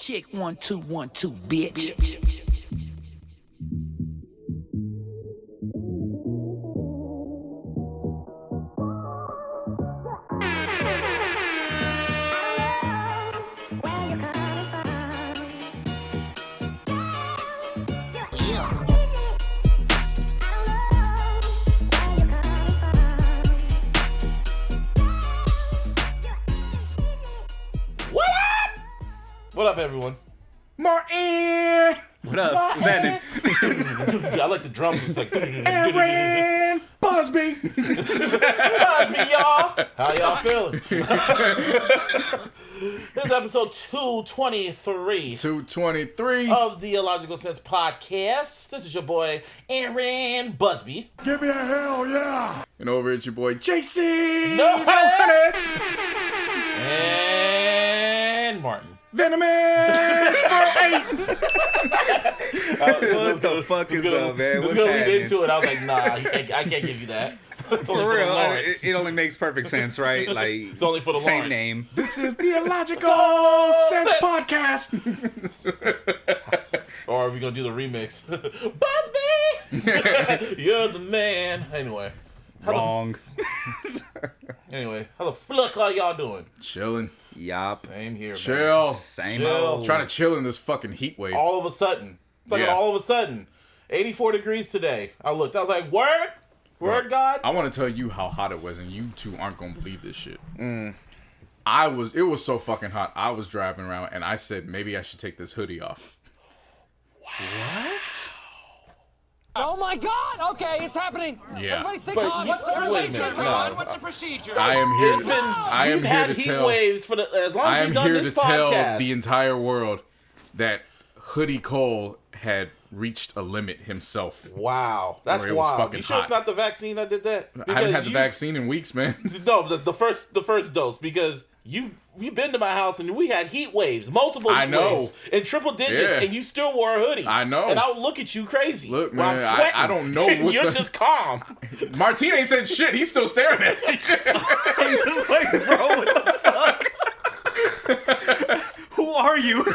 Check 1 2 1 2, bitch. What up, everyone? Martin! What up? What's happening? I like the drums. It's like Aaron Busby! Busby, y'all. How y'all feeling? This is episode 223. 223. Of the iLLogical Sense podcast. This is your boy, Aaron Busby. Give me a hell yeah! And over it's your boy, JC! No Johannes! And Martin. Venomous for 8! What the fuck is up, man? What's gonna happening? lead into it. I was like, nah, I can't give you that. It's only For real, Lawrence. it only makes perfect sense, right? Like, It's only for the same Lawrence. name. This is the iLLogical Sense podcast. Or are we gonna do the remix? Busby! You're the man. Anyway. Wrong. Anyway, how the fuck are y'all doing? Chilling. Yup. Same here, Chill. man. Same Chill. old. Trying to chill in this fucking heat wave. All of a sudden. It's like Yeah. all of a sudden. 84 degrees today. I looked. I was like, word? Word, Bro, God? I want to tell you how hot it was, and you two aren't gonna believe this shit. It was so fucking hot. I was driving around, and I said maybe I should take this hoodie off. What? Oh my God! Okay, it's happening. Yeah. Everybody stay But calm. you- What's the wait a procedure? minute, Everyone, no. what's the procedure? I am here. It's been, I am we've here had to heat tell. waves for as long I as am we've done here this to tell podcast. the entire world that Hoodie Cole had reached a limit himself. Wow, that's Where it was wild. fucking You sure it's hot. not the vaccine that did that? I haven't had the you- vaccine in weeks, man. No, the first dose, because you've been to my house and we had heat waves, multiple heat I know. waves in triple digits, Yeah. and you still wore a hoodie. I know. And I would look at you crazy. Look, while I'm man, I sweating. don't know And what you're the- just calm. Martine ain't said shit. He's still staring at me. I'm just like, bro, what the fuck? Who are you?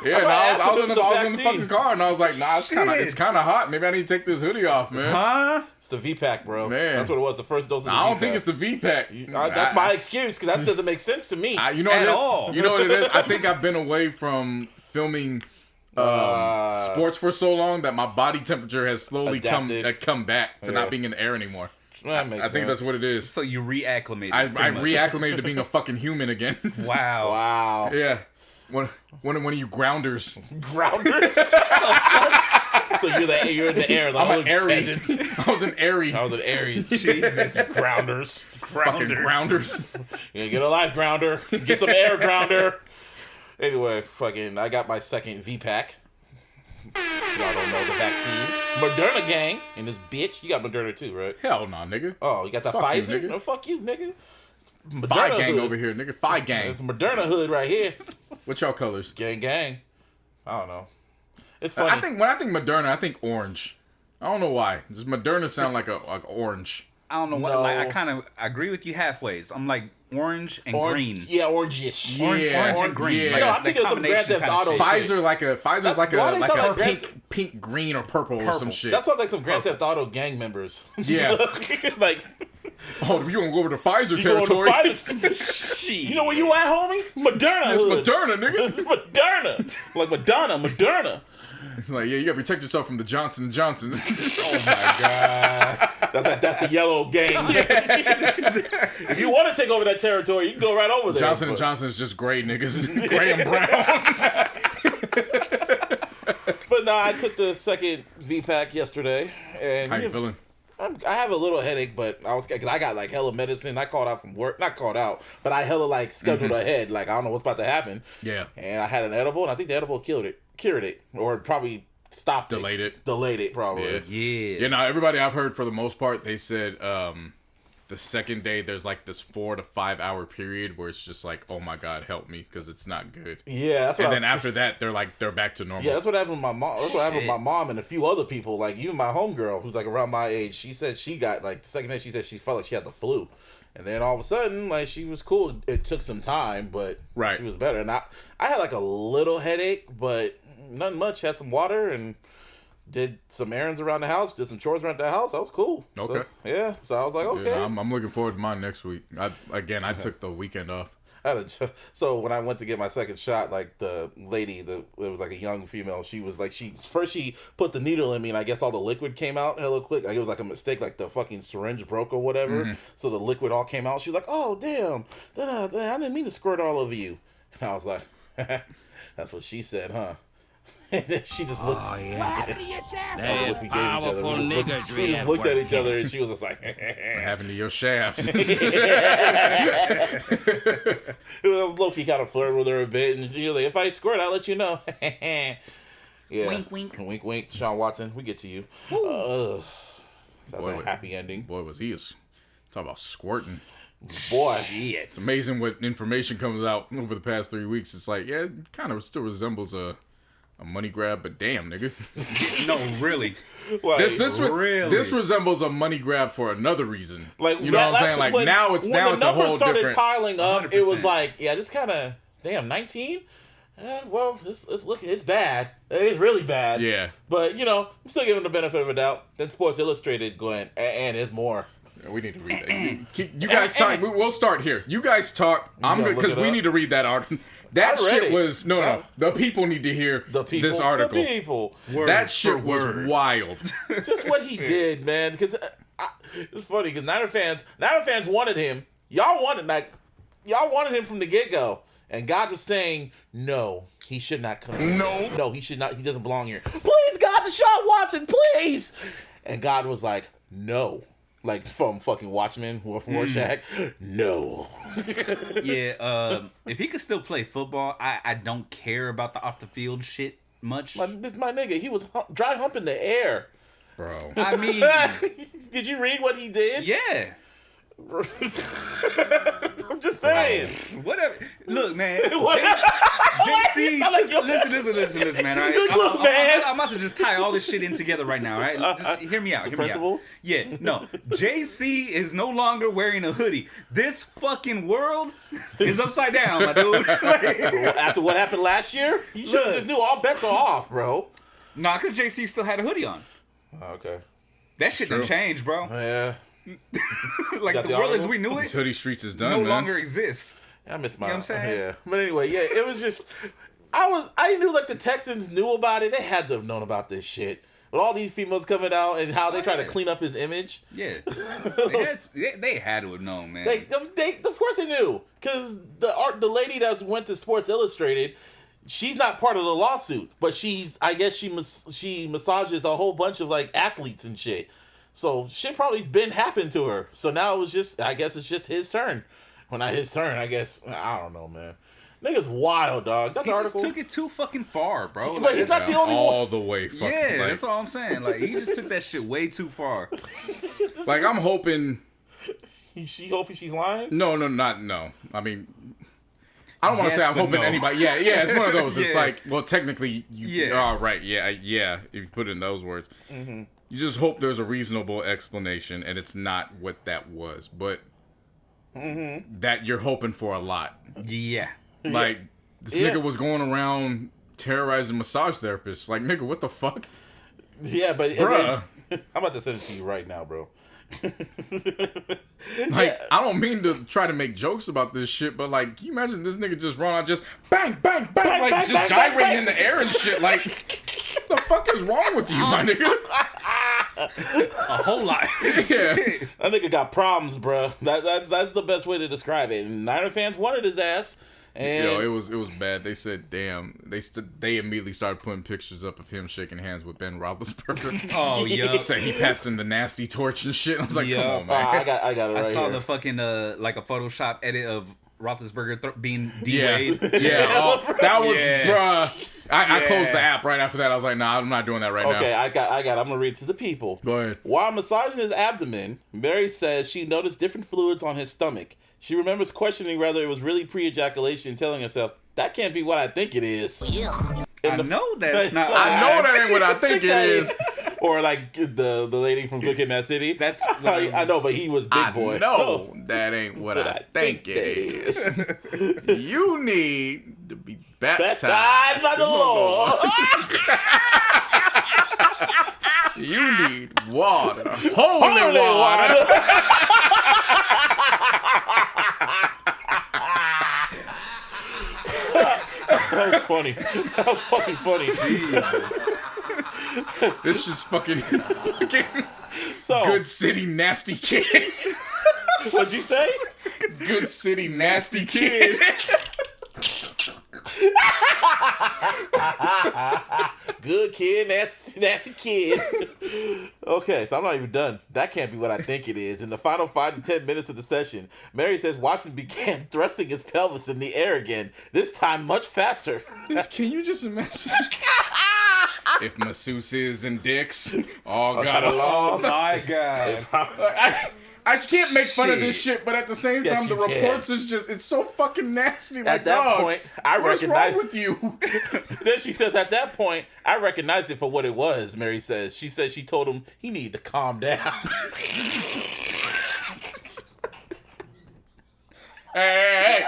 Yeah, why I no, asked I was him in if the it was the fucking vaccine. car, and I was like, nah, it's Shit. kind of hot. Maybe I need to take this hoodie off, man. Huh? It's the V-Pack, bro. Man. That's what it was, the first dose of the I don't V-Pack. think it's the V-Pack. That's my excuse, because that doesn't make sense to me. You know what At it is? all. You know what it is? I think I've been away from filming sports for so long that my body temperature has slowly Adapted. come back to Yeah. not being in the air anymore. That makes I think sense. that's what it is. So you reacclimated. I pretty much. reacclimated to being a fucking human again. Wow. Wow. Yeah. One of you grounders. Grounders? So you're in the air. I'm an Aries. Peasants. I was an Aries. I was an Aries. Jesus. Grounders. Fucking grounders. Yeah, get a life grounder. Get some air grounder. Anyway, I got my second V-Pack. Y'all don't know the vaccine. Moderna gang in this bitch. You got Moderna too, right? Hell no, nigga. Oh, you got the Fuck you, Pfizer? nigga. No, fuck you, nigga. Phi Moderna gang hood. over here, nigga. Phi gang. It's Moderna hood right here. What y'all colors? Gang. I don't know. It's funny. When I think Moderna, I think orange. I don't know why. Just Moderna sound like orange. I don't know what. No. Like, I kind of agree with you halfways. I'm like orange and green. Yeah, orangish. Orange Yeah. and green. Yeah. Like, No, I the think it was some Grand combination Theft kinda Auto shit. shit. Pfizer's like why they sound a like Grand- pink, green, or purple, or some shit. That sounds like some Grand Theft Auto gang members. Yeah. Like, Oh, you gonna go over to Pfizer you going to territory? Pfizer? You know where you at, homie? Moderna It's hood. Moderna, nigga. Moderna. Like Moderna. It's like, yeah, you gotta protect yourself from the Johnson & Johnsons. Oh my god. That's the yellow gang. If you want to take over that territory, you can go right over there. Johnson & Johnson is just gray niggas. Gray and brown. But nah, I took the second V-Pack yesterday. And How you feeling? I have a little headache, but cause I got like hella medicine. I called out from work, not called out, but I hella like scheduled ahead. Like I don't know what's about to happen. Yeah. And I had an edible, and I think the edible cured it, or probably stopped Delayed it. it. Delayed it, probably. Yeah. Yeah. You know, everybody I've heard for the most part, they said the second day there's like this 4 to 5 hour period where it's just like, oh my god, help me, because it's not good. Yeah, that's what. And I then was, after that, they're back to normal. yeah, that's what happened with my mom. That's what happened with Shit. my mom and a few other people. Like even my homegirl, who's like around my age, she said she got like the second day. She said she felt like she had the flu, And then all of a sudden, like, she was cool. It took some time, but she was better. And I had like a little headache, but nothing much. Had some water and did some errands around the house, did some chores around the house. That was cool. Okay. So I was like, okay. Yeah, I'm looking forward to mine next week. I took the weekend off. So when I went to get my second shot, like the lady, it was like a young female. She was like, she put the needle in me, and I guess all the liquid came out hella quick. Like it was like a mistake, like the fucking syringe broke or whatever. Mm-hmm. So the liquid all came out. She was like, "Oh damn, I didn't mean to squirt all over you." And I was like, "That's what she said, huh?" And then she just looked. Oh yeah. That is powerful niggas. We just looked at each other, and she was just like, "What happened to your shaft?" It was low-key kind of flirting with her a bit, and she was like, "If I squirt, I'll let you know." Yeah. Wink, wink. Wink, wink. Deshaun Watson, we get to you. That's a happy ending. Boy, was he talk about squirting. Boy. It's amazing what information comes out over the past 3 weeks. It's like, yeah, it kind of still resembles a money grab, but damn, nigga. No, really. Like, this resembles a money grab for another reason. Like, you know what I'm saying? Like now it's a whole different. When the numbers started piling up, 100%. it was like, yeah, this kind of 19. Well, it's bad. It's really bad. Yeah. But I'm still giving the benefit of a doubt. Then Sports Illustrated going, and there's more. Yeah, we need to read that. You guys talk. We'll start here. You guys talk. I'm good because we need to read that article. That shit was no. The people need to hear this article. The people. That shit was wild. Just what he did, man. Because it's funny because Niner fans wanted him. Y'all wanted him from the get go, and God was saying, no, he should not come here. No, he should not. He doesn't belong here. Please, God, Deshaun Watson, please. And God was like, no. Like from fucking Watchmen or Rorschach. No. Yeah, if he could still play football, I don't care about the off the field shit much. This my nigga. He was dry humping the air. Bro. I mean, did you read what he did? Yeah. I'm just saying. Whatever. Look, man. JC, listen, man. All right? I'm about to just tie all this shit in together right now. All right, just hear me out. Hear me out. Yeah, no. JC is no longer wearing a hoodie. This fucking world is upside down, my dude. After what happened last year, you should have just knew all bets are off, bro. Nah, because JC still had a hoodie on. Okay. That shit done changed, bro. Yeah. Like the world as we knew it, hoodie streets is done. No man. longer exists. I miss my. You know what I'm saying? Yeah. But anyway, yeah, it was just. I knew like the Texans knew about it. They had to have known about this shit. With all these females coming out and how they try to clean up his image. Yeah. they had to have known, man. They of course they knew. Because the lady that went to Sports Illustrated, she's not part of the lawsuit, but I guess she massages a whole bunch of like athletes and shit. So shit probably been happened to her. So now it was I guess it's just his turn. Well, not his turn, I guess. I don't know, man. Nigga's wild, dog. Got the article. Just took it too fucking far, bro. But he's not the only one. All the way fucking. Yeah, that's all I'm saying. Like, he just took that shit way too far. Like, I'm hoping. She hoping she's lying? No. I mean, I don't want to say I'm hoping anybody. Yeah, it's one of those. It's like, well, technically, you. Oh, right. Yeah. If you put it in those words. Mm-hmm. You just hope there's a reasonable explanation, and it's not what that was, but that you're hoping for a lot. Yeah. Like, this nigga was going around terrorizing massage therapists. Like, nigga, what the fuck? Yeah, but... Bruh. I'm about to send it to you right now, bro. Like, I don't mean to try to make jokes about this shit, but, like, can you imagine this nigga just run out, just bang, bang, bang, like, just gyrating in the air and shit, like... What the fuck is wrong with you, my nigga? A whole lot. Yeah. That nigga got problems, bro. That's the best way to describe it. And Niner fans wanted his ass. And it was bad. They said, damn. They immediately started putting pictures up of him shaking hands with Ben Roethlisberger. Oh, yeah. Said he passed him the nasty torch and shit. I was like, come on, man. I got it right here. I saw the fucking, like a Photoshop edit of Roethlisberger being D-Wade. Yeah. That was, bruh. I closed the app right after that. I was like, nah, I'm not doing that right now. Okay, I got. I'm gonna read to the people. Go ahead. While massaging his abdomen, Mary says she noticed different fluids on his stomach. She remembers questioning whether it was really pre-ejaculation, telling herself, "That can't be what I think it is." I know that's not. I know that ain't what I think it is. Or like the lady from Good Kid, Mad City. That's I know, but he was Big Boy. No, that ain't what I think it is. You need to be baptized by the Lord. You need water. Holy water. That was funny. That was fucking funny. This is fucking So, Good City Nasty Kid. what'd you say? Good City Nasty Kid. Good kid, nasty kid. Okay, so I'm not even done. That can't be what I think it is. In the final 5 to 10 minutes of the session, Mary says Watson began thrusting his pelvis in the air again, this time much faster. Can you just imagine if masseuses and dicks all got along? Oh my god. I can't make fun of this shit, but at the same Yes, time, the you can. reports is just, it's so fucking nasty. Like, At that dog, point, I what's recognize wrong with you? Then she says, at that point, I recognized it for what it was, Mary says. She says she told him he needed to calm down. Hey,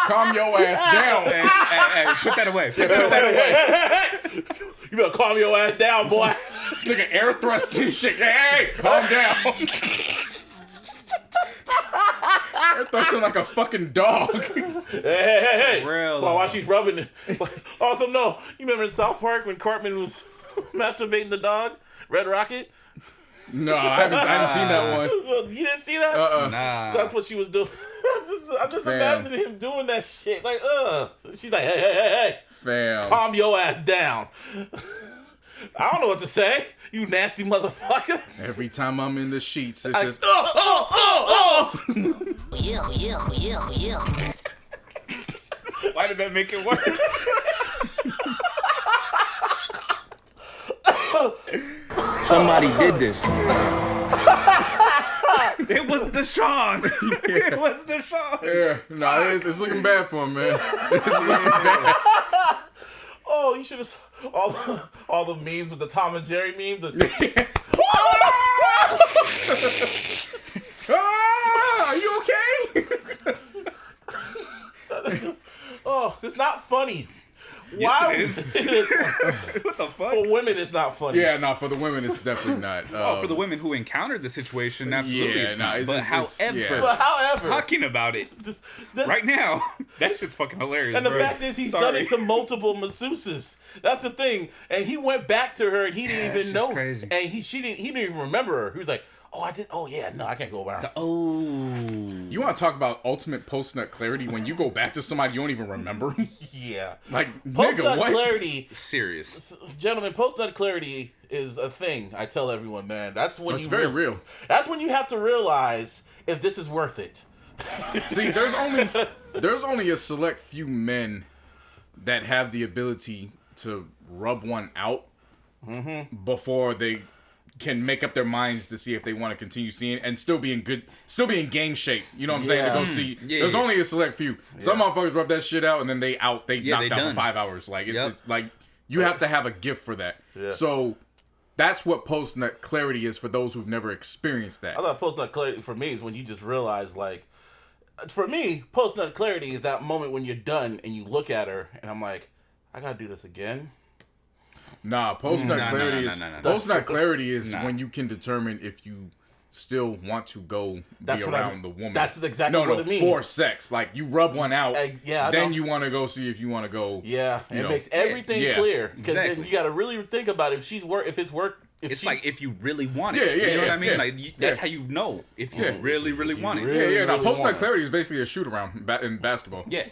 calm your ass down. Hey, put that away. Put that away. You better calm your ass down, boy. This nigga air thrusting shit. Hey, calm down. Air thrusting like a fucking dog. Hey. Real. While she's rubbing it. Also, no. You remember in South Park when Cartman was masturbating the dog? Red Rocket? No, I haven't seen that one. You didn't see that? Nah. That's what she was doing. I'm just Fam. imagining him doing that shit. Like, She's like, hey. Fam. Calm your ass down. I don't know what to say. You nasty motherfucker. Every time I'm in the sheets, it's just... Why did that make it worse? Somebody did this. It was Deshaun. It was Deshaun. Yeah, no, it's looking bad for him, man. It's looking bad. Oh, you should have all the memes with the Tom and Jerry memes. Are you okay? Oh, it's not funny. Yes, Why? it is. It is funny. What the fuck? For women, it's not funny. Yeah, no, for the women, it's definitely not. For the women who encountered the situation, absolutely yeah, it's no, not. it's- But it's- however, yeah. But however, talking about it just, right now, that shit's fucking hilarious. and the bro. fact is, he's done Sorry. it to multiple masseuses. That's the thing. And he went back to her, and he didn't even that's know. just crazy. And he didn't even remember her. He was like, "Oh, I did. Oh, yeah, no, I can't go around." You want to talk about ultimate post-nut clarity when you go back to somebody you don't even remember? Yeah. Like, Post nigga, nut what? clarity, Serious. gentlemen. Post nut clarity is a thing. I tell everyone, man. That's when It's very real. That's when you have to realize if this is worth it. See, there's only a select few men that have the ability to rub one out before they can make up their minds to see if they want to continue seeing it and still be in game shape. You know what I'm saying? To go see. Yeah. There's only a select few. Some motherfuckers rub that shit out and then they knocked they out done. for 5 hours. Like it's, Yep. it's like you have to have a gift for that. Yeah. So that's what post nut clarity is for those who've never experienced that. I thought post nut clarity for me is when you just realize, like, for me, post nut clarity is that moment when you're done and you look at her and I'm like, I gotta do this again. Nah, post nut clarity is post nut clarity is when you can determine if you still want to go That's be what around the woman. That's exactly what it means. For sex. Like you rub one out, yeah, I then know. you want to go see if you want to go. Yeah, it know. makes everything Yeah. clear because then Exactly. you got to really think about if it's work. If It's she's, like if you really want it. Yeah, yeah, You know what yeah, I mean? yeah. Like that's Yeah. how you know if you Yeah. really want it. really- Yeah. Now really post want nut it. clarity is basically a shoot around in basketball. Yeah.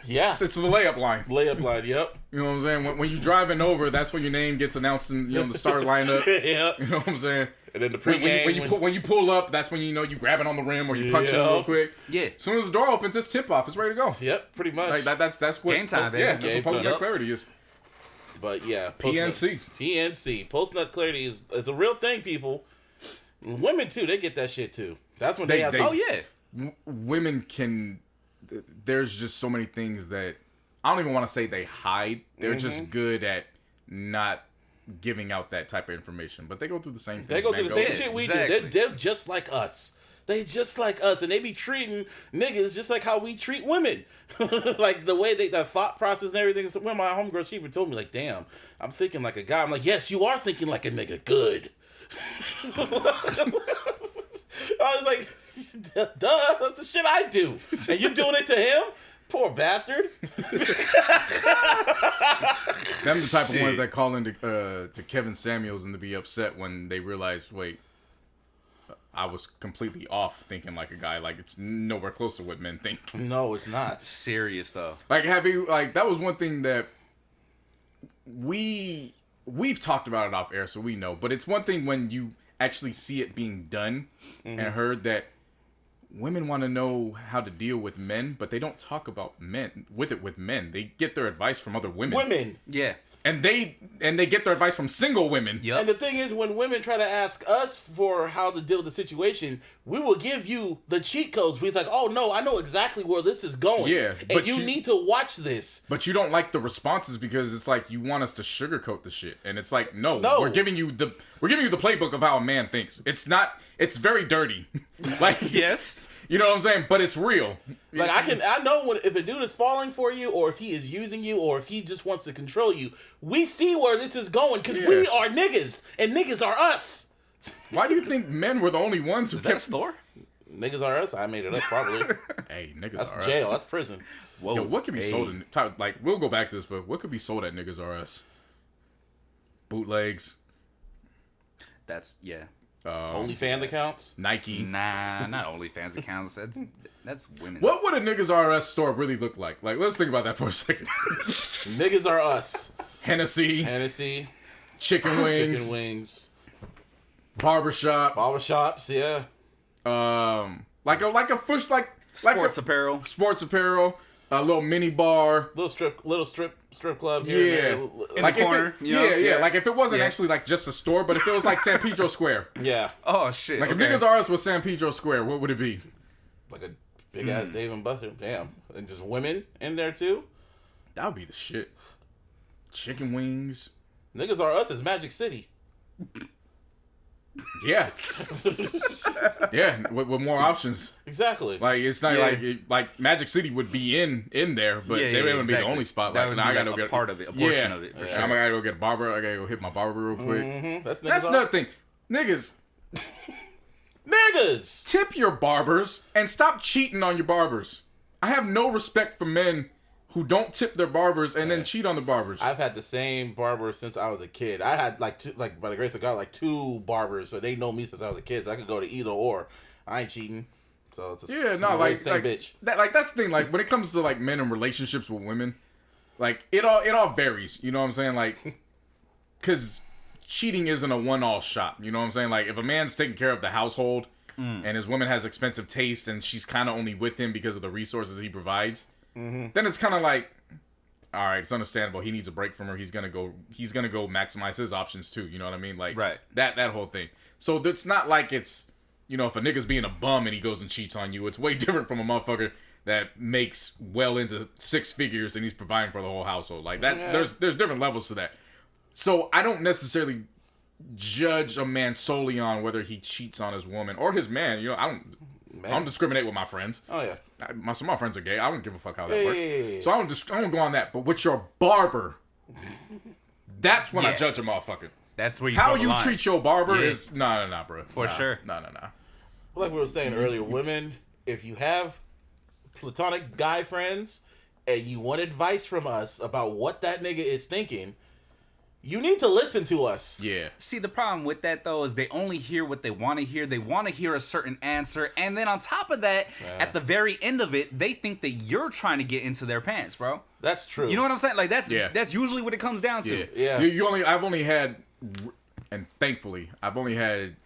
yeah, It's the layup line. layup line. Yep. You know what I'm saying? When you driving over, that's when your name gets announced in the start lineup. Yep. You know what I'm saying? And then the When, pregame. when you pull up, that's when you grab it on the rim or you punch it Yeah. real quick. Yeah. As soon as the door opens, it's tip off. It's ready to go. Yep, pretty much. Like that's what Game time, baby. Yeah, that's Game what post time. nut clarity is. But yeah, PNC. PNC. Post nut clarity is a real thing, people. Women too, they get that shit too. That's when they have. Oh yeah. Women can. There's just so many things that I don't even want to say they hide. They're just good at not giving out that type of information, but they go through the same thing. They go through the same shit we do. They're just like us. They just like us, and they be treating niggas just like how we treat women. Like the way the thought process and everything. So when my homegirl, she even told me, like, damn, I'm thinking like a guy. I'm like, yes, you are thinking like a nigga. Good. I was like, duh, that's the shit I do. And you doing it to him? Poor bastard. Them the type of ones that call into to Kevin Samuels and to be upset when they realize, wait, I was completely off thinking like a guy. Like, it's nowhere close to what men think. No, it's not. Serious though. Like, that was one thing that we've talked about it off air, so we know. But it's one thing when you actually see it being done and heard that women want to know how to deal with men, but they don't talk about men. They get their advice from other women. Yeah. And they get their advice from single women. Yep. And the thing is, when women try to ask us for how to deal with the situation, we will give you the cheat codes. We're like, oh no, I know exactly where this is going. Yeah, and you need to watch this. But you don't like the responses because it's like you want us to sugarcoat the shit, and it's like, no. We're giving you the playbook of how a man thinks. It's very dirty. Like, yes. You know what I'm saying? But it's real. Like, I know if a dude is falling for you, or if he is using you, or if he just wants to control you. We see where this is going because we are niggas, and niggas are us. Why do you think men were the only ones who kept... that a store? Niggas are us. I made it up, probably. Hey, niggas that's are us. That's jail. That's prison. Whoa. Yo, what could be sold in... Like, we'll go back to this, but what could be sold at Niggas R Us? Bootlegs. That's, yeah. OnlyFans accounts? Nike. Nah, not OnlyFans accounts. That's women. What would a Niggas R Us store really look like? Like, let's think about that for a second. Niggas are us. Hennessy. Chicken wings. Barbershops, yeah. Like a push, like sports apparel. A little mini bar, little strip club here and there. In like the corner. Yeah. Like if it wasn't actually like just a store, but if it was like San Pedro Square. Yeah. Oh shit. Like if Niggas R Us was San Pedro Square, what would it be? Like a big ass Dave and Buster's. Damn. And just women in there too. That would be the shit. Chicken wings. Niggas R Us is Magic City. Yeah. Yeah, with more options. Exactly. Like, it's not like Magic City would be in there, but they wouldn't be the only spot. That would be I gotta go get a part of it, a portion of it, for sure. I gotta go get a barber. I gotta go hit my barber real quick. Mm-hmm. That's another thing. Niggas, tip your barbers and stop cheating on your barbers. I have no respect for men who don't tip their barbers and then cheat on the barbers. I've had the same barber since I was a kid. I had by the grace of God, two barbers, so they know me since I was a kid. So I could go to either or. I ain't cheating. So it's same bitch. That's the thing. Like when it comes to like men and relationships with women, like it all varies. You know what I'm saying? Like, because cheating isn't a one-all shot. You know what I'm saying? Like if a man's taking care of the household and his woman has expensive taste and she's kind of only with him because of the resources he provides. Then it's kind of like, all right, it's understandable. He needs a break from her. He's gonna go maximize his options too. You know what I mean? Like that whole thing. So it's not like it's, you know, if a nigga's being a bum and he goes and cheats on you, it's way different from a motherfucker that makes well into six figures and he's providing for the whole household. Like that, there's different levels to that. So I don't necessarily judge a man solely on whether he cheats on his woman or his man. You know, I don't discriminate with my friends. Oh yeah. Some of my friends are gay. I don't give a fuck how that works. So I don't go on that. But with your barber, that's when I judge a motherfucker. That's where you how you treat your barber is nah, bro. For sure. Nah. Like we were saying earlier, women, if you have platonic guy friends and you want advice from us about what that nigga is thinking, you need to listen to us. Yeah. See, the problem with that, though, is they only hear what they want to hear. They want to hear a certain answer. And then on top of that, at the very end of it, they think that you're trying to get into their pants, bro. That's true. You know what I'm saying? Like, that's usually what it comes down to. Yeah. I've only had, and thankfully, I've only had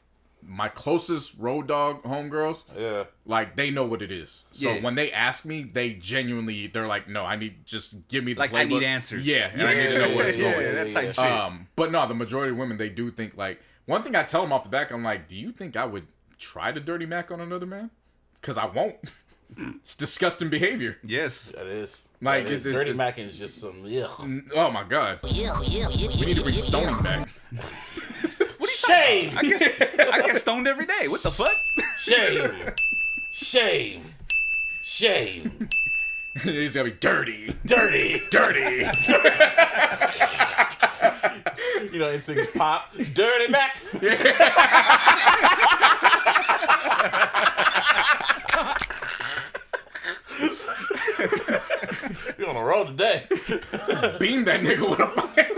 my closest road dog homegirls. Yeah. Like, they know what it is. So when they ask me, they're like, no, just give me the playbook. I need answers. Yeah, and I need to know where it's going. Yeah, that type shit. But no, the majority of women, they do think, like, one thing I tell them off the back, I'm like, do you think I would try to dirty Mac on another man? Because I won't. It's disgusting behavior. Yes. That is. Like Dirty Mac is just some. Oh my god. We need to bring stoning back. Shame. I get stoned every day. What the fuck? Shame. He's gotta be dirty. You know, NSYNC's pop. Dirty Mac. You're on the road today. Beam that nigga with a fire.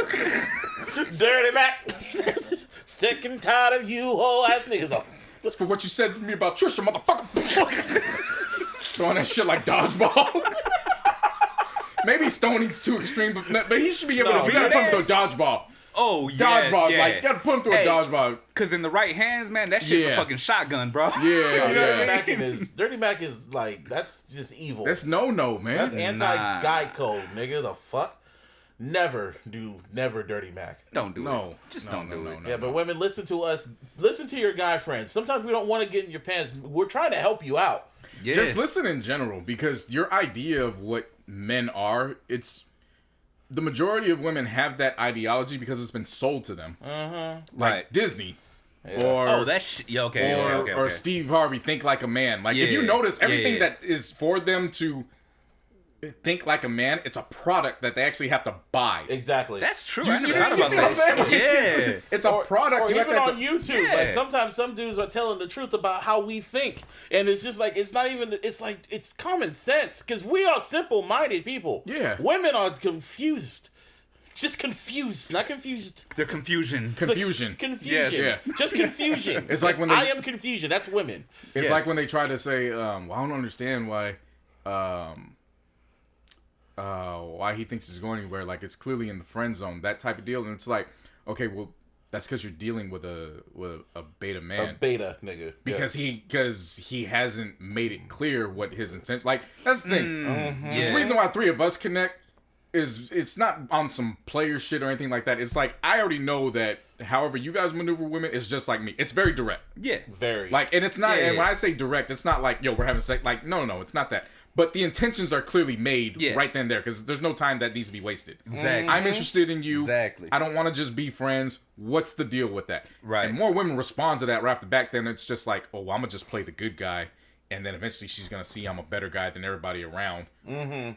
Dirty Mac. Sick and tired of you whole ass niggas. That's for what you said to me about Trisha, motherfucker. Throwing that shit like dodgeball. Maybe stoning's too extreme, but he should be able to. We gotta put him through a dodgeball. Oh yeah, dodgeball. Yeah. Like gotta put him through a dodgeball. Cause in the right hands, man, that shit's a fucking shotgun, bro. Yeah, Dirty Mac is like, that's just evil. That's no, man. That's anti-guy code, nigga. The fuck. Never Dirty Mac. Don't do it. Just don't do it. Yeah, but women, listen to us. Listen to your guy friends. Sometimes we don't want to get in your pants. We're trying to help you out. Yeah. Just listen in general, because your idea of what men are, it's the majority of women have that ideology because it's been sold to them. Like Disney. Yeah. Or that shit. Yeah, okay. Or Steve Harvey, Think Like a Man. Like if you notice, everything that is for them to think like a man, it's a product that they actually have to buy. Exactly. That's true. You see what I'm saying? Yeah. It's a product. Or you even on YouTube. Yeah. Like sometimes some dudes are telling the truth about how we think. And it's just like, it's not even, it's like, it's common sense. Because we are simple-minded people. Yeah. Women are confused. Just confused. Not confused. The confusion. Confusion. Confusion. Yes. Yeah. Just confusion. It's like when they, I am confusion. That's women. It's like when they try to say, well, I don't understand why he thinks he's going anywhere. Like, it's clearly in the friend zone, that type of deal. And it's like, okay, well, that's because you're dealing with a beta man. A beta nigga. Because he hasn't made it clear what his intention. Like, that's the thing. The reason why three of us connect is it's not on some player shit or anything like that. It's like, I already know that however you guys maneuver women is just like me. It's very direct. Yeah. Very. Like, and it's not, and when I say direct, it's not like, yo, we're having sex. Like, no, it's not that. But the intentions are clearly made right then and there, because there's no time that needs to be wasted. Exactly. I'm interested in you. Exactly. I don't want to just be friends. What's the deal with that? Right. And more women respond to that right off the back. Then it's just like, oh, well, I'm going to just play the good guy. And then eventually she's going to see I'm a better guy than everybody around. Mm-hmm.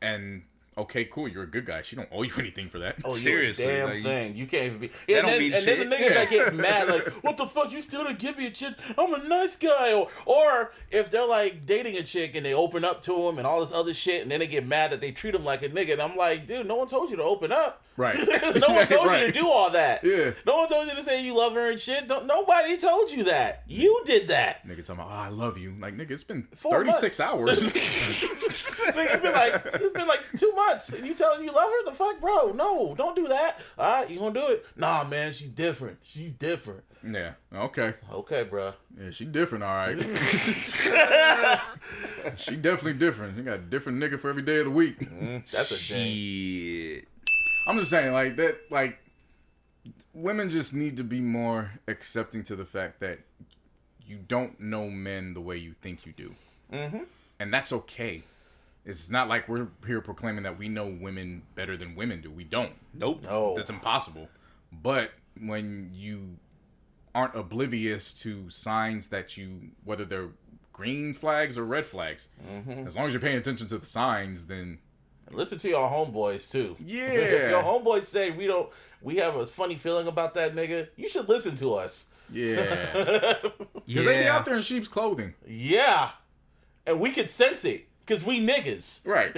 And, okay, cool, you're a good guy. She don't owe you anything for that. Oh, seriously. Damn like, thing. You can't even be. That And don't mean shit. then the niggas that get mad, like, what the fuck? You still didn't give me a chick? I'm a nice guy. Or if they're like dating a chick and they open up to him and all this other shit, and then they get mad that they treat him like a nigga. And I'm like, dude, no one told you to open up. Right. No one told you to do all that. Yeah. No one told you to say you love her and shit. Nobody told you that. You did that. Nigga talking about, oh, I love you. Like, nigga, it's been 4 36 hours. Nigga, it's been like 2 months, and you telling you love her? The fuck, bro? No, don't do that. All right, you gonna do it? Nah, man, she's different. She's different. Yeah. Okay. Okay, bro. Yeah, she different, all right. She definitely different. You got a different nigga for every day of the week. That's a shame. shit. I'm just saying, like, that, like, women just need to be more accepting to the fact that you don't know men the way you think you do. Mm-hmm. And that's okay. It's not like we're here proclaiming that we know women better than women do. We don't. Nope. No. That's impossible. But when you aren't oblivious to signs that you, whether they're green flags or red flags, as long as you're paying attention to the signs, then... Listen to your homeboys, too. Yeah. If your homeboys say we have a funny feeling about that nigga, you should listen to us. Yeah. Because they be out there in sheep's clothing. Yeah. And we could sense it. Because we niggas. Right.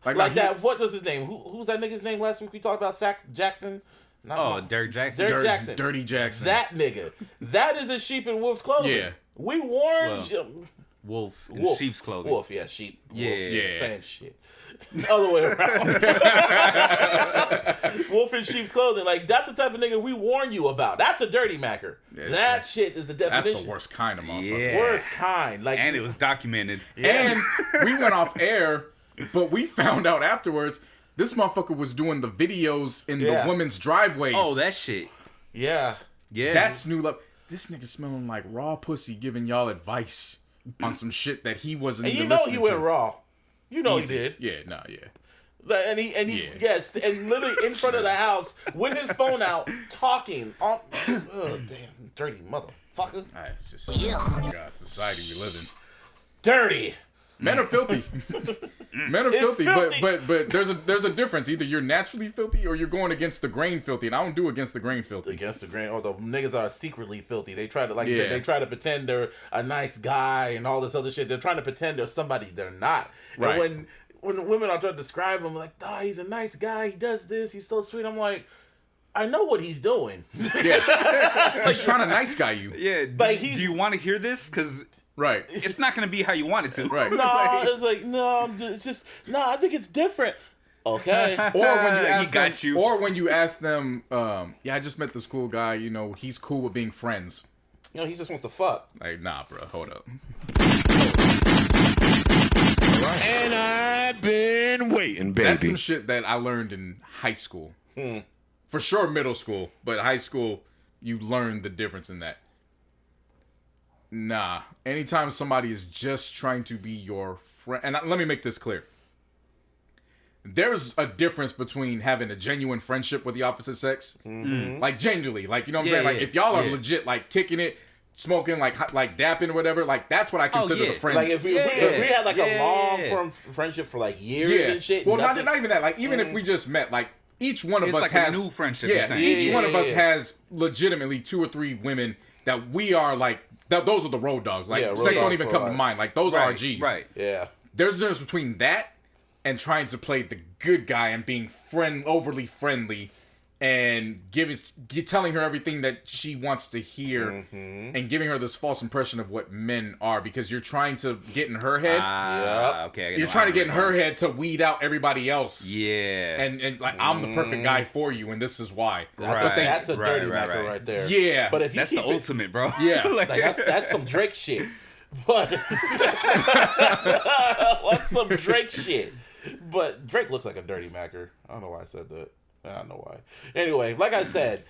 Like that, what was his name? Who's that nigga's name last week we talked about? Jackson? Derek Jackson. Derek Jackson. Dirty Jackson. That nigga. That is a sheep in wolf's clothing. Yeah. We warned you. Wolf in sheep's clothing. Wolf, yeah, sheep. Yeah. Wolf, Yeah. Same shit. The other way around. Wolf in sheep's clothing. Like, that's the type of nigga we warn you about. That's a dirty macker. That shit is the definition. That's the worst kind of motherfucker. Yeah. Worst kind. Like, And it was documented. yeah. And we went off air, but we found out afterwards this motherfucker was doing the videos in the women's driveways. Oh, that shit. Yeah. Yeah. That's new love. This nigga smelling like raw pussy giving y'all advice on some shit that he wasn't And even you know listening he went to. raw. You know he did. Yeah, nah, yeah. And he yes, and literally in front of the house with his phone out, talking on. Damn, dirty motherfucker. It's just, oh my God, society we live in. Dirty. Men are filthy. Men are filthy, but there's a difference. Either you're naturally filthy or you're going against the grain filthy, and I don't do against the grain filthy. Against the grain, or the niggas are secretly filthy. They try to, like you said, they try to pretend they're a nice guy and all this other shit. They're trying to pretend they're somebody they're not. Right. And when women are trying to describe him, like, he's a nice guy, he does this, he's so sweet. I'm like, I know what he's doing. Yeah, he's trying to nice guy you. Yeah, like do you want to hear this? Because right, it's not going to be how you want it to. Right. No, it's like, no, it's just, no, I think it's different. Okay. Or when you ask them, I just met this cool guy, you know, he's cool with being friends. You know, he just wants to fuck. Like, nah, bro, hold up. And I've been waiting, baby. That's some shit that I learned in high school. For sure middle school, but high school, you learn the difference in that. Nah. Anytime somebody is just trying to be your friend, and let me make this clear. There's a difference between having a genuine friendship with the opposite sex. Like, genuinely. Like, you know what I'm saying? Like, if y'all are legit, like, kicking it, smoking, like dapping or whatever, like, that's what I consider a friend. Like, if we had, like, a long-term friendship for, like, years and shit. Well, not even that. Like, even if we just met, like, each one of us like has a new friendship. Yeah, each one of us has legitimately 2 or 3 women that we are, like, those are the road dogs. Like, sex don't even come to mind. Like, those are our G's. Right. Yeah. There's a difference between that and trying to play the good guy and being overly friendly and telling her everything that she wants to hear and giving her this false impression of what men are, because you're trying to get in her head. Okay. You're trying to get in her head to weed out everybody else. Yeah. And like, I'm the perfect guy for you, and this is why. That's a dirty macker right there. Yeah. But if that's the ultimate, bro. Yeah. like, that's some Drake shit. But that's some Drake shit. But Drake looks like a dirty macker. I don't know why I said that. I don't know why. Anyway, like I said,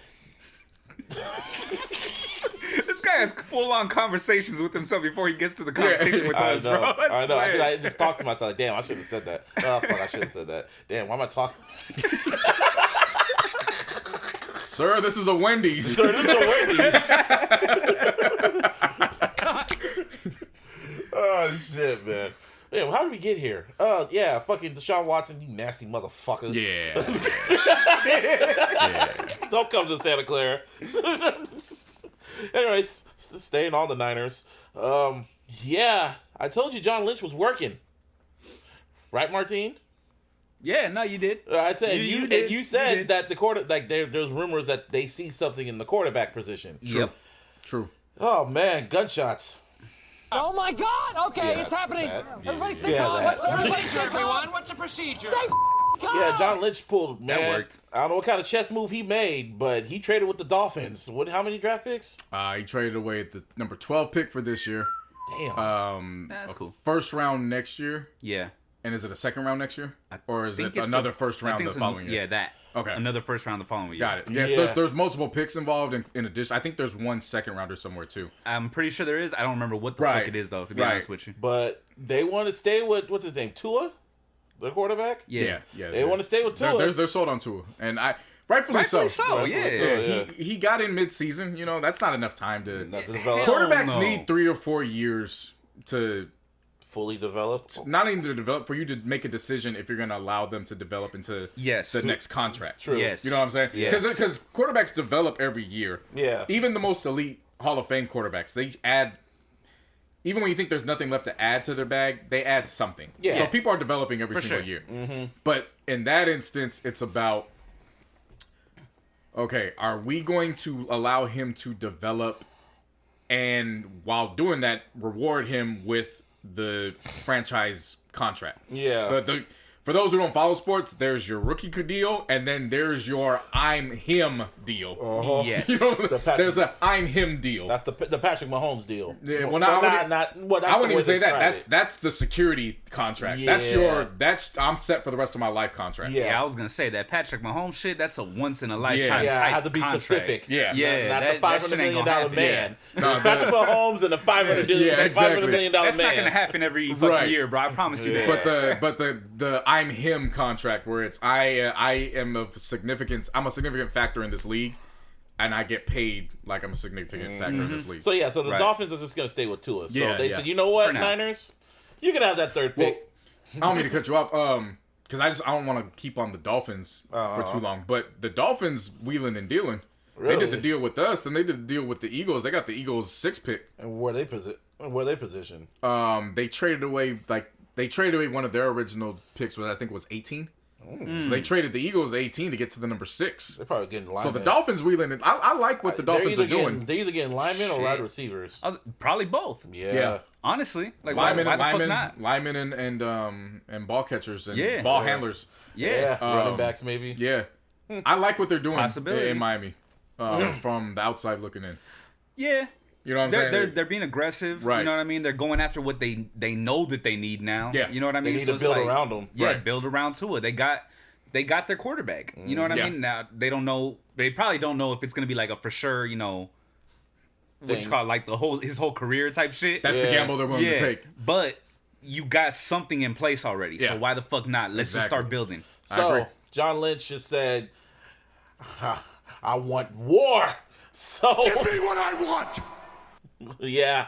this guy has full-on conversations with himself before he gets to the conversation with us, bro. I know. I just talked to myself like, damn, I should have said that. Oh, fuck, I should have said that. Damn, why am I talking? Sir, this is a Wendy's. Sir, this is a Wendy's. Oh, shit, man. Yeah, well, how did we get here? Yeah, fucking Deshaun Watson, you nasty motherfucker. Yeah. Don't come to Santa Clara. Anyways, staying on the Niners. Yeah, I told you John Lynch was working. Right, Martine? Yeah, no, you did. I said you did. You said that the there's rumors that they see something in the quarterback position. Yep. True. Oh man, gunshots. Oh my God! Okay, it's happening. Everybody stay calm. What's the procedure, everyone? What's the procedure? Stay calm. Yeah, John Lynch pulled. Man, that worked. I don't know what kind of chess move he made, but he traded with the Dolphins. How many draft picks? He traded away the number 12 pick for this year. Damn. That's cool. First round next year. Yeah. And is it a second round next year? Or is it another first round the following year? Yeah, that. Okay. Another first round the following year. Got it. Yes, there's multiple picks involved in addition. I think there's one second rounder somewhere too. I'm pretty sure there is. I don't remember what the fuck it is though, to be honest with you. But they want to stay with, what's his name, Tua? The quarterback? Yeah. They want to stay with Tua. They're sold on Tua. And rightfully so. Yeah. He got in mid-season. You know, that's not enough time to develop. Quarterbacks need 3 or 4 years to fully develop, not even to develop, for you to make a decision if you're going to allow them to develop into the next contract. True. Yes. You know what I'm saying? Because quarterbacks develop every year. Yeah. Even the most elite Hall of Fame quarterbacks, they add, even when you think there's nothing left to add to their bag, they add something. Yeah. So people are developing every single year. Mm-hmm. But in that instance, it's about, okay, are we going to allow him to develop, and while doing that, reward him with the franchise contract? Yeah. For those who don't follow sports, there's your rookie deal, and then there's your I'm him deal. Uh-huh. Yes. You know, there's a I'm him deal. That's the Patrick Mahomes deal. Yeah, I wouldn't even say that. That's the security contract. Yeah. That's I'm set for the rest of my life contract. Yeah, I was gonna say that Patrick Mahomes shit. That's a once in a lifetime Yeah, I type have to be contract. specific. Yeah. Not the $500 million man. Yeah. There's Patrick Mahomes and the $500 million man. That's not gonna happen every fucking year, bro. I promise you that. But the I'm him contract where it's I am of significance. I'm a significant factor in this league, and I get paid like I'm a significant factor in this league. So the Dolphins are just gonna stay with Tua. So they said, you know For what, now. Niners, you can have that third pick. I don't mean to cut you off, because I don't want to keep on the Dolphins for too long. But the Dolphins wheeling and dealing. Really? They did the deal with us, then they did the deal with the Eagles. They got the Eagles 6th pick. And where they positioned? They traded away one of their original picks, which I think was 18. So they traded the Eagles 18 to get to the number 6. They're probably getting linemen. So the Dolphins wheeling it. I like what the Dolphins are doing. They're either getting linemen or wide receivers. Probably both. Yeah. Honestly, like Linemen, why the fuck not? linemen and ball catchers and ball handlers. Yeah. Running backs maybe. Yeah, I like what they're doing Possibility. in Miami from the outside looking in. Yeah. You know what I'm saying? They're being aggressive. Right. You know what I mean? They're going after what they know that they need now. Yeah. You know what I mean? They need to build around them. Yeah, Right. build around Tua. They got their quarterback. You know what I Yeah. mean? Now they don't know. They probably don't know if it's gonna be like a for sure. You know, what you call it, like his whole career type shit. That's the gamble they're willing to take. But you got something in place already. Yeah. So why the fuck not? Let's just start building. So John Lynch just said, "I want war." So Give me what I want. yeah,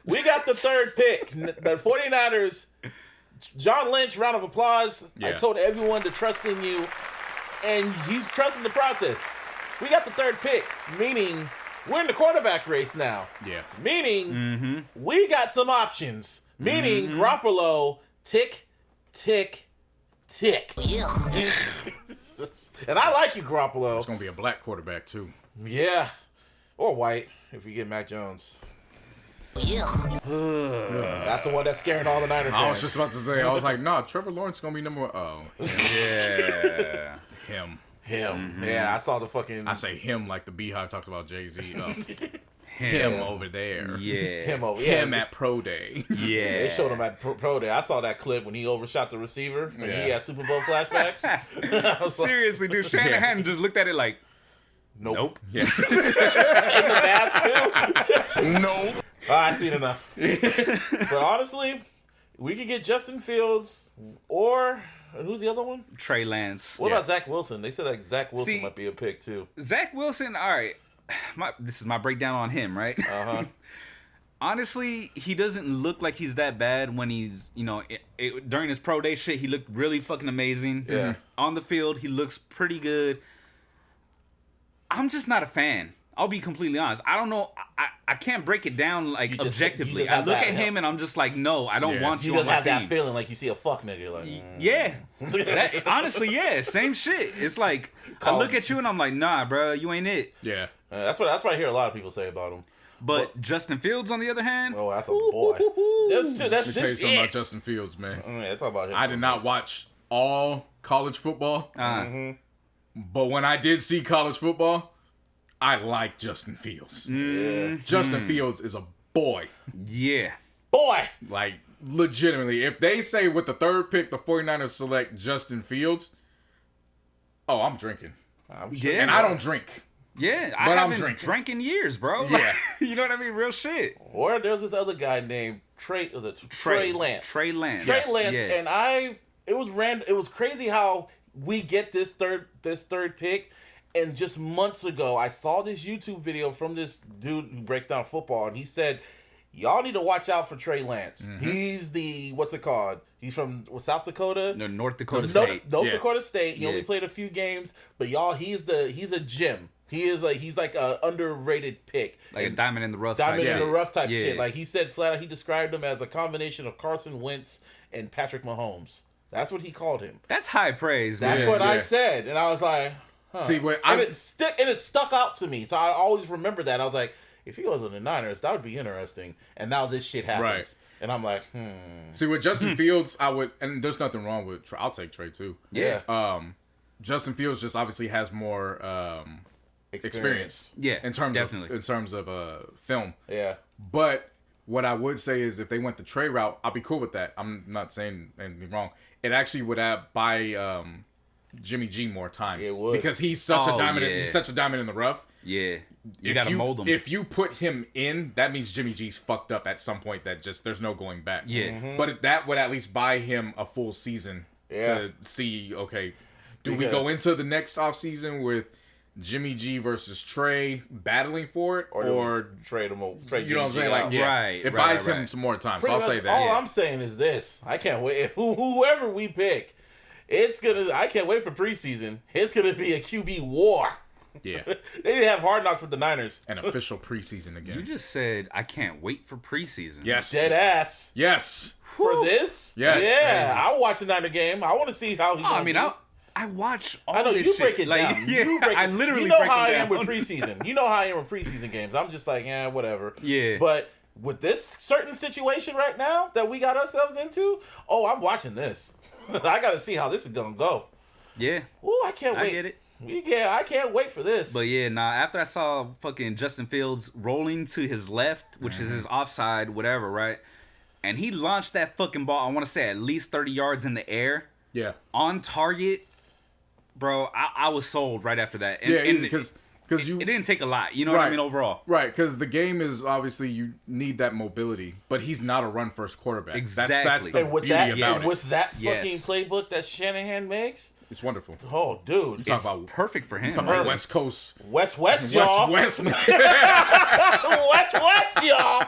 we got the third pick. The 49ers. John Lynch, round of applause. Yeah. I told everyone to trust in you, and he's trusting the process. We got the third pick, meaning we're in the quarterback race now. Yeah. Meaning we got some options. Meaning Garoppolo, tick, tick, tick. And I like you, Garoppolo. It's gonna be a black quarterback too. Yeah. Or white, if you get Mac Jones. That's the one that's scaring all the Niner fans. I was just about to say, I was like, no, Trevor Lawrence is gonna be number one. Oh, Yeah. him. Yeah, I saw the fucking... I say him like the Beehive talked about Jay-Z. Him over there. Yeah. Him At Pro Day. Yeah. They showed him at Pro Day. I saw that clip when he overshot the receiver when he had Super Bowl flashbacks. I was like, Seriously, dude. Shanahan just looked at it like, nope. Yeah. in the mask too. No. I seen enough. But honestly, we could get Justin Fields or who's the other one? Trey Lance. What about Zach Wilson? They said like Zach Wilson might be a pick too. Zach Wilson, all right. This is my breakdown on him, right? Honestly, he doesn't look like he's that bad when he's, during his pro day shit, he looked really fucking amazing. Yeah. On the field, he looks pretty good. I'm just not a fan. I'll be completely honest. I don't know. I can't break it down like You just objectively. have I look that- at him and I'm just like, no, I don't want You you on just my have team. that feeling like you see a fuck nigga. Like, Yeah. Honestly, yeah. Same shit. It's like, I look at you and I'm like, nah, bro, you ain't it. Yeah. That's what I hear a lot of people say about him. But Justin Fields, on the other hand, Oh, that's a boy. That's Let me tell you just something about it. Justin Fields, man. Yeah, talk about him. I did not watch all college football, but when I did see college football, I like Justin Fields. Justin Fields is a boy. yeah. Boy. Like, legitimately. If they say with the third pick, the 49ers select Justin Fields, oh, I'm drinking. Yeah. And I don't drink. Yeah, I But I'm haven't drinking. drank in years, bro. Yeah. You know what I mean? Real shit. Or there's this other guy named Trey Lance. Trey Lance. Trey Lance, Yeah. and it was random. It was crazy how we get this third pick. And just months ago, I saw this YouTube video from this dude who breaks down football, and he said, "Y'all need to watch out for Trey Lance. He's the what's it called? He's from South Dakota, No, North Dakota State. North Yeah. Dakota State. He Yeah. only played a few games, but y'all, he's a gem. He's like a underrated pick, Like a diamond in the rough diamond type in the shit. rough type Yeah. shit. Like he said flat out, he described him as a combination of Carson Wentz and Patrick Mahomes. That's what he called him. That's high praise, man. That's what I said, and I was like, huh. See, what and it stuck out to me. So I always remember that. I was like, if he was in the Niners, that would be interesting. And now this shit happens. Right. And I'm like, See, with Justin Fields, I would, and there's nothing wrong with. I'll take Trey too. Yeah. Justin Fields just obviously has more experience. Yeah, in terms definitely. of film. Yeah. But what I would say is, if they went the Trey route, I'll be cool with that. I'm not saying anything wrong. It actually would buy Jimmy G more time. It would, because he's such a diamond. Yeah. He's such a diamond in the rough. Yeah, you gotta mold him. If you put him in, that means Jimmy G's fucked up at some point. That just there's no going back. Yeah, But that would at least buy him a full season to see. Okay, do we go into the next offseason with Jimmy G versus Trey battling for it, or trade him? Trade you know what I'm saying? G Like, yeah, Right, it right, buys right. him some more time. Pretty So I'll much say that. all Yeah. I'm saying is this: I can't wait. Whoever we pick, I can't wait for preseason. It's gonna be a QB war. Yeah, They didn't have Hard Knocks with the Niners. an official preseason again. you just said I can't wait for preseason. Yes, Dead ass. yes. For this? Yes. Yeah, I'll watch the Niner game. I want to see how he. Oh, I mean, I watch all I know this you shit. break it like, down. Yeah, You break I it. literally You know break how it I down. am with preseason. You know how I am with preseason games. I'm just like, yeah, whatever. Yeah. But with this certain situation right now that we got ourselves into, I'm watching this. I got to see how this is gonna go. Yeah, Ooh, I can't wait. I get it. I can't wait for this. But yeah, after I saw fucking Justin Fields rolling to his left, which is his offside, whatever, right? And he launched that fucking ball, I want to say at least 30 yards in the air. Yeah. On target. Bro, I was sold right after that. And, Yeah, and because it didn't take a lot, you know what I mean, overall. Right, because the game is obviously you need that mobility, but he's not a run-first quarterback. Exactly. That's the and with beauty that, about it. with that fucking Yes. playbook that Shanahan makes, It's wonderful. oh, dude, You talk It's about perfect for him. talking about West Coast, West, y'all. West. West, y'all.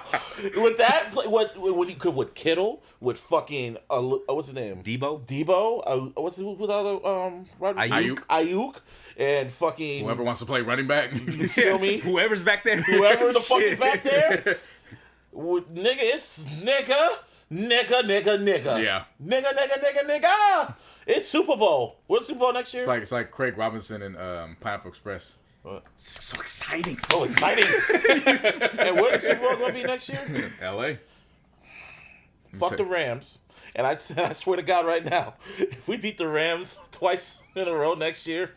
With that, what you could with Kittle, with fucking what's his name? Debo. Who's the other right Ayuk. Ayuk, and fucking Whoever wants to play running back. you feel me? Whoever's back there. Whoever the fuck is Shit. back there, nigga, it's nigga. Yeah. Nigga. It's Super Bowl. What's Super Bowl next year? It's like Craig Robinson and Pineapple Express. It's so exciting. So exciting. And where's the Super Bowl going to be next year? L.A. Fuck the Rams. And I swear to God right now, if we beat the Rams twice in a row next year,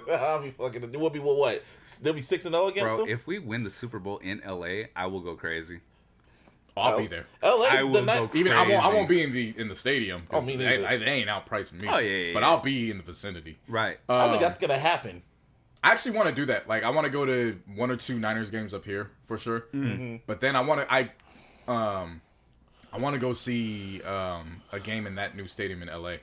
I'll be fucking. We'll be what? They'll be 6-0 against Bro, them. if we win the Super Bowl in LA, I will go crazy. I'll be there. LA. I will go Even I crazy. won't be in the stadium. Oh, me neither. They ain't outpricing me. Oh, yeah. But I'll be in the vicinity. Right. I think that's gonna happen. I actually want to do that. Like, I want to go to 1 or 2 Niners games up here for sure. Mm-hmm. But then I want to go see a game in that new stadium in LA.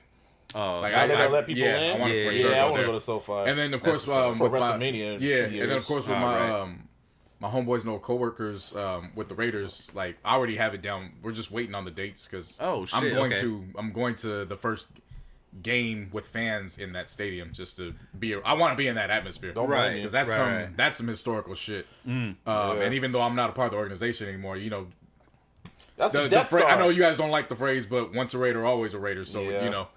Oh, Like, So they're gonna let people in? I want to for Yeah, sure I want to there. go to SoFi. And then of course for with my- WrestleMania. In 2 and then years. of course with Right. my homeboys and old coworkers with the Raiders, like I already have it down. We're just waiting on the dates because Oh, shit, I'm going to the first game with fans in that stadium just to be. I want to be in that atmosphere, Don't Right. blame me. because that's Right. that's some historical shit. And even though I'm not a part of the organization anymore, you know, That's the the Death Star. I know you guys don't like the phrase, but once a Raider, always a Raider. So Yeah. you know,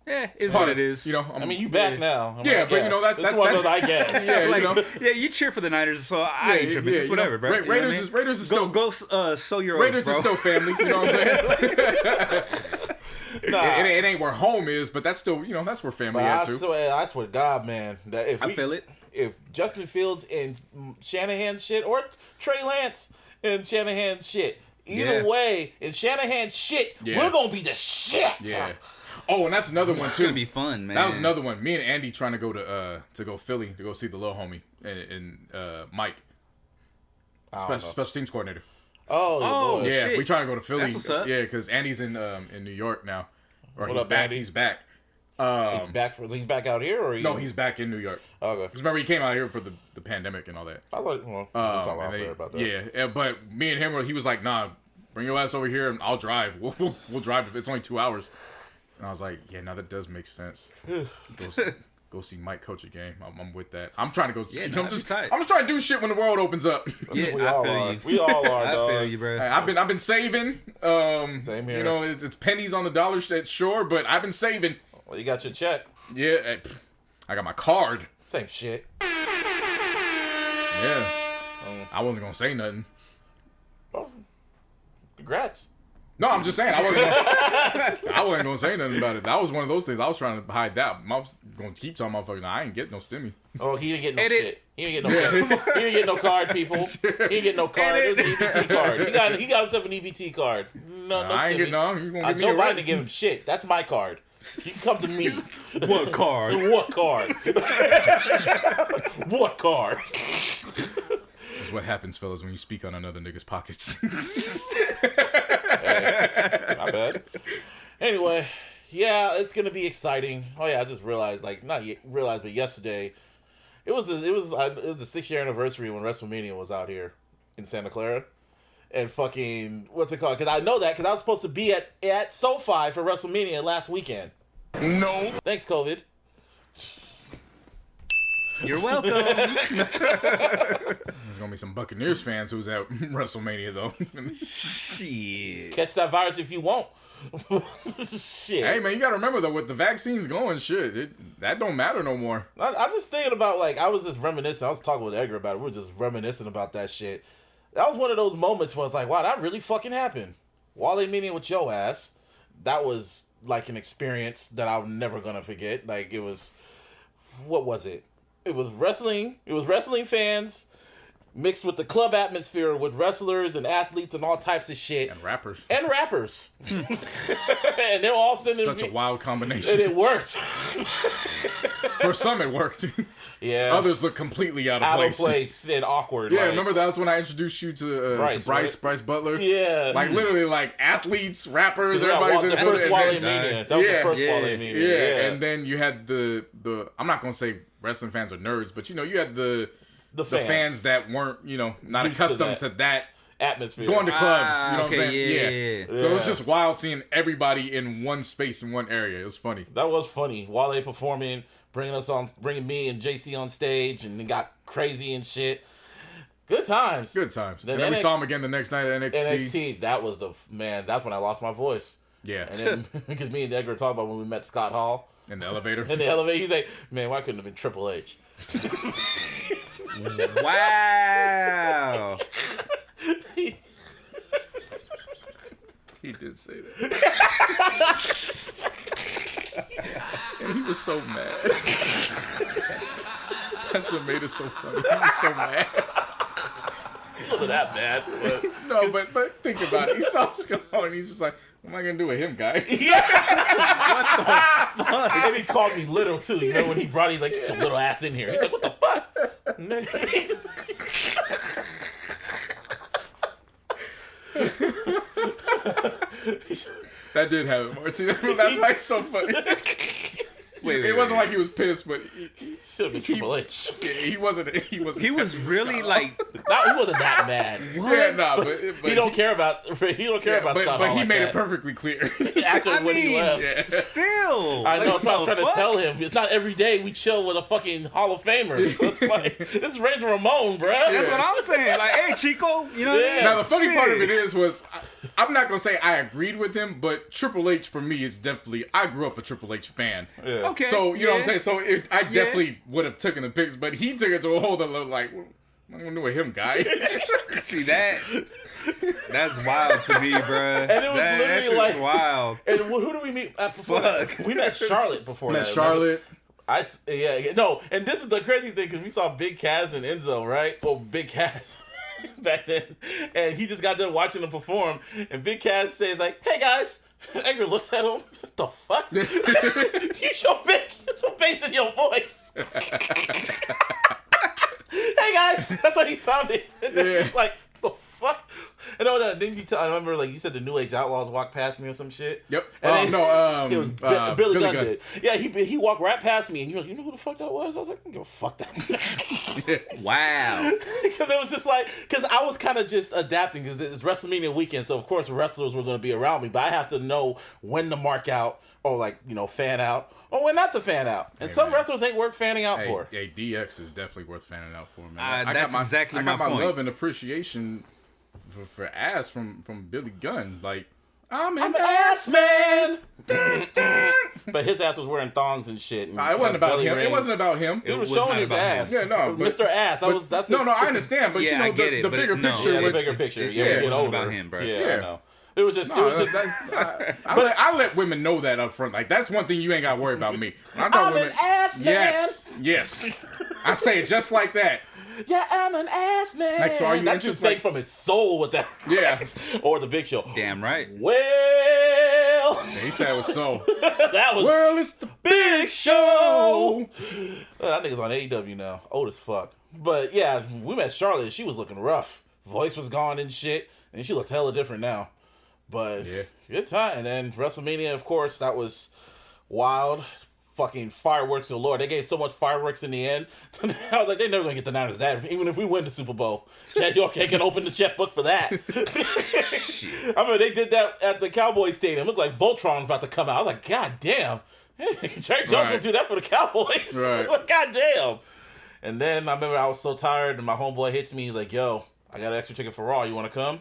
it's part what of it is. You know, I mean, you back now. I mean, Yeah, I but you know, guess. that's one of those. I guess. yeah, Like, you know. yeah, you cheer for the Niners, so I ain't tripping. It's you whatever, know, bro. You know Raiders what I mean? Raiders is still Go sow your oats, Raiders bro. is still family. You know what I'm saying? Nah. it ain't where home is, but that's still, you know, that's where family But at too. I swear to God, man, that if I feel it. If Justin Fields and Shanahan shit, or Trey Lance and Shanahan shit, either Yeah. way, in Shanahan shit, Yeah. we're gonna be the shit. Yeah. Oh, and that's another one It's too. gonna be fun, man. That was another one. Me and Andy trying to go Philly to go see the little homie and Mike, special teams coordinator. Oh, Oh, Yeah, shit. we trying to go to Philly. That's what's up. Yeah, because Andy's in New York now, or What he's up, back. Andy? He's back. he's back out here, or No, he's back in New York. okay. Because remember, he came out here for the pandemic and all that. I like. Well, we'll talk And about they- about that. yeah, but me and him, he was like, "Nah, bring your ass over here and I'll drive. We'll drive if it's only 2 hours." And I was like, "Yeah, now that does make sense." Go see Mike coach a game. I'm with that. I'm trying to go. see, nah, I'm it'd just be tight. trying to do shit when the world opens up. Yeah, We I all feel are. you. We all are, I dog. feel you, bro. Hey, I've been saving. Same here. You know, it's pennies on the dollar, sure, but I've been saving. Well, you got your check. Yeah, I got my card. Same shit. Yeah, I wasn't gonna say nothing. Well, congrats. No, I'm just saying I wasn't gonna say nothing about it. That was one of those things I was trying to hide that. I was gonna keep telling motherfuckers I ain't getting no stimmy. Oh, he didn't get no shit. He didn't get no card. He didn't get no card, people. He didn't get no card. It was an EBT card. He got himself an EBT card. No I ain't getting no. You gonna give Joe me Biden didn't give him shit. That's my card. You can come to me. What card? What card? What card? This is what happens, fellas, when you speak on another nigga's pockets. Hey, not bad. Anyway, yeah, it's gonna be exciting. Oh yeah, I just realized, like, not realized, but yesterday, it was the 6-year anniversary when Wrestlemania was out here in Santa Clara, and fucking what's it called? Because I know that because I was supposed to be at SoFi for Wrestlemania last weekend. No. Thanks, COVID. You're welcome. There's gonna be some Buccaneers fans who's at WrestleMania though. Shit. Catch that virus if you want. Shit. Hey man, you gotta remember though, with the vaccines going, that don't matter no more. I'm just thinking about, like, I was just reminiscing. I was talking with Edgar about it. We were just reminiscing about that shit. That was one of those moments where it's like, wow, that really fucking happened. Wale meeting with your ass. That was like an experience that I'm never gonna forget. Like, it was, what was it? It was wrestling. It was wrestling fans mixed with the club atmosphere with wrestlers and athletes and all types of shit. And rappers. And they're all sitting Such a wild combination. And it worked. For some it worked. Yeah. Others look completely out of place. Out of place and awkward. Yeah, like, remember that was when I introduced you to Bryce right? Butler? Yeah. Like literally like athletes, rappers, everybody's in the first Wale Mania. That was the first Wale Mania. Yeah, and then you had the I'm not gonna say wrestling fans are nerds, but you had the fans that weren't, not used accustomed to that atmosphere. Going to clubs, you know what I'm saying? Yeah. So it was just wild seeing everybody in one space in one area. It was funny. That was funny. Wale performing, bringing me and JC on stage, and then got crazy and shit. Good times. Good times. And then we saw him again the next night at NXT. NXT, that was that's when I lost my voice. Yeah. And then, because me and Edgar talked about when we met Scott Hall. In the elevator. He's like, man, why couldn't it have been Triple H? Wow. He did say that. And he was so mad. That's what made it so funny. He was so mad. It wasn't that bad. But... No, but think about it. He saw Scott and he's just like, what am I going to do with him, guy? Yeah. What the fuck? And then he called me little, too. You know, when he's like, get your little ass in here. He's like, what the fuck? That did happen, Marty. That's why it's so funny. Wait, it wasn't like he was pissed, but he should have been Triple H. Yeah, he wasn't. He was really like. No, he wasn't that mad. What? Yeah, no, but he don't care about. He don't care about Scott. But he like made that. it perfectly clear after when he left. Yeah. Still, I know. That's what I was trying to tell him. It's not every day we chill with a fucking Hall of Famer. So it's like this is Razor Ramon, bro. That's what I'm saying. Like, hey, Chico, you know. What I mean? Now the funny part of it was I'm not gonna say I agreed with him, but Triple H for me is definitely. I grew up a Triple H fan. Yeah. Okay. So you know what I'm saying. So I definitely would have taken the pics, but he took it to a whole other level. Like, I'm gonna do with him, guy. See that? That's wild to me, bro. And it was literally like wild. And who did we meet before that? We met Charlotte before that. Charlotte. No, and this is the crazy thing because we saw Big Cass and Enzo, right? Oh, Big Cass back then, and he just got done watching them perform, and Big Cass says like, "Hey guys." Edgar looks at him. What the fuck? You so big, so bass in your voice. Hey guys, that's what he sounded. It's like the fuck. And didn't you I remember like you said the New Age Outlaws walked past me or some shit. Yep. And it was Billy Gunn did. Yeah, he walked right past me, and you're like, you know who the fuck that was? I was like, I don't give a fuck that. Wow. Because it was just like, because I was kind of just adapting because it's WrestleMania weekend, so of course wrestlers were going to be around me, but I have to know when to mark out or like fan out or when not to fan out. And some wrestlers ain't worth fanning out for. Hey, DX is definitely worth fanning out for, man. That's exactly my point. I got my love and appreciation for ass from Billy Gunn. Like, I'm an ass man. But his ass was wearing thongs and shit. And it wasn't about him. It wasn't about him. Dude was showing his ass. Yeah, no, Mr. Ass. That's no, I understand. But yeah, you know, I get it, the bigger picture. The bigger picture. It wasn't older. about him, bro. Yeah, I know. It was just. I let women know that up front. Like that's one thing you ain't got to worry about me. When I talk I'm women, an ass man. Yes. I say it just like that. Yeah, I'm an ass man. Like, so are you that dude sang from his soul with that. Yeah. Or the Big Show. Damn right. Well. Yeah, he said it was so. That was. Well, it's the Big Show. I think it's on AEW now. Old as fuck. But yeah, we met Charlotte and she was looking rough. Voice was gone and shit. And she looks hella different now. But yeah, good time. And then WrestleMania, of course, that was wild. Fucking fireworks to the Lord. They gave so much fireworks in the end. I was like, they're never gonna get the Niners that. Even if we win the Super Bowl, Chad York can open the checkbook for that. Shit. I mean, they did that at the Cowboys Stadium. It looked like Voltron's about to come out. I was like, God damn. Jerry Jones gonna do that for the Cowboys. Right. Like, God damn. And then I remember I was so tired, and my homeboy hits me. He's like, yo, I got an extra ticket for Raw. You want to come?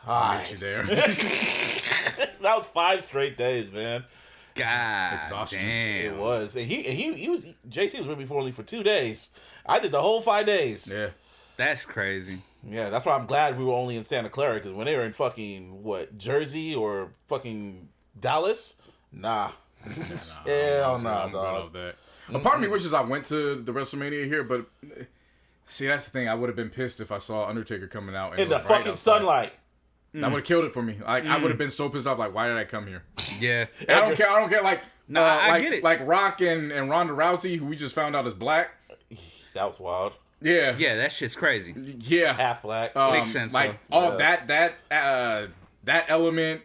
I'll meet you there. That was 5 straight days, man. God, exhaustion. Damn. It was, and he was. JC was with me for only 2 days. I did the whole 5 days. Yeah, that's crazy. Yeah, that's why I'm glad we were only in Santa Clara, because when they were in fucking Jersey or fucking Dallas, nah. Hell nah, dog. That. A part of me wishes I went to the WrestleMania here, but see, that's the thing. I would have been pissed if I saw Undertaker coming out in the fucking sunlight. That would have killed it for me. Like I would have been so pissed off. Like, why did I come here? Yeah, I don't care. I don't care. Like, I get it. Like Rock and Ronda Rousey, who we just found out is black. That was wild. Yeah, that shit's crazy. Yeah, half black. Makes sense. Like all that element.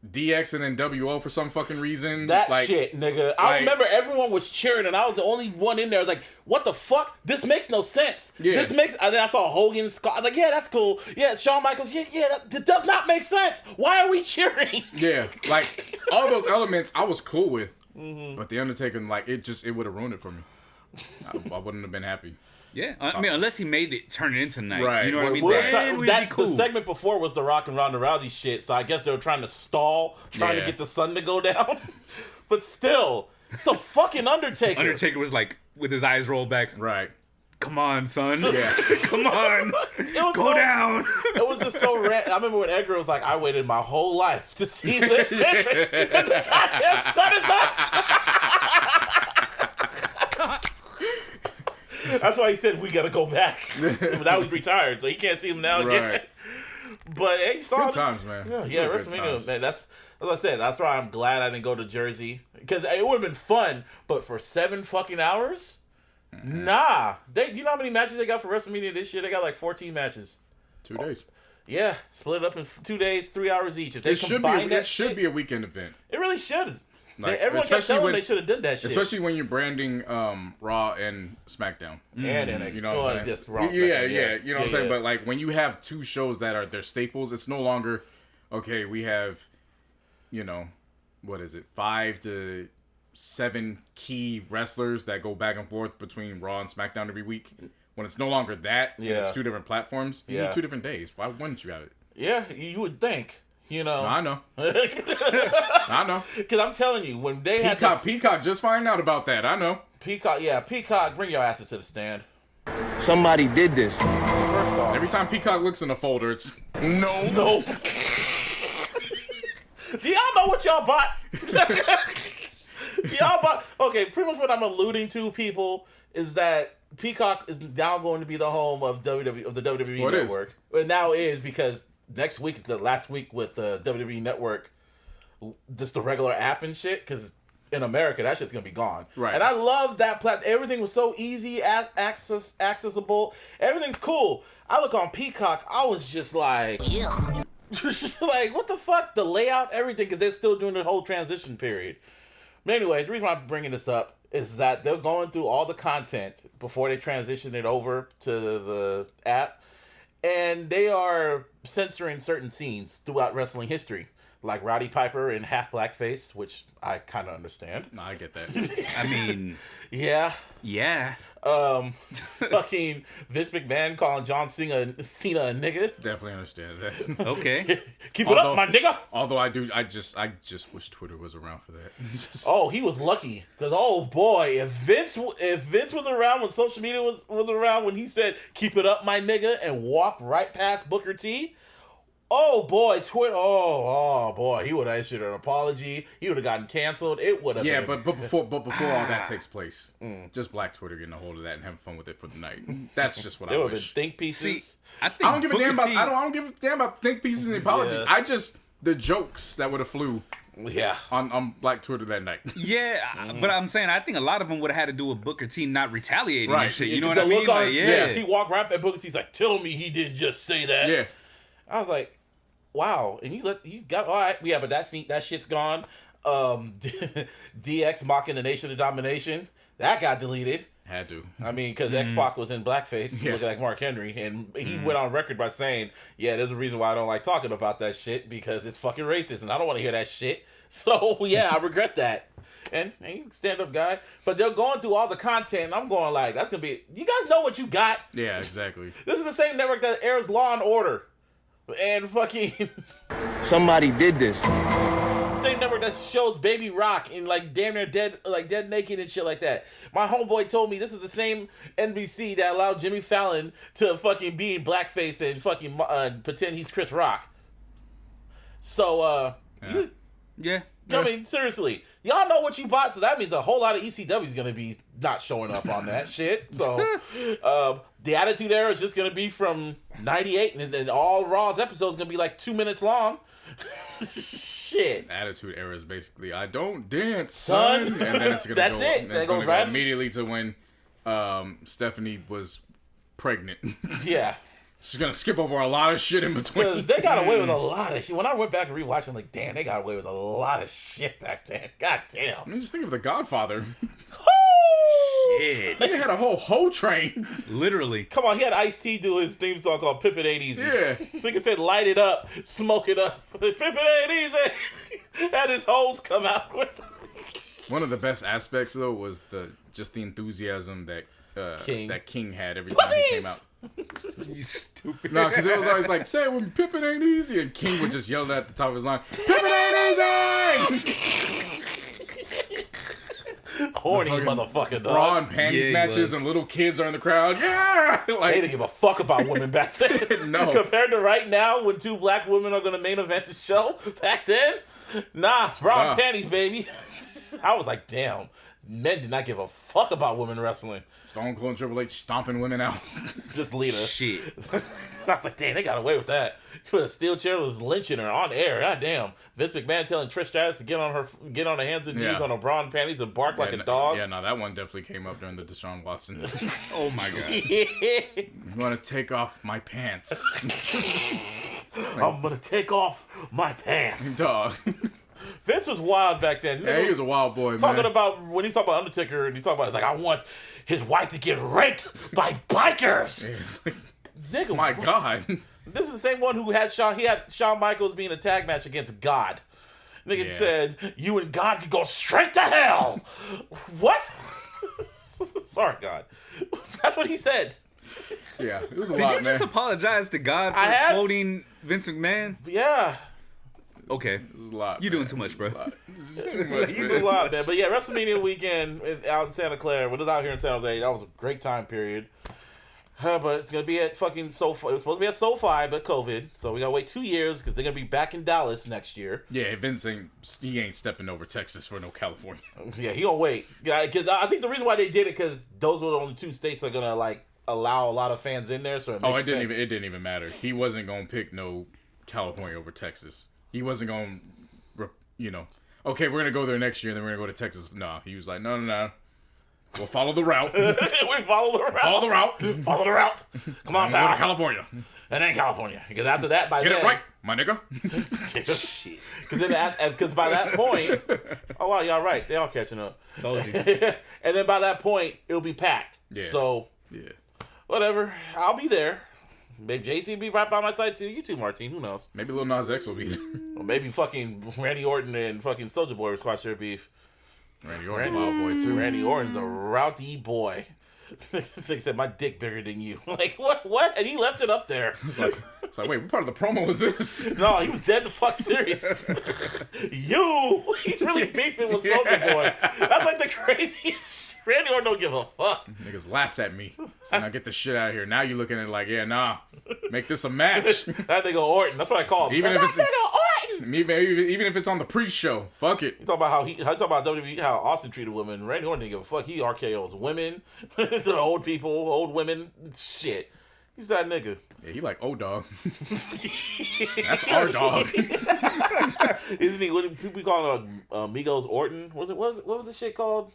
DX and then WO for some fucking reason. That shit, nigga. I remember everyone was cheering and I was the only one in there. I was like, what the fuck? This makes no sense. Yeah. This makes... And then I saw Hogan, Scott. I was like, yeah, that's cool. Yeah, Shawn Michaels. Yeah, that does not make sense. Why are we cheering? Yeah, like all those elements I was cool with. Mm-hmm. But The Undertaker, like, it would have ruined it for me. I wouldn't have been happy. Yeah, I mean, unless he made it turn it into night. Right. You know what I mean? Then cool. The segment before was the Rock and Ronda Rousey shit, so I guess they were trying to stall, trying to get the sun to go down. But still, it's the fucking Undertaker. Undertaker was like, with his eyes rolled back. Right. Come on, son. Yeah. Come on. Go down. It was just so random. I remember when Edgar was like, I waited my whole life to see this entrance, and the goddamn sun is up. That's why he said we gotta go back. Now he's retired, so he can't see him now again. Right. But hey, you saw good times, man. Yeah, WrestleMania, man. That's as I said. That's why I'm glad I didn't go to Jersey, because it would have been fun. But for 7 fucking hours, nah. You know how many matches they got for WrestleMania this year? They got like 14 matches. 2 days. Yeah, split it up in 2 days, 3 hours each. If they it should be a weekend event. It really should. Like, everyone kept telling them they should have done that shit. Especially when you're branding Raw and SmackDown. And NXT. You know what I'm saying? Just Raw, yeah. You know what I'm saying? But like when you have 2 shows that are their staples, it's no longer, okay, we have, what is it, 5 to 7 key wrestlers that go back and forth between Raw and SmackDown every week. When it's no longer that, and it's 2 different platforms, you need 2 different days. Why wouldn't you have it? Yeah, you would think. No, I know. I know. Because I'm telling you, when they Peacock just find out about that. I know. Peacock, bring your asses to the stand. Somebody did this. First off, every time Peacock looks in a folder, it's no. Do y'all know what y'all bought? Okay, pretty much what I'm alluding to, people, is that Peacock is now going to be the home of the WWE Network. It now is, because next week is the last week with the WWE Network, just the regular app and shit, because in America, that shit's going to be gone. Right. And I love that platform. Everything was so easy, accessible. Everything's cool. I look on Peacock, I was just like, like, what the fuck? The layout, everything, because they're still doing the whole transition period. But anyway, the reason why I'm bringing this up is that they're going through all the content before they transition it over to the app. And they are censoring certain scenes throughout wrestling history, like Roddy Piper in half blackface, which I kind of understand. No, I get that. I mean, yeah. Fucking Vince McMahon calling John Cena a nigga. Definitely understand that. Okay. Keep it up, my nigga. Although I just wish Twitter was around for that. Oh, he was lucky. Because, oh boy, if Vince was around when social media was around when he said, keep it up, my nigga, and walked right past Booker T, oh boy, Twitter, oh boy, he would have issued an apology. He would have gotten canceled. It would have been. But before all that takes place, just Black Twitter getting a hold of that and having fun with it for the night. That's just what I wish. There would have been think pieces. See, I don't give a damn about. I don't give a damn about think pieces and apologies. Yeah. I just the jokes that would have flew. Yeah. On Black Twitter that night. Yeah, but I'm saying I think a lot of them would have had to do with Booker T not retaliating and shit. You know what The I mean? look on Like, his face, he walked right at Booker T's like, tell me he didn't just say that. Yeah. I was like, wow. And you got all right. Yeah, but that shit's gone. DX mocking the Nation of Domination. That got deleted. Had to. I mean, because X-Pac was in blackface, looking like Mark Henry, and he went on record by saying, yeah, there's a reason why I don't like talking about that shit, because it's fucking racist, and I don't want to hear that shit. So, yeah, I regret that. And stand-up guy. But they're going through all the content, and I'm going like, that's going to be... You guys know what you got? Yeah, exactly. This is the same network that airs Law and Order. And fucking... Somebody did this. Same network that shows Baby Rock in like damn near dead naked and shit like that. My homeboy told me this is the same NBC that allowed Jimmy Fallon to fucking be in blackface and fucking pretend he's Chris Rock. So, Yeah. I mean, seriously. Y'all know what you bought, so that means a whole lot of ECW is going to be not showing up on that shit. So, the Attitude Era is just going to be from 98, and then all Raw's episodes going to be like 2 minutes long. Shit. Attitude Era is basically, I don't dance, son. And then it's going to That's go, it. That's going to go immediately to when Stephanie was pregnant. Yeah. She's going to skip over a lot of shit in between. Because they got away with a lot of shit. When I went back and rewatched, I'm like, damn, they got away with a lot of shit back then. God damn. I mean, just think of The Godfather. Shit. They had a whole hoe train. Literally. Come on, he had Ice-T do his theme song called Pippin' 80s. Yeah. Think it said light it up, smoke it up. Pippin' 80s had his hoes come out with. One of the best aspects, though, was the enthusiasm that King had every time he came out. You stupid. No, because it was always like, say it when Pippin ain't easy, and King would just yell at the top of his line, Pippin ain't easy! Horny motherfucker, dog. Bra and panties matches and little kids are in the crowd. Yeah! Like, they didn't give a fuck about women back then. No. Compared to right now, when two black women are going to main event the show, back then, nah, bra and panties, baby. I was like, damn. Men did not give a fuck about women wrestling. Stone Cold and Triple H stomping women out. Just Lita. Shit. I was like, damn, they got away with that. Put a steel chair, was lynching her on air. God damn. Vince McMahon telling Trish Stratus to get on her hands and knees on her bra and panties and bark like a dog. Yeah, no, that one definitely came up during the Deshaun Watson. Oh my god. You want to take off my pants? I'm gonna take off my pants. Dog. Vince was wild back then. Yeah, he was a wild boy, Talking man. about, when he talked about Undertaker, and he talked about, it's like, I want his wife to get raped by bikers. Like, Nigga, my God. This is the same one who had Shawn Michaels being a tag match against God. Nigga said, you and God could go straight to hell. What? Sorry, God. That's what he said. Yeah, it was a Did lot, you just apologize to God for quoting Vince McMahon? Yeah. Okay. It was a lot. You're doing too much, bro. Too much, You do a lot, man. But yeah, WrestleMania weekend out in Santa Clara. When it was out here in San Jose, that was a great time period. But it's going to be at fucking SoFi. It was supposed to be at SoFi, but COVID. So we got to wait 2 years because they're going to be back in Dallas next year. Yeah, Vince ain't stepping over Texas for no California. Yeah, he going to wait. Yeah, because I think the reason why they did it because those were the only two states that are going to like allow a lot of fans in there. So it makes sense. It didn't even matter. He wasn't going to pick no California over Texas. He wasn't going to, okay, we're going to go there next year and then we're going to go to Texas. No, he was like, no. We'll follow the route. We follow the route. Follow the route. Follow the route. Come on, pal. Go to California. And then California. Because after that, by Get then... it right, my nigga. Shit. Because by that point... Oh, wow, y'all right. They all catching up. Told you. And then by that point, it'll be packed. Yeah. So, Yeah. whatever. I'll be there. Maybe JC will be right by my side too. You too, Martine. Who knows? Maybe Lil Nas X will be there. Or maybe fucking Randy Orton and fucking Soulja Boy will squash their beef. Randy Orton, wild boy too. Randy Orton's a rowdy boy. This nigga said, my dick bigger than you. Like, what? And he left it up there. It's like, wait, what part of the promo was this? No, he was dead the fuck serious. He's really beefing with Soulja Boy. That's like the craziest shit. Randy Orton don't give a fuck. Niggas laughed at me. So now get the shit out of here. Now you're looking at it like, yeah, nah. Make this a match. That nigga Orton. That's what I call him. Even if it's nigga Orton. Even if it's on the pre-show. Fuck it. You talk about how WWE, how Austin treated women. Randy Orton didn't give a fuck. He RKO's women. To old people, old women. Shit. He's that nigga. Yeah, he like O-Dog. That's our dog. Isn't he? What people call him Migos Orton? What was the shit called?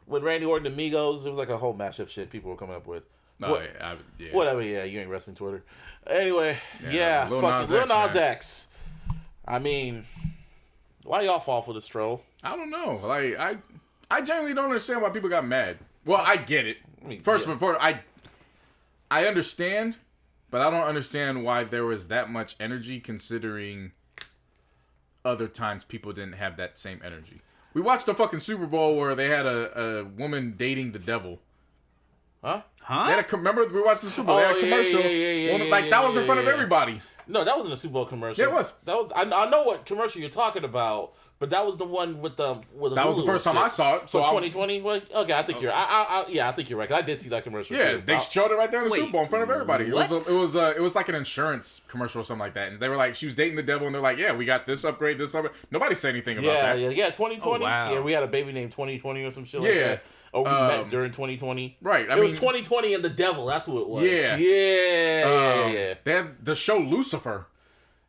When Randy Orton and Migos, it was like a whole mashup shit people were coming up with. Yeah. Whatever, yeah, you ain't wrestling Twitter. Anyway, Lil Nas X. I mean, why y'all fall for this troll? I don't know. Like, I genuinely don't understand why people got mad. Well, I get it. First and foremost, I understand, but I don't understand why there was that much energy considering other times people didn't have that same energy. We watched a fucking Super Bowl where they had a woman dating the devil. Huh? Remember we watched the Super Bowl? They had a commercial. That was in front of everybody. No, that wasn't a Super Bowl commercial. Yeah, it was. That was. I know what commercial you're talking about, but that was the one with the. That was the first time I saw it. So 2020. Well, okay, I think you're. I think you're right. 'Cause I did see that commercial. Yeah, too. They showed it right there in the Super Bowl in front of everybody. What? It was like an insurance commercial or something like that, and they were like, she was dating the devil, and they're like, yeah, we got this upgrade, this upgrade. Nobody said anything about that. Yeah. 2020. Oh, wow. Yeah, we had a baby named 2020 or some shit like that. Or we met during 2020. Right. It was 2020 and the devil. That's who it was. Yeah. Yeah. They had the show Lucifer.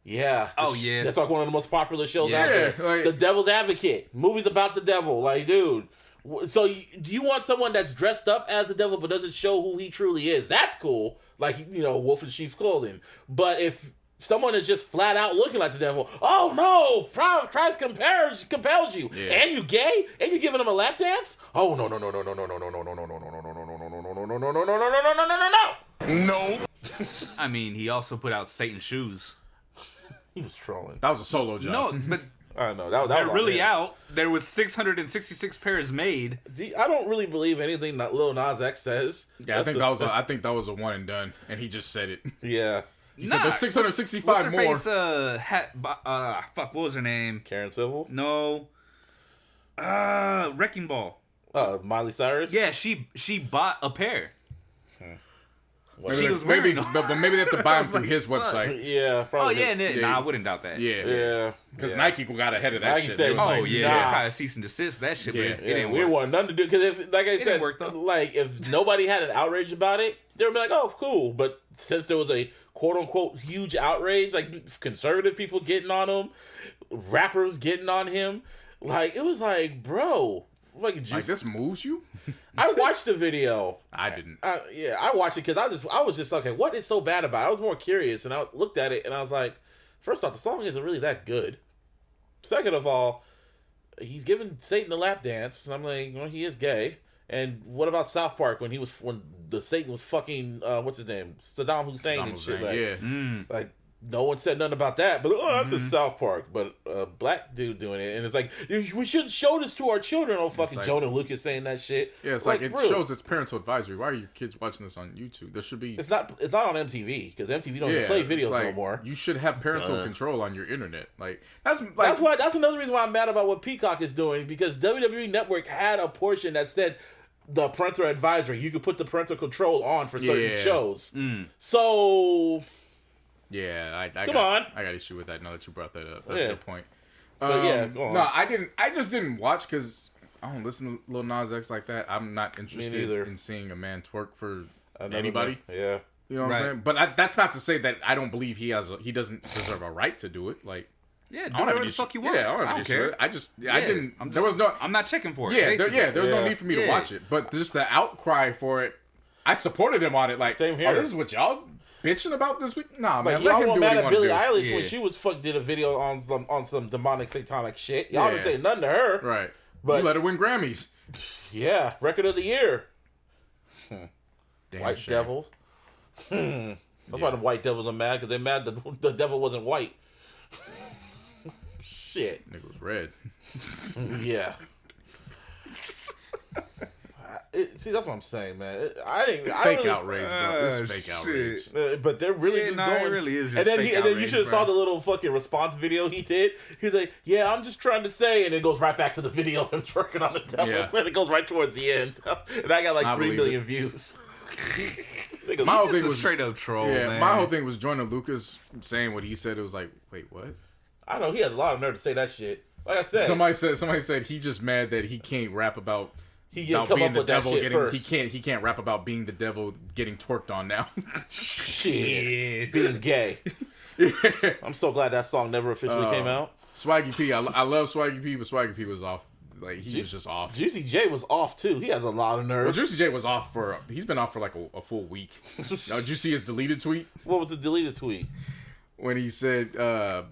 Yeah. Yeah. That's like one of the most popular shows out Yeah, there. like- The Devil's Advocate. Movies about the devil. Like, dude. So do you want someone that's dressed up as the devil but doesn't show who he truly is? That's cool. Like, wolf in sheep's clothing. But if someone is just flat out looking like the devil, oh no, Christ compels you. Yeah. And you gay? And you giving him a lap dance? Oh no. No. I mean, he also put out Satan's shoes. He was trolling. That was a solo job. No, but I don't know. That they're was really out. There was 666 pairs made. I don't really believe anything that Lil Nas X says. Yeah, I think that was a one and done, and he just said it. Yeah. He said there's 665 what's her more. Face, fuck, what was her name? Karen Civil? No. Wrecking Ball. Miley Cyrus? Yeah, she bought a pair. Maybe they have to buy him through his website. Yeah, probably. Oh, yeah, nah, I wouldn't doubt that. Yeah. Because Nike got ahead of that Nike shit. said, They was like, They tried to cease and desist that shit, but it didn't we work. didn't want nothing to do. Because like I said, work, though. like if nobody had an outrage about it, they would be like, oh, cool. But since there was a quote unquote huge outrage, like conservative people getting on him, rappers getting on him, like it was like, bro, like this moves you? I watched the video. I didn't. I watched it because I was just okay. What is so bad about it? I was more curious, and I looked at it, and I was like, first off, the song isn't really that good. Second of all, he's giving Satan a lap dance, and I'm like, well, he is gay. And what about South Park when the Satan was fucking what's his name, Saddam Hussein and shit like, like no one said nothing about that, but that's a South Park, but a black dude doing it, and it's like we shouldn't show this to our children. Oh, fucking like, Jonah Lucas saying that shit. Yeah, it's like it shows its parental advisory. Why are your kids watching this on YouTube? There should be. It's not on MTV because MTV don't even play videos no more. You should have parental control on your internet. Like that's another reason why I'm mad about what Peacock is doing, because WWE Network had a portion that said the parental advisory. You could put the parental control on for certain shows. So. Yeah, I got issue with that now that you brought that up. That's a good point. Go on. No, I didn't. I just didn't watch because I don't listen to Lil Nas X like that. I'm not interested in seeing a man twerk for anybody. Yeah, you know what I'm saying. But that's not to say that I don't believe he doesn't deserve a right to do it. Like, do whatever the fuck you want. Yeah, I don't care. I didn't. I'm not checking for it. There was no need for me to watch it. But just the outcry for it, I supported him on it. Like, same here. Oh, this is what y'all bitching about this week? Nah, man. Y'all were mad at Billie Eilish when she did a video on some demonic satanic shit. Y'all didn't say nothing to her. Right. But you let her win Grammys. Yeah, record of the year. Damn White shame. devil. That's why the white devils are mad, because they're mad that the devil wasn't white. Shit. Nigga was red. Yeah. See, that's what I'm saying, man. I fake really, outrage, bro. It's fake outrage. But they're really just going. It really is. And then you should have saw the little fucking response video he did. He was like, "Yeah, I'm just trying to say," and it goes right back to the video of him twerking on the devil, and it goes right towards the end. And I got like 3 million views. My whole thing was straight up troll. Yeah, man. my whole thing was Jordan Lucas saying what he said. It was like, wait, what? I know he has a lot of nerve to say that shit. Like I said, somebody said he just mad that he can't rap about. He come up with that shit first. He can't rap about being the devil getting twerked on now. Shit, being gay. I'm so glad that song never officially came out. Swaggy P, I love Swaggy P, but Swaggy P was off. Like he was just off. Juicy J was off too. He has a lot of nerve. Well, Juicy J was off he's been off for like a full week. Now, did you see his deleted tweet? What was the deleted tweet? When he said,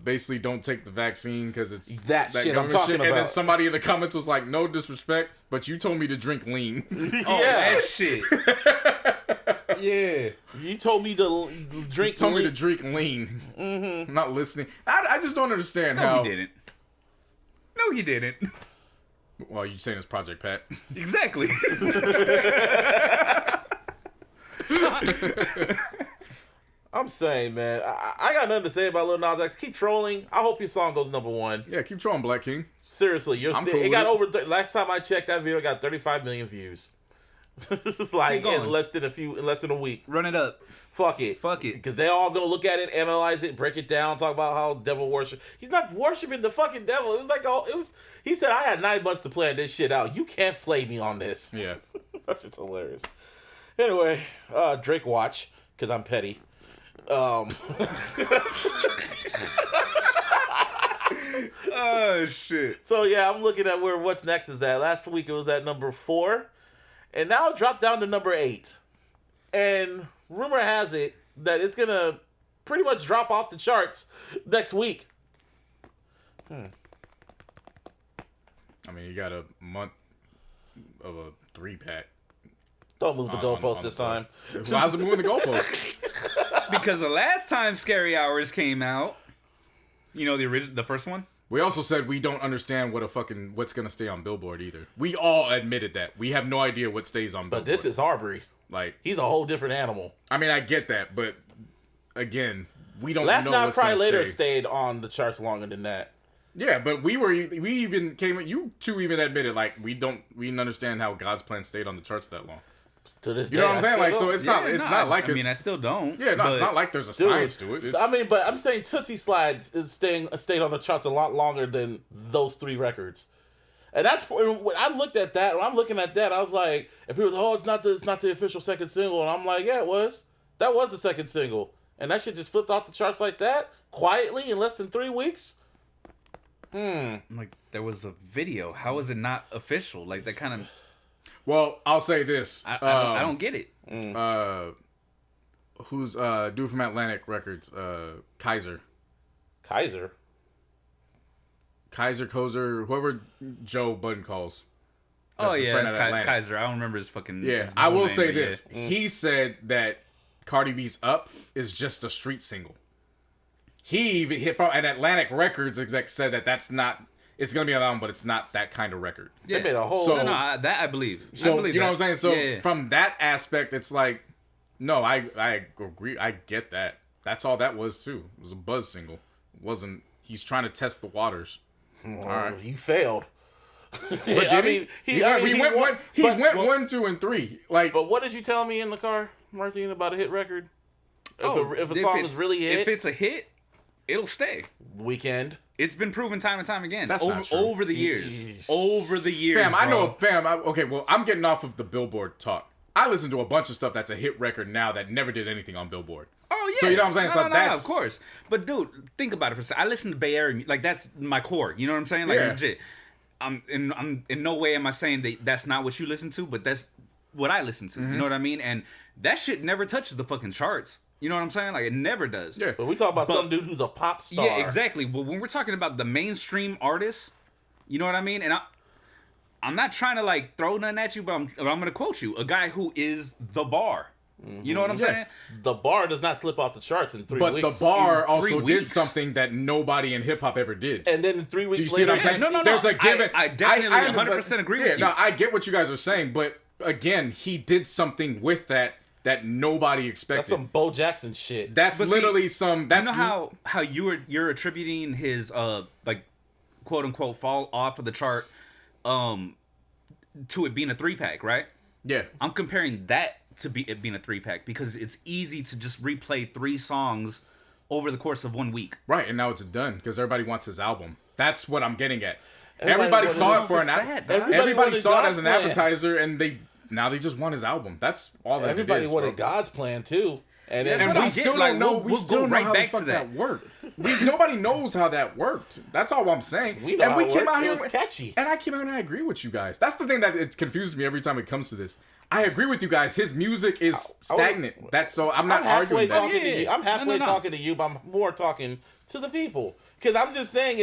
basically, don't take the vaccine because it's that shit I'm talking about. And then somebody in the comments was like, no disrespect, but you told me to drink lean. That shit. Yeah. You told me to drink lean. Me to drink lean. Mm-hmm. I'm not listening. I just don't understand how. No, he didn't. No, he didn't. Well, you saying it's Project Pat. Exactly. I'm saying, man, I got nothing to say about Lil Nas X. Keep trolling. I hope your song goes #1. Yeah, keep trolling, Black King. Seriously, it got over. Last time I checked, that video got 35 million views. This is like in less than a week. Run it up. Fuck it. Because they all gonna look at it, analyze it, break it down, talk about how devil worship. He's not worshiping the fucking devil. It was like he said, I had 9 months to plan this shit out. You can't flay me on this. Yeah. That shit's hilarious. Anyway, Drake watch, because I'm petty. Oh shit. So yeah, I'm looking at where What's Next is at. Last week it was at number 4. And now it dropped down to number 8. And rumor has it that it's gonna pretty much drop off the charts next week. I mean, you got a month of a 3-pack. Don't move the goalpost this time. Why is it moving the goalpost? Because the last time Scary Hours came out, you know, the first one. We also said we don't understand what's gonna stay on Billboard either. We all admitted that. We have no idea what stays on Billboard. But this is Arbery. Like, he's a whole different animal. I mean, I get that, but again, we don't Laugh know Not what's Cry gonna Later stay. stayed on the charts longer than that. Yeah, but you two even admitted, like, we didn't understand how God's Plan stayed on the charts that long. To this day, you know what I'm saying? Like, so it's not like I mean, I still don't. Yeah, no, it's not like there's a science to it. I mean, but I'm saying Tootsie Slide stayed on the charts a lot longer than those 3 records. And that's when I looked at that. When I'm looking at that, I was like, and people, it's not the official second single, and I'm like, yeah, it was. That was the second single, and that shit just flipped off the charts like that quietly in less than 3 weeks. Like, there was a video. How is it not official? Like, that kind of. Well, I'll say this. I don't get it. Who's dude from Atlantic Records? Kaiser, whoever Joe Budden calls. Oh yeah, that's Kaiser. I don't remember his fucking. Yeah, his I will name, say but this. Yeah. He said that Cardi B's "Up" is just a street single. He even hit from an Atlantic Records exec said that that's not. It's gonna be an album, but it's not that kind of record. Yeah, they made a whole. So, that I believe. So I believe you know that. what I'm saying. So yeah. from that aspect, it's like, no, I agree. I get that. That's all that was too. It was a buzz single. It wasn't. He's trying to test the waters. All right, you failed. But did he went 1, 2, and 3. Like, but what did you tell me in the car, Martin, about a hit record? If a song is really a hit, if it's a hit, it'll stay. Weekend. It's been proven time and time again. That's not true. Over the years. Over the years, fam, bro. I know, fam. Okay, well, I'm getting off of the Billboard talk. I listen to a bunch of stuff that's a hit record now that never did anything on Billboard. Oh yeah. So you know what I'm saying? No, of course. But dude, think about it for a second. I listen to Bay Area, like that's my core. You know what I'm saying? Like legit. I'm in no way am I saying that that's not what you listen to, but that's what I listen to. You know what I mean? And that shit never touches the fucking charts. You know what I'm saying? Like, it never does. Yeah. But we talk about some dude who's a pop star. Yeah, exactly. But when we're talking about the mainstream artists, you know what I mean? And I'm not trying to, like, throw nothing at you, but I'm going to quote you. A guy who is the bar. You know what I'm saying? The bar does not slip off the charts in 3 weeks. But the bar also did something that nobody in hip-hop ever did. And then 3 weeks later... Do you see what I'm saying? No. There's a given... I definitely 100% agree with you. No, I get what you guys are saying, but... again, he did something with that nobody expected. That's some Bo Jackson shit. That's literally some. That's you know how you're attributing his like quote unquote fall off of the chart to it being a 3-pack, right? Yeah. I'm comparing that to it being a 3-pack because it's easy to just replay 3 songs over the course of 1 week. Right, and now it's done because everybody wants his album. That's what I'm getting at. Everybody saw it for everybody saw it as an appetizer, and they just want his album. That's all that everybody it is, wanted God's plan too. And we still don't know. We still know how the fuck that worked. Nobody knows how that worked. That's all I'm saying. We know and how we it came worked. out here It was catchy. And I came out and I agree with you guys. That's the thing that it confuses me every time it comes to this. I agree with you guys. His music is stagnant. That's so I'm not arguing that. I'm halfway talking to you, but I'm more talking to the people. Because I'm just saying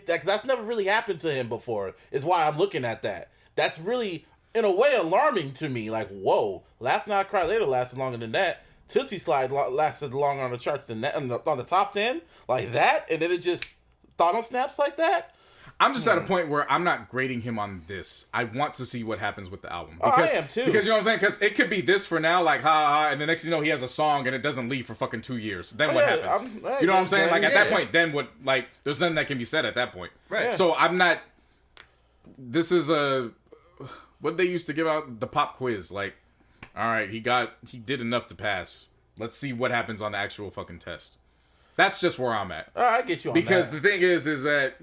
that's never really happened to him before. Is why I'm looking at that. That's really in a way alarming to me. Like, whoa, Laugh Not Cry Later lasted longer than that. Tootsie Slide lasted longer on the charts than that, on the top 10 like that, and then it just Thanos snaps like that. I'm just at a point where I'm not grading him on this. I want to see what happens with the album. Because, I am too. Because you know what I'm saying? Because it could be this for now, like, and the next thing you know, he has a song and it doesn't leave for fucking 2 years. Then what happens? You know what I'm saying? Like, at that point, then what, like, there's nothing that can be said at that point. Right. Yeah. So I'm not, this is what they used to give out, the pop quiz. Like, all right, he did enough to pass. Let's see what happens on the actual fucking test. That's just where I'm at. I get you on because that. The thing is that,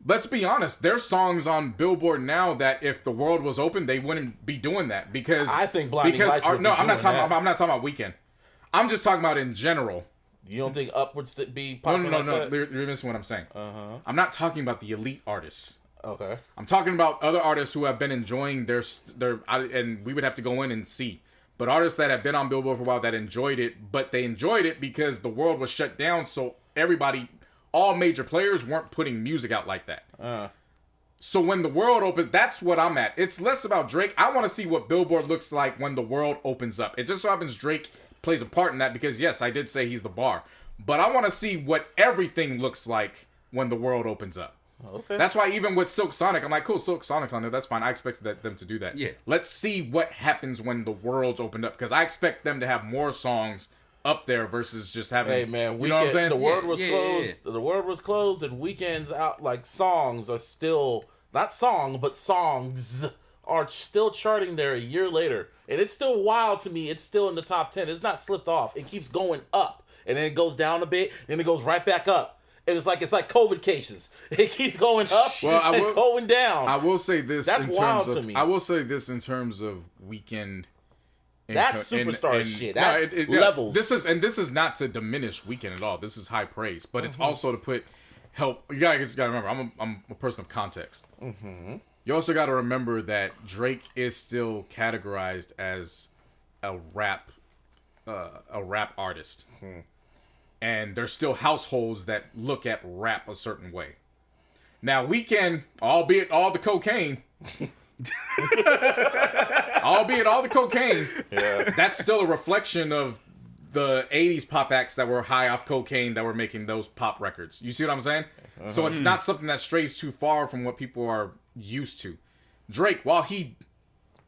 let's be honest, there's songs on Billboard now that if the world was open, they wouldn't be doing that because I think Blinding Lights would be I'm not talking that. about. I'm not talking about Weeknd. I'm just talking about in general. You don't think Up would be popular? No. You're missing what I'm saying. I'm not talking about the elite artists. Okay. I'm talking about other artists who have been enjoying their and we would have to go in and see. But artists that have been on Billboard for a while that enjoyed it, but they enjoyed it because the world was shut down, so all major players weren't putting music out like that. So when the world opens, that's what I'm at. It's less about Drake. I want to see what Billboard looks like when the world opens up. It just so happens Drake plays a part in that because, yes, I did say he's the bar. But I want to see what everything looks like when the world opens up. Okay. That's why even with Silk Sonic, I'm like, cool, Silk Sonic's on there. That's fine. I expected them to do that. Yeah. Let's see what happens when the world's opened up because I expect them to have more songs up there versus just having. Hey man, you know what I'm saying? The world was closed. Yeah. The world was closed, and Weeknd's out. Like songs are still not song, but songs are still charting there a year later, and it's still wild to me. It's still in the top 10. It's not slipped off. It keeps going up, and then it goes down a bit, and it goes right back up. And it's like COVID cases. It keeps going up and going down. I will say this. That's wild to me. I will say this in terms of Weeknd. That's superstar shit. That's levels. This is not to diminish Weeknd at all. This is high praise, but it's also to help. You guys got to remember, I'm a person of context. You also got to remember that Drake is still categorized as a rap artist, and there's still households that look at rap a certain way. Now Weeknd, albeit all the cocaine. That's still a reflection of the 80s pop acts that were high off cocaine that were making those pop records. You see what I'm saying? So it's not something that strays too far from what people are used to. Drake, while he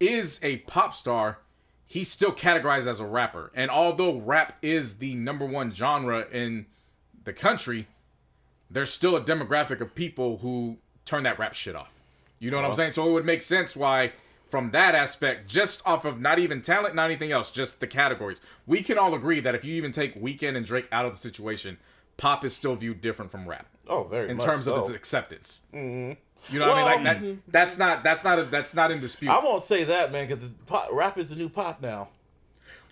is a pop star, he's still categorized as a rapper. And although rap is the #1 genre in the country, there's still a demographic of people who turn that rap shit off. You know what I'm saying? So it would make sense why, from that aspect, just off of not even talent, not anything else, just the categories, we can all agree that if you even take Weeknd and Drake out of the situation, pop is still viewed different from rap. Oh, very in much terms so. of its acceptance. You know what I mean? Like that's not in dispute. I won't say that, man, because rap is the new pop now.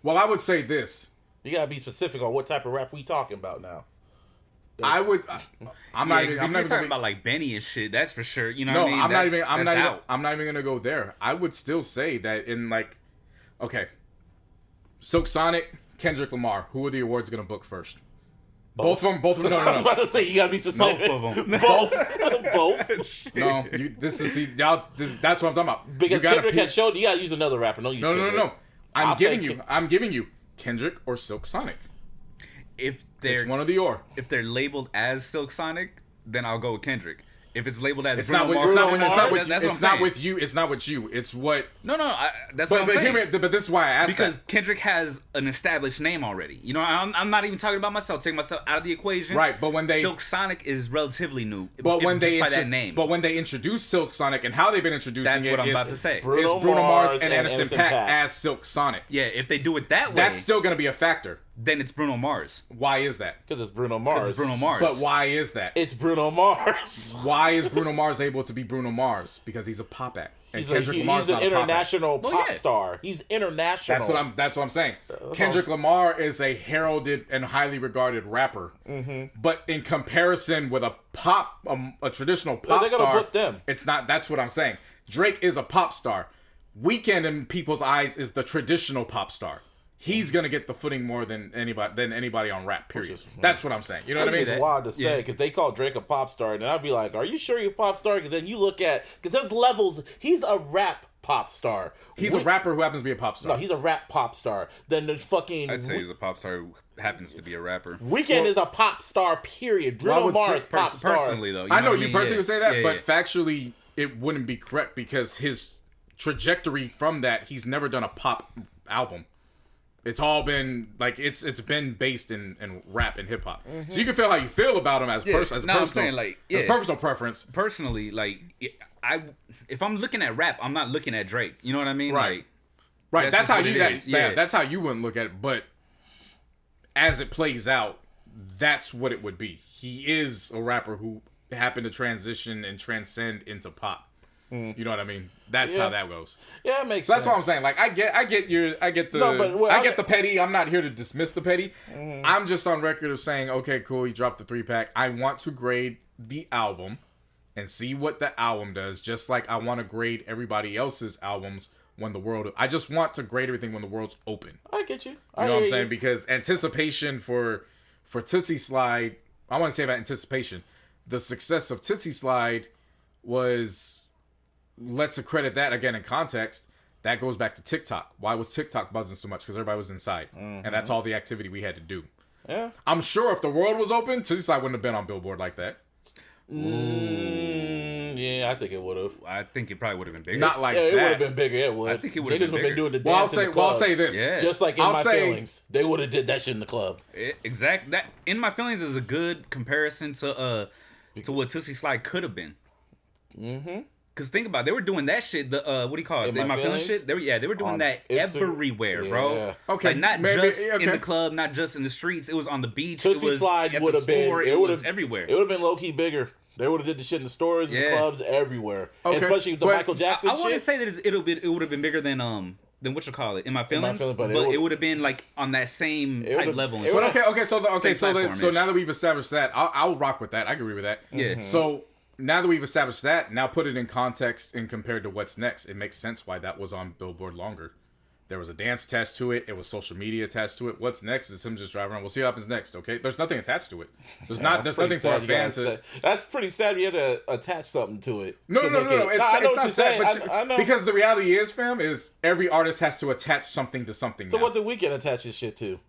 Well, I would say this. You gotta be specific on what type of rap we talking about now. I would. I'm not even talking about like Benny and shit. That's for sure. You know what I mean? I'm not even gonna go there. I would still say that in like, okay, Silk Sonic, Kendrick Lamar. Who are the awards gonna book first? Both of them. No. I was about to say you gotta be specific. Both of them. Both. No, that's what I'm talking about. Because Kendrick has showed you gotta use another rapper. Don't use Kendrick. No. I'm giving you Kendrick or Silk Sonic. If they're one or the or. If they're labeled as Silk Sonic, then I'll go with Kendrick. If it's labeled as It's Bruno not with, Mars, it's not with, that's it's not what with, I'm saying. it's not with you. It's not with you. It's what. No, that's what I'm saying. Hear me, but this is why I asked because that. Kendrick has an established name already. You know, I'm not even talking about myself. Taking myself out of the equation. Right, but when they Silk Sonic is relatively new. But when by that name. But when they introduced Silk Sonic and how they've been introducing that's it, what I'm about to say. Bruno Mars and Anderson .Paak as Silk Sonic. Yeah, if they do it that way, that's still going to be a factor. Then it's Bruno Mars. Why is that? Because it's Bruno Mars. It's Bruno Mars. But why is that? It's Bruno Mars. Why is Bruno Mars able to be Bruno Mars? Because he's a pop act. And He's an international pop star. He's international. That's what I'm saying. Kendrick Lamar is a heralded and highly regarded rapper. Mm-hmm. But in comparison with a traditional pop they're gonna star, put them. It's not. That's what I'm saying. Drake is a pop star. Weeknd in people's eyes is the traditional pop star. He's gonna get the footing more than anybody on rap. Period. That's what I'm saying. You know what I mean? It's wild to say because they call Drake a pop star, and I'd be like, "Are you sure you're a pop star?" Because then you look at there's levels. He's a rap pop star. He's a rapper who happens to be a pop star. No, he's a rap pop star. Then there's fucking. I'd say he's a pop star who happens to be a rapper. Weeknd is a pop star. Period. Bruno Mars pop star. Personally though, I know you personally would say that, but factually it wouldn't be correct because his trajectory from that, he's never done a pop album. It's all been like it's been based in rap and hip hop. Mm-hmm. So you can feel how you feel about him as personal. I'm saying as personal preference. Personally, if I'm looking at rap, I'm not looking at Drake. You know what I mean? Right. Right. That's how you. That's how you wouldn't look at it. But as it plays out, that's what it would be. He is a rapper who happened to transition and transcend into pop. You know what I mean? That's how that goes. Yeah, it makes sense. That's what I'm saying. Like I get the petty. I'm not here to dismiss the petty. Mm-hmm. I'm just on record of saying, okay, cool, he dropped the 3-pack. I want to grade the album and see what the album does, just like I want to grade everybody else's albums when the world. I just want to grade everything when the world's open. I get you. You know what I'm saying? Because anticipation for Tootsie Slide, I want to say about anticipation. The success of Tootsie Slide was. Let's accredit that again in context. That goes back to TikTok. Why was TikTok buzzing so much? Because everybody was inside, and that's all the activity we had to do. Yeah, I'm sure if the world was open, Tootsie Slide wouldn't have been on Billboard like that. Yeah, I think it would have. I think it probably would have been bigger. Not like that. It would have been bigger. It would. I think it would have been bigger. Doing the dance in the clubs. I'll say this. Yeah. Just like in My Feelings, they would have did that shit in the club. Exactly. That In My Feelings is a good comparison to what Tootsie Slide could have been. Mm-hmm. Cause think about it, they were doing that shit. The what do you call it? In My Feelings shit. They were doing that everywhere, bro. Okay, like not just in the club, not just in the streets. It was on the beach. Tootsie Slide would have been. It was everywhere. It would have been low key bigger. They would have did the shit in the stores, in the clubs, everywhere. Okay. Especially the Michael Jackson shit. I want to say that it would have been bigger than what you call it, In My Feelings, but it would have been like on that same type level. But so now that we've established that, I'll rock with that. I agree with that. Yeah. Mm-hmm. So now that we've established that, now put it in context and compared to what's next. It makes sense why that was on Billboard longer. There was a dance attached to it. It was social media attached to it. What's next is him just driving around. We'll see what happens next, okay? There's nothing attached to it. There's nothing for our fans to... That's pretty sad you had to attach something to it. No. It's not sad. I know. Because the reality is, fam, is every artist has to attach something to something So now. what did Weeknd attach his shit to?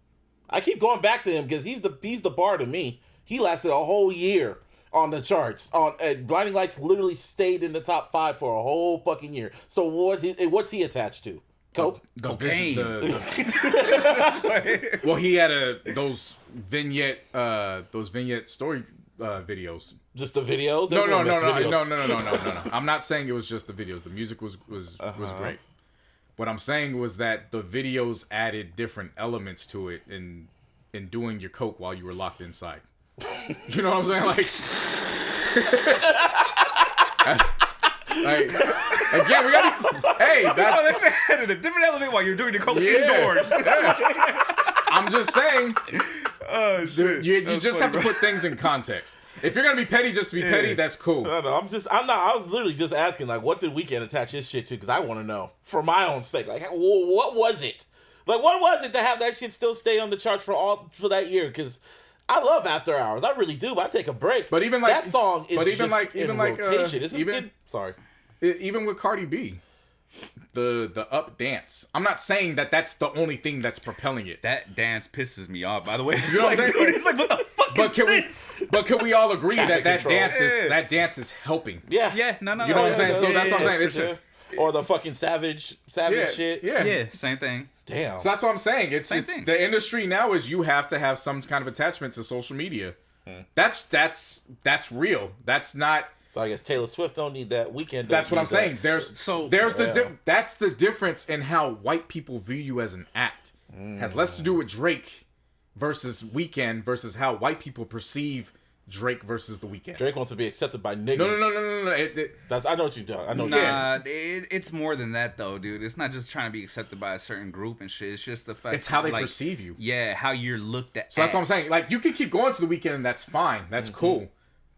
I keep going back to him because he's the bar to me. He lasted a whole year on the charts. Blinding Lights literally stayed in the top 5 for a whole fucking year. So what's he attached to? Coke? Cocaine. Well, he had those vignette story videos. Just the videos? No. I'm not saying it was just the videos. The music was great. What I'm saying was that the videos added different elements to it in doing your coke while you were locked inside. You know what I'm saying? Like again, we got that shit added a different element while you're doing the coke indoors. Yeah. I'm just saying. Oh shit! You just have to put things in context. If you're gonna be petty just to be petty, that's cool. No, I'm not. I was literally just asking, like, what did Weeknd attach his shit to? Because I want to know for my own sake. Like, what was it? Like, what was it to have that shit still stay on the charts for that year? Because I love After Hours, I really do. But I take a break. But even like that song is but even just like in rotation. Sorry. Even with Cardi B, the up dance. I'm not saying that that's the only thing that's propelling it. That dance pisses me off, by the way. You know what I'm saying? Dude, it's like, what the fuck is this? But can we all agree Traffic that control. that dance is helping? Yeah. Yeah, no. You know what I'm saying? So that's what I'm saying. It's or the fucking savage shit. Yeah, same thing. Damn. So that's what I'm saying. It's thing. The industry now is you have to have some kind of attachment to social media. That's real. That's not. So I guess Taylor Swift don't need that. Weekend. That's what I'm saying. That's the difference in how white people view you as an act. Has less to do with Drake versus Weeknd versus how white people perceive Drake versus The Weeknd. Drake wants to be accepted by niggas. No. I know what you do. I know. It's more than that though, dude. It's not just trying to be accepted by a certain group and shit. It's just the fact. It's how they perceive you. Yeah, how you're looked at. So that's what I'm saying. Like, you can keep going to The Weeknd and that's fine. That's cool.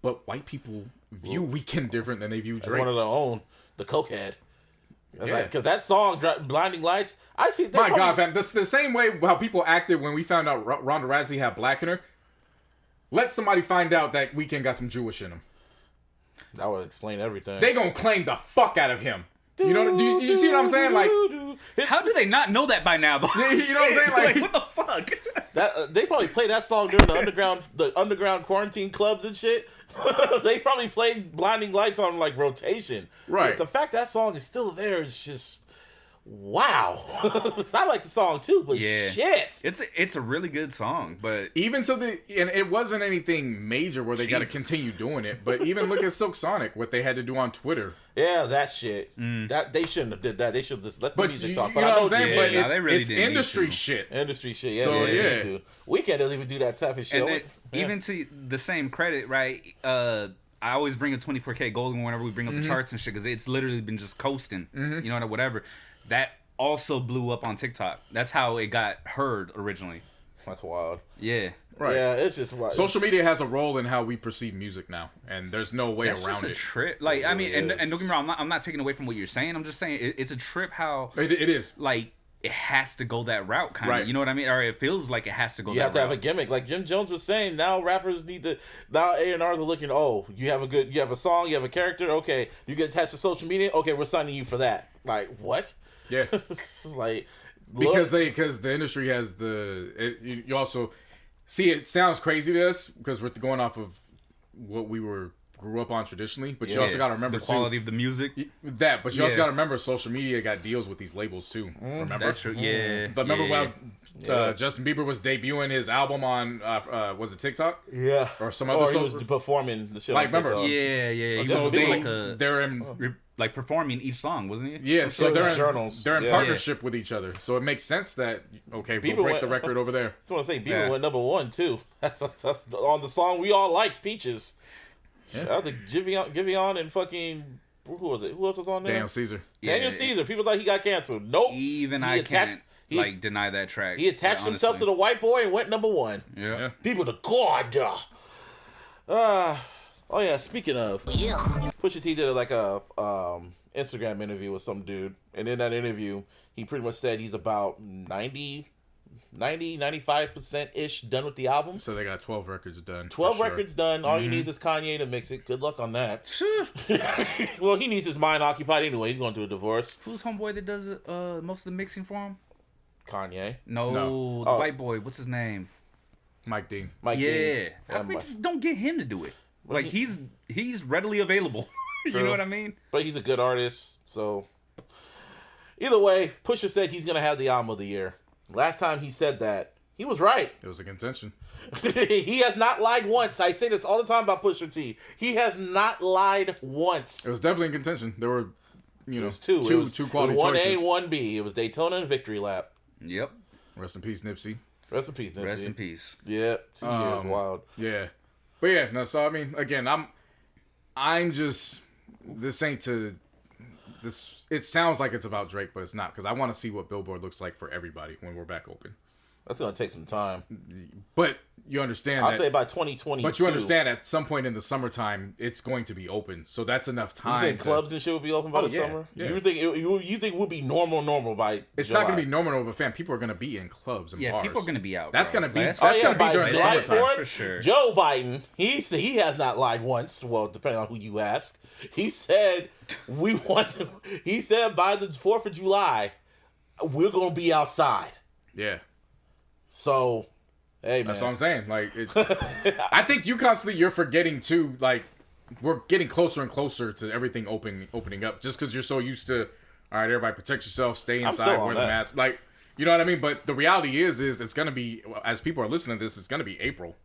But white people view Weeknd different than they view Drake. That's one of their own. The cokehead. Because that song, Blinding Lights, I see. God, fam. This the same way how people acted when we found out Ronda Rousey had black in her. Let somebody find out that Weeknd got some Jewish in him. That would explain everything. They gonna claim the fuck out of him. You know? Do you see what I'm saying? Like, how do they not know that by now, though? You know what I'm saying? Like, what the fuck? That they probably played that song during the underground quarantine clubs and shit. They probably played Blinding Lights on like rotation. Right. But the fact that song is still there is just wow. I like the song too, but shit. It's a really good song, but even and it wasn't anything major where they got to continue doing it. But even look at Silk Sonic, what they had to do on Twitter. Yeah, that shit. That they shouldn't have did that. They should just let the music talk. But I know what I'm saying. But it's didn't industry shit. Industry shit. Yeah, So, yeah. Too. Weeknd doesn't even do that type of shit. And then, even to the same credit, right? I always bring a 24K Golden whenever we bring up the charts and shit because it's literally been just coasting. You know, whatever. That also blew up on TikTok. That's how it got heard originally. That's wild. Yeah. Right. Yeah, it's just wild. Social media has a role in how we perceive music now, and there's no way That's around just a it. trip. Like, It I mean, really and don't get me wrong, I'm not taking away from what you're saying. I'm just saying it's a trip how It is. like it has to go that route, kind of. Right. You know what I mean? Or it feels like it has to go. You that have to route. have a gimmick, like Jim Jones was saying. Now rappers need to. Now A&Rs are looking. Oh, you have a song, you have a character. Okay, you get attached to social media. Okay, we're signing you for that. Like what? Yeah. It's like because the industry has you also see, it sounds crazy to us because we're going off of what we grew up on traditionally, but you also got to remember the quality of the music. But you also got to remember social media got deals with these labels too. Remember? That's true. Yeah. But remember when Justin Bieber was debuting his album on was it TikTok? Yeah. Or some other he was performing the shit. Like, on remember? TikTok. Yeah. So He they're in like performing each song, wasn't he? Yeah, so they're in Yeah. partnership with each other. So it makes sense that we'll break the record over there. That's what I'm saying. Bieber went #1 too. That's on the song we all liked, Peaches. Shout out to Giveon and fucking who was it? Who else was on there? Daniel Caesar. Daniel Caesar. People thought he got canceled. Nope. Even I can't deny that track. He attached himself to the white boy and went #1. Yeah. People to God. Oh yeah. Speaking of, Pusha T did like a Instagram interview with some dude, and in that interview, he pretty much said he's about 95% ish done with the album. So they got 12 records done. 12 records done. All he needs is Kanye to mix it. Good luck on that. Well, he needs his mind occupied anyway. He's going through a divorce. Who's homeboy that does most of the mixing for him? Kanye. No. The white boy. What's his name? Mike Dean. Mike Dean. How come we just don't get him to do it? Like he's readily available. You know what I mean? But he's a good artist, so either way, Pusha said he's gonna have the album of the year. Last time he said that, he was right. It was a contention. He has not lied once. I say this all the time about Pusha T. He has not lied once. It was definitely in contention. There were, two quality one choices. 1A, 1B. It was Daytona and Victory Lap. Yep. Rest in peace, Nipsey. Rest in peace, Nipsey. Rest in peace. Yeah, 2 years. Wild. Yeah. But yeah, no, so I mean, again, I'm just, this ain't to, this, it sounds like it's about Drake, but it's not, because I want to see what Billboard looks like for everybody when we're back open. That's going to take some time. But you understand I'll say by 2022. But you understand at some point in the summertime, it's going to be open. So that's enough time. You think clubs and shit will be open by the summer? Yeah. You think it would be normal by It's July? not going to be normal, but fam, people are going to be in clubs and bars. People are going to be out. That's going to be, That's going to be by during July summertime. 4th, for sure. Joe Biden, he has not lied once. Well, depending on who you ask. He said he said by the 4th of July, we're gonna be outside. Yeah. So, hey man. That's what I'm saying. Like, I think you're forgetting too. Like, we're getting closer and closer to everything opening up. Just because you're so used to, all right, everybody protect yourself, stay inside, wear the mask. Like, you know what I mean? But the reality is it's gonna be, as people are listening to this, it's gonna be April.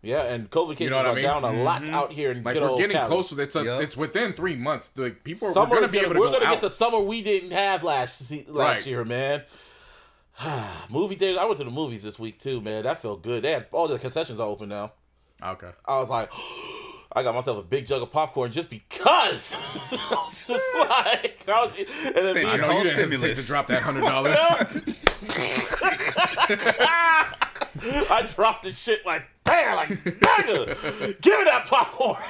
Yeah, and COVID cases are down a lot out here in good old We're getting Cali. closer. It's within 3 months. Like, people are going to be able to We're go going to out. get the summer we didn't have last year, man. Movie theaters. I went to the movies this week too, man. That felt good. They had all the concessions are open now. Okay. I was like, I got myself a big jug of popcorn just because. I was just like, and then I know you didn't hesitate to drop that $100. I dropped the shit like, damn, like, nigga, give me that popcorn.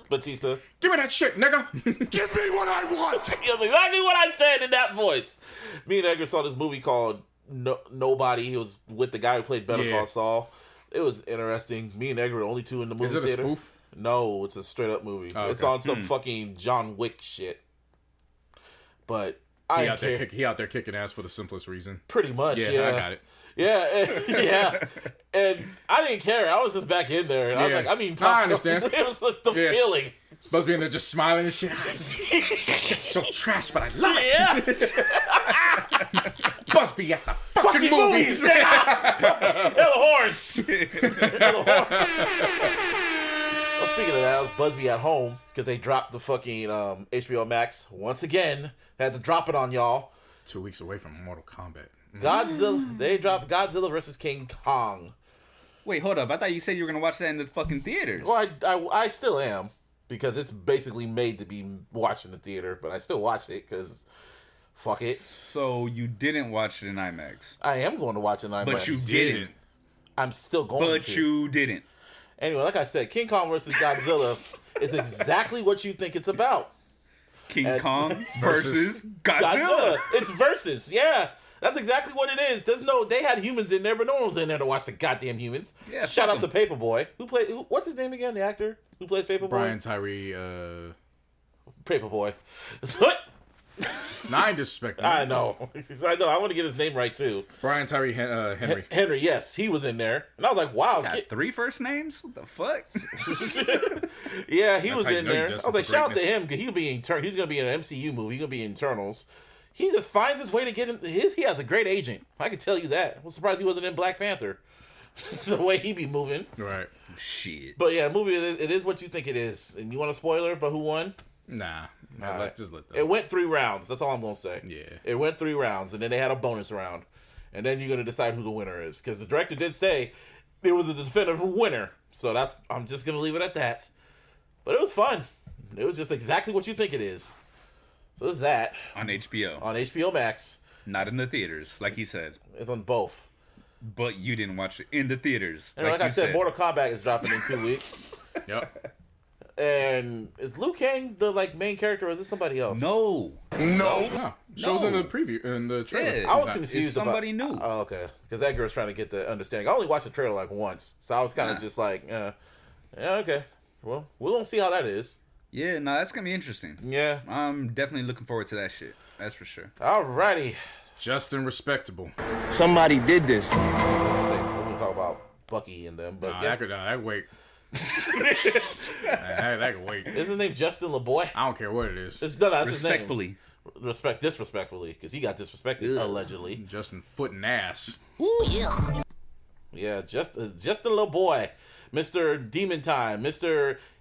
Batista, give me that shit, nigga. Give me what I want. That's exactly what I said in that voice. Me and Edgar saw this movie called Nobody. He was with the guy who played Better Call Saul. It was interesting. Me and Edgar were the only two in the movie theater. Is it a spoof? No, it's a straight up movie. Oh, okay. It's on some fucking John Wick shit. But he out there kicking ass for the simplest reason. Pretty much, yeah. I got it. Yeah. And I didn't care. I was just back in there. And I was like, I understand. It was the feeling. Supposed to be in there just smiling and shit. It's just so trash, but I love it. Yeah. Busby at the fucking movies. Yeah. The horns. Well, speaking of that, I was Busby at home because they dropped the fucking HBO Max once again. Had to drop it on y'all. 2 weeks away from Mortal Kombat. Godzilla. They dropped Godzilla vs. King Kong. Wait, hold up. I thought you said you were going to watch that in the fucking theaters. Well, I still am. Because it's basically made to be watched in the theater. But I still watched it because fuck it. So you didn't watch it in IMAX? I am going to watch it in IMAX. But you didn't. I'm still going to. But you didn't. Anyway, like I said, King Kong vs. Godzilla is exactly what you think it's about. King Kong versus Godzilla. It's versus, yeah. That's exactly what it is. They had humans in there, but no one was in there to watch the goddamn humans. Yeah, shout out to Paperboy. What's his name again? The actor who plays Paperboy? Brian Tyree. Paperboy. What? I ain't disrespecting. I know. I want to get his name right too. Brian Tyree Henry. Henry, yes, he was in there, and I was like, "Wow, got 3 first names? What the fuck?" Yeah, he was in there. I was like, "Shout out to him because he's gonna be in an MCU movie. He's gonna be in Eternals." He just finds his way to get in. He has a great agent. I can tell you that. I'm surprised he wasn't in Black Panther. The way he be moving. Right. Shit. But yeah, movie, it is what you think it is. And you want a spoiler about who won? Nah. Just let that. It went 3 rounds. That's all I'm going to say. Yeah. It went 3 rounds. And then they had a bonus round. And then you're going to decide who the winner is. Because the director did say there was a definitive winner. So I'm just going to leave it at that. But it was fun. It was just exactly what you think it is. So it's that. On HBO. On HBO Max. Not in the theaters, like he said. It's on both. But you didn't watch it in the theaters. And like I said, Mortal Kombat is dropping in 2 weeks. Yep. And is Liu Kang the main character, or is it somebody else? No. Shows in the preview, in the trailer. Yeah, I was confused. It's somebody new. Oh, okay. Because Edgar was trying to get the understanding. I only watched the trailer once, so I was kind of just like, yeah, okay. Well, we're gonna see how that is. Yeah, no, that's gonna be interesting. Yeah, I'm definitely looking forward to that shit. That's for sure. Alrighty. Just and respectable. Somebody did this. We're gonna talk about Bucky and them, but that could wait. that could wait. Isn't his name Justin LaBoy? I don't care what it is. That's respectfully. His name. Disrespectfully, because he got disrespected allegedly. Justin foot and ass. Yeah, Justin LaBoy, Mr. Demon Time,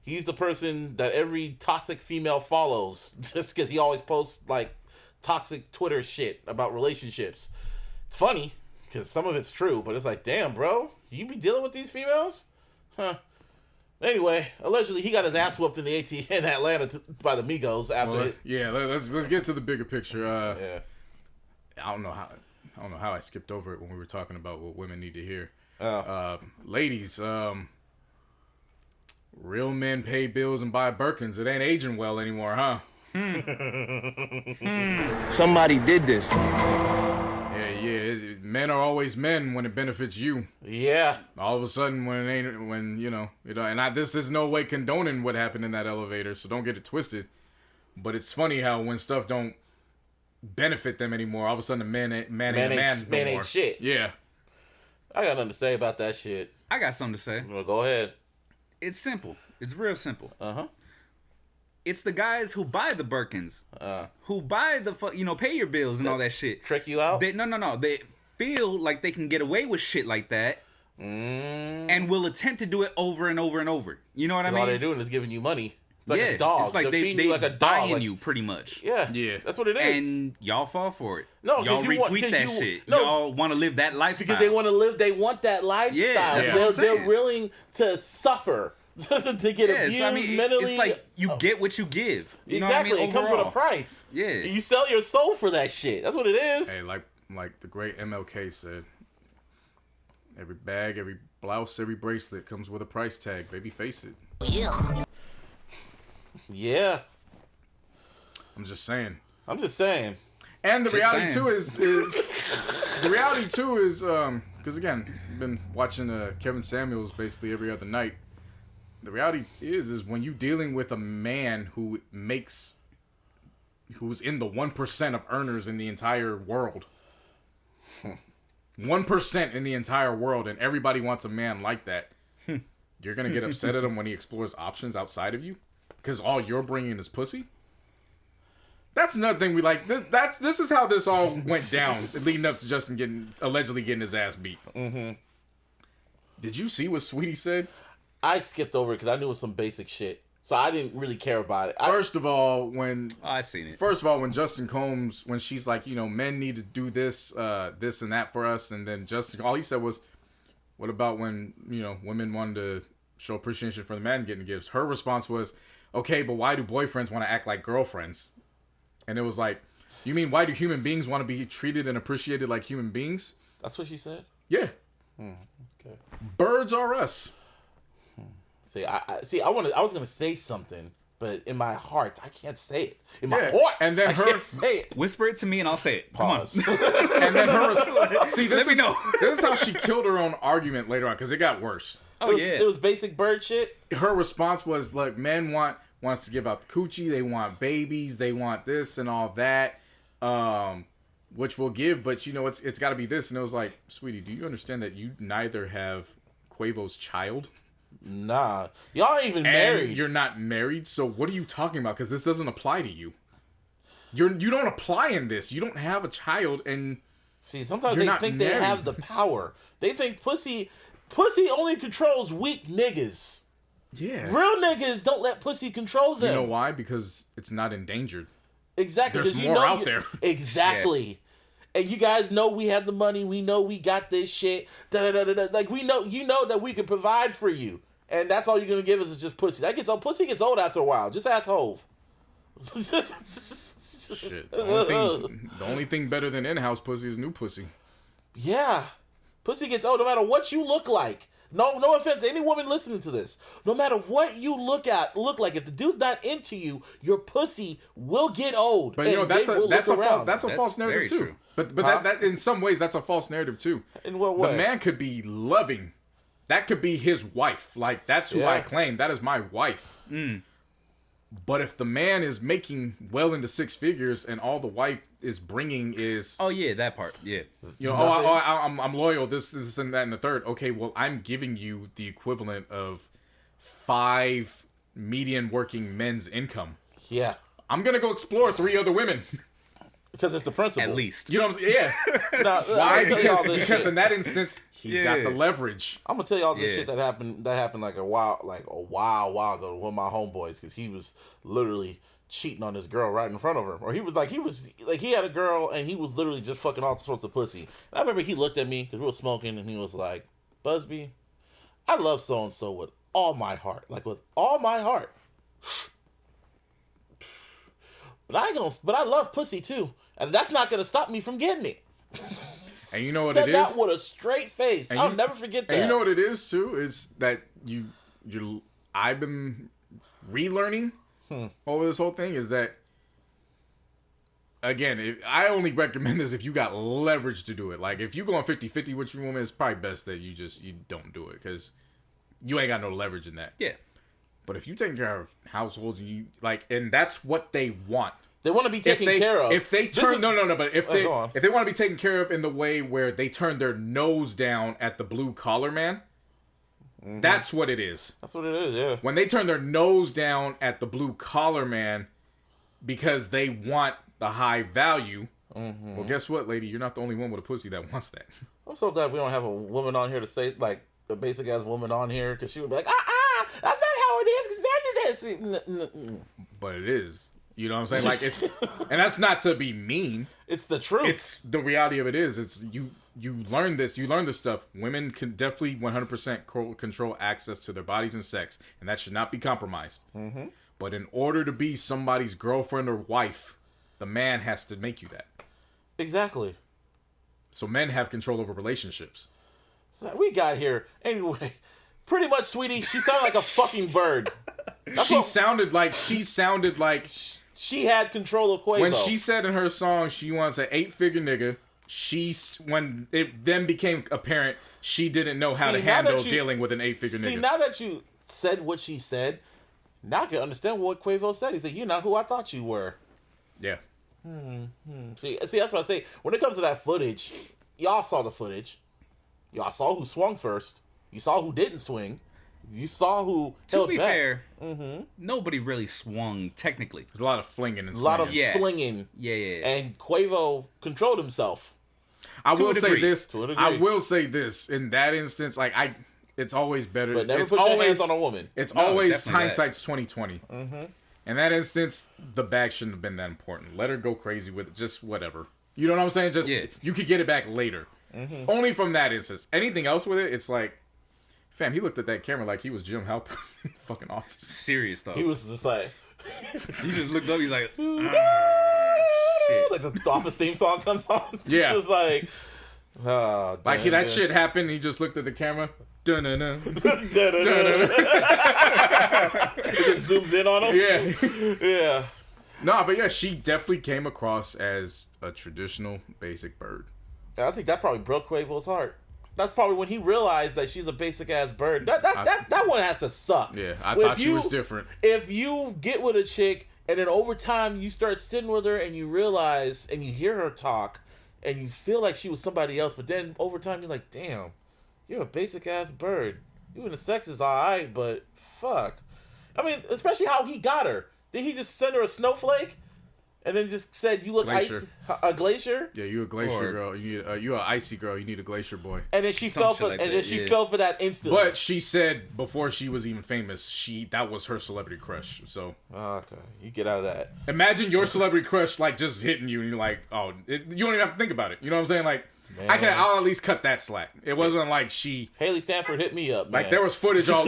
He's the person that every toxic female follows just because he always posts toxic Twitter shit about relationships. It's funny because some of it's true, but it's like, damn, bro, you be dealing with these females? Huh. Anyway, allegedly he got his ass whooped in the ATM in Atlanta by the Migos after. Let's get to the bigger picture. Yeah. I don't know how I skipped over it when we were talking about what women need to hear. Oh. Ladies, real men pay bills and buy Birkins. It ain't aging well anymore, huh? Somebody did this. Yeah, Men are always men when it benefits you. Yeah. All of a sudden, this is no way condoning what happened in that elevator, so don't get it twisted. But it's funny how when stuff don't benefit them anymore, all of a sudden, man ain't shit. Yeah. I got nothing to say about that shit. I got something to say. Well, go ahead. It's simple. It's real simple. Uh-huh. It's the guys who buy the Birkins, who buy the pay your bills and all that shit. Trick you out? No. They feel like they can get away with shit like that, and will attempt to do it over and over and over. You know what I mean? All they're doing is giving you money. Like a dog. It's like they you like a dog. buying you pretty much. Yeah. That's what it is. And y'all fall for it. No, y'all retweet that shit. No, y'all want to live that lifestyle because they want that lifestyle. Yeah, So they're willing to suffer. To get abused so, I mean, mentally. It's like you get what you give. You know exactly. what I mean? It comes with a price. Yeah. You sell your soul for that shit. That's what it is. Hey, like the great MLK said, every bag, every blouse, every bracelet comes with a price tag. Baby, face it. Yeah. I'm just saying. And the reality too is because again, I've been watching Kevin Samuels basically every other night. The reality is when you dealing with a man who's in the 1% of earners in the entire world. 1% in the entire world, and everybody wants a man like that. You're gonna get upset at him when he explores options outside of you because all you're bringing is pussy. That's another thing we like. This is how this all went down, leading up to Justin allegedly getting his ass beat. Mm-hmm. Did you see what Saweetie said? I skipped over it because I knew it was some basic shit, so I didn't really care about it. First of all, when Justin Combs, when she's like, men need to do this, this and that for us, and then Justin, all he said was, "What about when women wanted to show appreciation for the man getting gifts?" Her response was, "Okay, but why do boyfriends want to act like girlfriends?" And it was like, you mean why do human beings want to be treated and appreciated like human beings? That's what she said? Yeah. Okay. Birds are us. See, I was gonna say something, but in my heart, I can't say it. In my heart, and then I can't say it. Whisper it to me, and I'll say it. Pause. Come on. And then this is how she killed her own argument later on because it got worse. It was basic bird shit. Her response was, "Look, men wants to give out the coochie. They want babies. They want this and all that, which we'll give. But it's got to be this." And it was like, "Sweetie, do you understand that you neither have Quavo's child?" Nah, y'all ain't even married. You're not married, so what are you talking about? Because this doesn't apply to you. You don't apply in this. You don't have a child, and sometimes they think they have the power. They think pussy only controls weak niggas. Yeah, real niggas don't let pussy control them. You know why? Because it's not endangered. Exactly. There's more out there. Exactly. Yeah. And you guys know we have the money. We know we got this shit. Like we know, that we can provide for you, and that's all you're gonna give us is just pussy. Pussy gets old after a while. Just ask Hove. Shit. The only thing better than in-house pussy is new pussy. Yeah, pussy gets old no matter what you look like. No offense to any woman listening to this. No matter what you look like, if the dude's not into you, your pussy will get old. But that's a false narrative too. True. But that in some ways that's a false narrative too. In what way? The man could be loving. That could be his wife. Like that's who I claim. That is my wife. But if the man is making well into six figures and all the wife is bringing is that part I'm loyal this and that and the third, okay, well I'm giving you the equivalent of 5 median working men's income. I'm gonna go explore 3 other women because it's the principle at least, you know what I'm saying? Why? Because in that instance he's got the leverage. I'm gonna tell you all this shit that happened like a while ago with my homeboys, because he was literally cheating on this girl right in front of her, or he had a girl and he was literally just fucking all sorts of pussy. And I remember he looked at me because we were smoking and he was like, "Busby, I love so and so with all my heart, but I love pussy too, and that's not gonna stop me from getting it." And you know what Said it is? that with a straight face. I'll never forget that. And you know what it is too? Is that I've been relearning over this whole thing is that again, I only recommend this if you got leverage to do it. Like, if you going 50-50 with your woman, it's probably best that you don't do it because you ain't got no leverage in that. Yeah. But if you taking care of households, and that's what they want. They want to be taken care of. If they turn but if they want to be taken care of in the way where they turn their nose down at the blue collar man, that's what it is. That's what it is. Yeah. When they turn their nose down at the blue collar man because they want the high value, well, guess what, lady? You're not the only one with a pussy that wants that. I'm so glad we don't have a woman on here to say like the basic ass woman on here because she would be like, that's not how it is. This. But it is. You know what I'm saying? Like it's, and that's not to be mean. It's the truth. It's the reality of it is. It's you learn this. You learn this stuff. Women can definitely 100% control access to their bodies and sex, and that should not be compromised. Mm-hmm. But in order to be somebody's girlfriend or wife, the man has to make you that. Exactly. So men have control over relationships. So we got here anyway. Pretty much, sweetie. She sounded like a fucking bird. She sounded like she had control of Quavo. When she said in her song she wants an 8-figure nigga, when it then became apparent she didn't know how to handle dealing with an 8-figure nigga. See, now that you said what she said, now I can understand what Quavo said. He said, "You're not who I thought you were." Yeah. See, that's what I say. When it comes to that footage, y'all saw the footage. Y'all saw who swung first. You saw who didn't swing. You saw who held back. To be fair, nobody really swung technically. There's a lot of flinging and a lot of flinging. Yeah. And Quavo controlled himself. I will say this. In that instance, like it's always better. But never put your hands on a woman. It's always hindsight's 20/20. In that instance, the bag shouldn't have been that important. Let her go crazy with it. Just whatever. You know what I'm saying? Just you could get it back later. Only from that instance. Anything else with it, it's like, fam, he looked at that camera like he was Jim Halpert. Fucking officer. Serious though. He was just like, he just looked up. He's like, shit. Like the Office theme song comes on. Yeah. It's like, like that shit happened. He just looked at the camera. Dun-dun-dun. It just zooms in on him. Yeah. No, but yeah, she definitely came across as a traditional basic bird. I think that probably broke Quavo's heart. That's probably when he realized that she's a basic ass bird. That one has to suck. Yeah, I thought she was different. If you get with a chick and then over time you start sitting with her and you realize and you hear her talk and you feel like she was somebody else, but then over time you're like, damn, you're a basic ass bird. Even the sex is alright, but fuck. I mean, especially how he got her. Did he just send her a snowflake? And then just said, "You look glacier. A glacier." Yeah, you a glacier girl. You a icy girl. You need a glacier boy. And then she fell for, fell for that instantly. But she said before she was even famous, that was her celebrity crush. So okay, you get out of that. Imagine your celebrity crush like just hitting you, and you're like, oh, you don't even have to think about it. You know what I'm saying? Like, man. I'll at least cut that slack. It wasn't like Haley Stanford hit me up, man. Like there was footage all.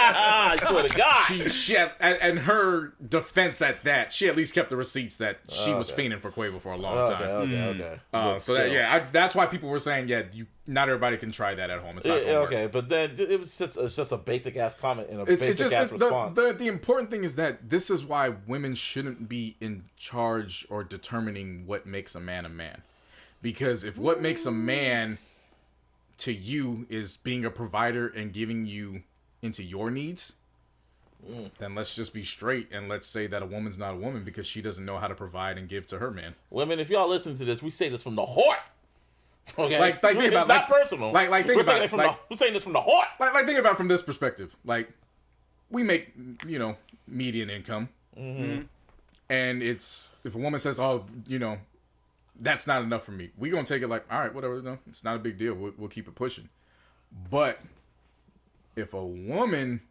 I swear to God. She had, and her defense at that, she at least kept the receipts that she was fiending for Quavo for a long time. Okay. So that's why people were saying, not everybody can try that at home. It's not okay, but then it was just a basic ass comment and a basic ass response. The important thing is that this is why women shouldn't be in charge or determining what makes a man a man. Because if what makes a man to you is being a provider and giving you into your needs, then let's just be straight and let's say that a woman's not a woman because she doesn't know how to provide and give to her man. Women, if y'all listen to this, we say this from the heart. Okay, like think it's about not personal. Like think about it. We're saying this from the heart. Like think about it from this perspective. Like we make median income, and it's if a woman says, "Oh, that's not enough for me," we gonna take it like, all right, whatever. No, it's not a big deal. We'll keep it pushing. But if a woman,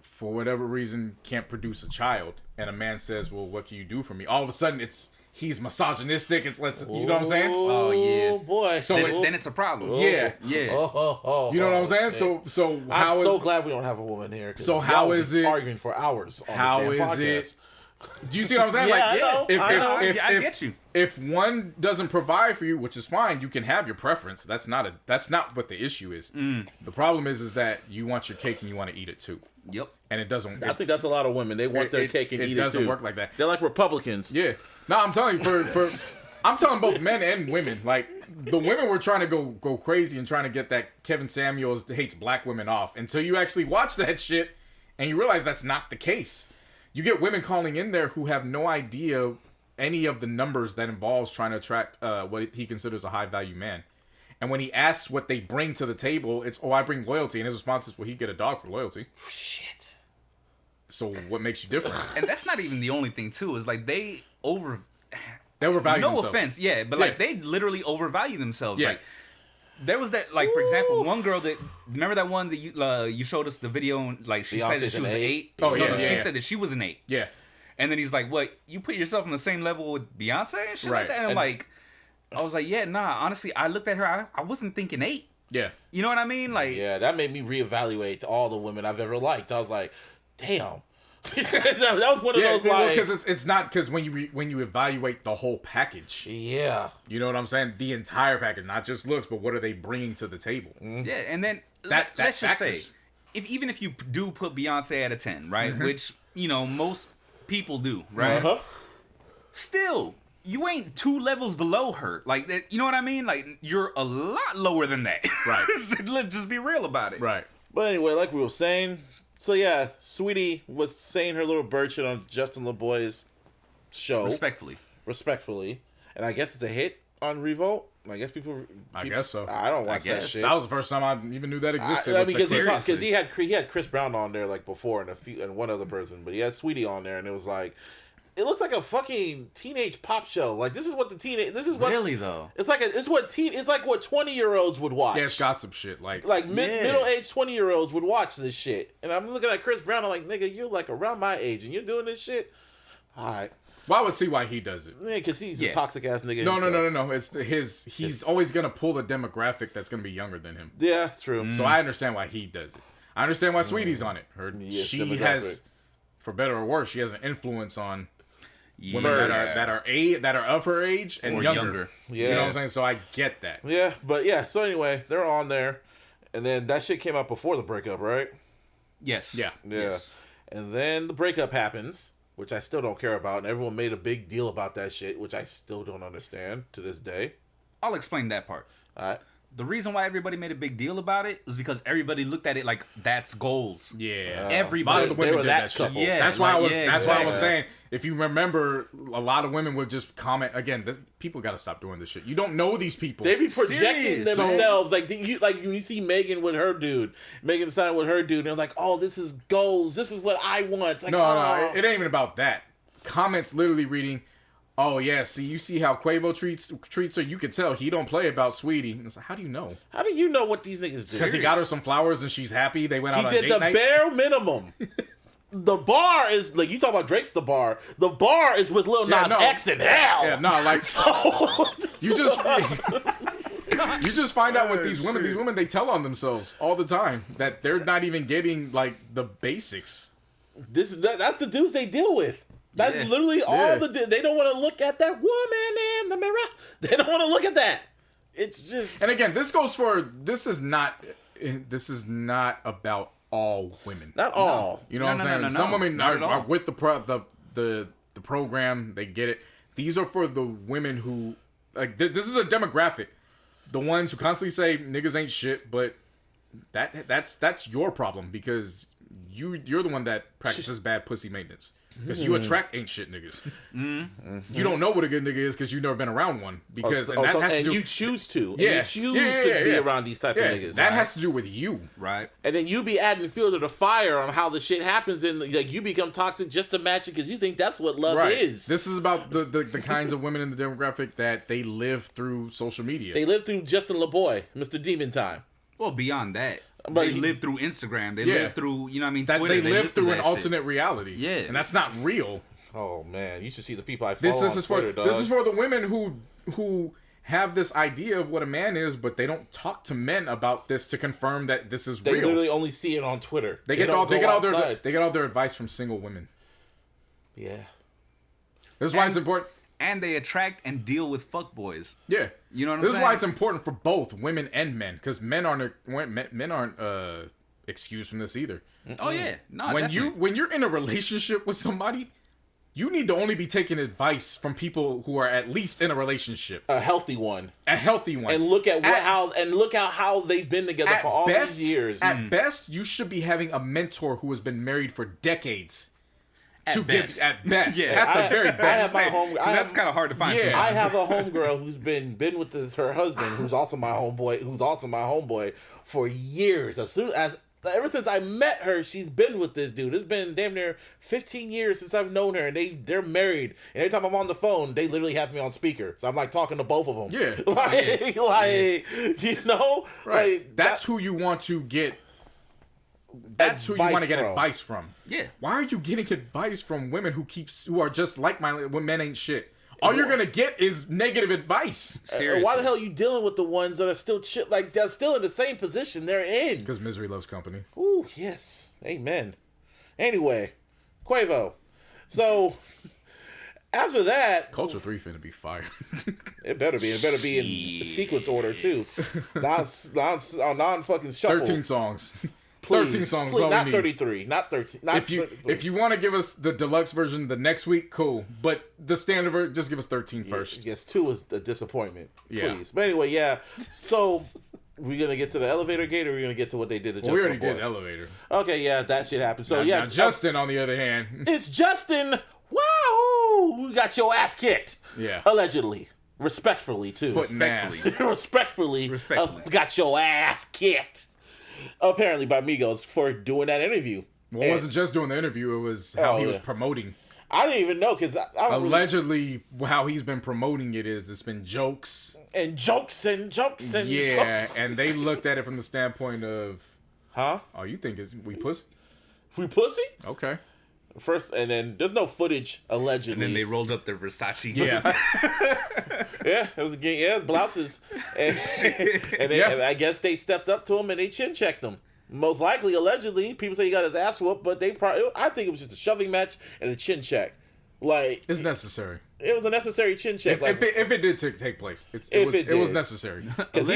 for whatever reason, can't produce a child, and a man says, "Well, what can you do for me?" All of a sudden, he's misogynistic. You know what I'm saying? Oh yeah, boy. So then it's a problem. Yeah. You know what I'm saying? So I'm so glad we don't have a woman here. So how is it arguing for hours? On how this is podcast. it Do you see what I'm saying? Yeah, I know. I get you. If one doesn't provide for you, which is fine, you can have your preference. That's not what the issue is. The problem is that you want your cake and you want to eat it too. Yep. And it doesn't. I think that's a lot of women. They want their cake and eat it too. It doesn't work like that. They're like Republicans. Yeah. No, I'm telling you, I'm telling both men and women. Like the women were trying to go crazy and trying to get that Kevin Samuels hates black women off until you actually watch that shit and you realize that's not the case. You get women calling in there who have no idea any of the numbers that involves trying to attract what he considers a high value man. And when he asks what they bring to the table, it's, I bring loyalty. And his response is, well, he get a dog for loyalty. Shit. So what makes you different? And that's not even the only thing, too. Is like they overvalue themselves. Offense, yeah. But like they literally overvalue themselves. Yeah. Like there was that, like, for example, one girl that, remember that one that you showed us the video, and, like, she said that she was an 8? Oh, yeah. She said that she was an 8. Yeah. And then he's like, what, you put yourself on the same level with Beyonce and shit like that? And I'm like, I was like, yeah, nah, honestly, I looked at her, I wasn't thinking 8. Yeah. You know what I mean? Like, yeah, that made me reevaluate all the women I've ever liked. I was like, damn. that was one of those, like, because it's not, because when you evaluate the whole package, yeah, you know what I'm saying, the entire package, not just looks, but what are they bringing to the table? Yeah, and then let's just say, even if you do put Beyonce at a 10, right, which most people do, right, still you ain't 2 levels below her, like that. You know what I mean? Like you're a lot lower than that, right? Let's just be real about it, right? But anyway, like we were saying. So yeah, Saweetie was saying her little bird shit on Justin LaBoy's show. Respectfully. And I guess it's a hit on Revolt. I guess people I guess so. I don't watch that shit. That was the first time I even knew that existed. Because he had Chris Brown on there like before and one other person, but he had Saweetie on there, and it was like, it looks like a fucking teenage pop show. Like this is what really though. It's like it's what 20-year-olds would watch. Yeah, it's gossip shit. Like middle-aged 20-year-olds would watch this shit. And I'm looking at Chris Brown. I'm like, nigga, you're like around my age and you're doing this shit. All right. Well, I would see why he does it. Yeah, because he's a toxic ass nigga. No. It's he's always gonna pull a demographic that's gonna be younger than him. Yeah, true. So I understand why he does it. I understand why Sweetie's on it. She has, for better or worse, she has an influence on women that are of her age and younger. Yeah. You know what I'm saying? So I get that. Yeah, but yeah. So anyway, they're on there, and then that shit came out before the breakup, right? Yes. Yeah. Yes. And then the breakup happens, which I still don't care about, and everyone made a big deal about that shit, which I still don't understand to this day. I'll explain that part. All right. The reason why everybody made a big deal about it was because everybody looked at it like that's goals. Yeah, everybody. A lot of the women did that shit. Yeah, that's why I was saying. If you remember, a lot of women would just comment again. People got to stop doing this shit. You don't know these people. They be projecting themselves like when you see Megan with her dude, Megan Stein with her dude, and they're like, "Oh, this is goals. This is what I want." Like, no, it ain't even about that. Comments literally reading, "Oh yeah, you see how Quavo treats her. You can tell he don't play about Saweetie." And it's like, how do you know? How do you know what these niggas do? Because he got her some flowers and she's happy. They went out on a date night. He did the bare minimum. The bar is like, you talk about Drake's The Bar. The bar is with Lil Nas X in hell. Yeah, no, like you just find out what these women they tell on themselves all the time that they're not even getting like the basics. That's the dudes they deal with. That's literally all they don't want to look at that woman in the mirror. They don't want to look at that. It's just. And again, this is not about all women. Not all. You know what I'm saying? No, some women are with the program. They get it. These are for the women who like. This is a demographic. The ones who constantly say niggas ain't shit, but that's your problem because you're the one that practices bad pussy maintenance. Because you attract ain't shit niggas. You don't know what a good nigga is because you've never been around one. Because you choose to. Yeah. And you choose to be around these type of niggas. That has to do with you. Right. And then you be adding fuel to the fire on how the shit happens and like you become toxic just to match it because you think that's what love is. This is about the kinds of women in the demographic that they live through social media. They live through Justin LaBoy, Mr. Demon Time. Well, beyond that. But they live through Instagram. They live through, Twitter. They live through an alternate shit. reality. Yeah. And that's not real. Oh, man. You should see the people I follow on Twitter, dog. This is for the women who have this idea of what a man is, but they don't talk to men about this to confirm that this is real. They literally only see it on Twitter. They get all their advice from single women. Yeah. This is why it's important. And they attract and deal with fuckboys. Yeah. You know what I'm saying? This is why it's important for both women and men, because men aren't excused from this either. Oh yeah, no. When definitely. you're in a relationship with somebody, you need to only be taking advice from people who are at least in a relationship, a healthy one, and look at how they've been together for all these years. At best, you should be having a mentor who has been married for decades. At best, yeah, at the very best. That's kind of hard to find. Yeah. Sometimes. I have a homegirl who's been with her husband, who's also my homeboy, for years. Ever since I met her, she's been with this dude. It's been damn near 15 years since I've known her, and they're married. And every time I'm on the phone, they literally have me on speaker, so I'm like talking to both of them. Yeah, you know, right. Like, That's who you want to get. That's who you want to get advice from. Yeah. Why are you getting advice from women who are just like minded when men ain't shit? All you're gonna get is negative advice. Seriously. Why the hell are you dealing with the ones that are still they're still in the same position they're in? Because misery loves company. Ooh, yes. Amen. Anyway, Quavo. So after that, Culture 3 finna be fire. It better be in sequence order too. Non fucking shuffle. 13 songs. Please, 13 songs. please, not need. 33. Not 13. Not If you want to give us the deluxe version the next week, cool. But the standard version, just give us 13 first. Yes, 2 is a disappointment. Yeah. Please. But anyway, yeah. So we're gonna get to the elevator gate, or we're gonna get to what they did to Justin. We already McCoy? did elevator. Okay, yeah, that shit happened. So Now Justin, on the other hand, it's Justin. Wow, you got your ass kicked. Yeah. Allegedly, respectfully too. Foot and ass. Respectfully, got your ass kicked. Apparently by Migos for doing that interview. Well, it wasn't just doing the interview; it was how he was promoting. I didn't even know because allegedly how he's been promoting it's been jokes and jokes. Yeah, and they looked at it from the standpoint of, huh? Oh, you think we pussy? We pussy? Okay. First, and then there's no footage allegedly. And then they rolled up their Versace. Yeah. Yeah, it was blouses, and I guess they stepped up to him and they chin checked him. Most likely, allegedly, people say he got his ass whooped, but I think it was just a shoving match and a chin check. Like, it's necessary. It was a necessary chin check. If it did take place, it was necessary. Because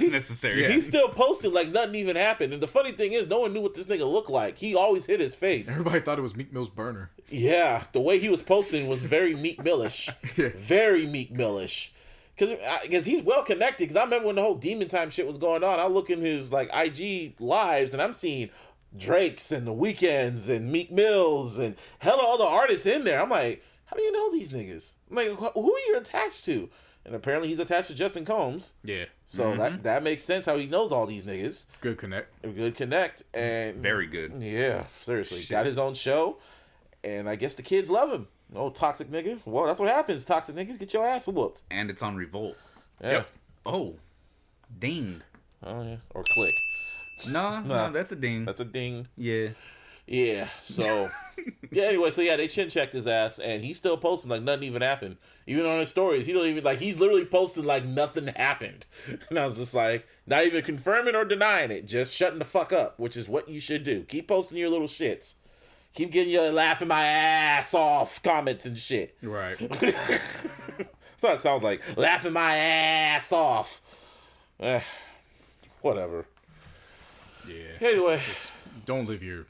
he's necessary. Yeah. He still posted like nothing even happened. And the funny thing is, no one knew what this nigga looked like. He always hit his face. Everybody thought it was Meek Mill's burner. Yeah, the way he was posting was very Meek Millish. Yeah. Very Meek Millish. Because he's well connected. Because I remember when the whole Demon Time shit was going on, I look in his like IG lives and I'm seeing Drake's and the Weeknd's and Meek Mill's and hella other artists in there. I'm like, how do you know these niggas? I'm like, who are you attached to? And apparently he's attached to Justin Combs. Yeah. So that makes sense how he knows all these niggas. Good connect. And very good. Yeah, seriously. Shit. Got his own show. And I guess the kids love him. Oh, toxic nigga. Well, that's what happens. Toxic niggas get your ass whooped. And it's on Revolt. Yeah. Yep. Oh. Ding. Oh, yeah. Or click. No, that's a ding. That's a ding. Yeah. Yeah, so anyway, they chin checked his ass and he's still posting like nothing even happened. Even on his stories, he don't even he's literally posting like nothing happened. And I was just like, not even confirming or denying it, just shutting the fuck up, which is what you should do. Keep posting your little shits. Keep getting your laughing my ass off comments and shit. Right. So it sounds like laughing my ass off. Whatever. Yeah. Anyway, don't live your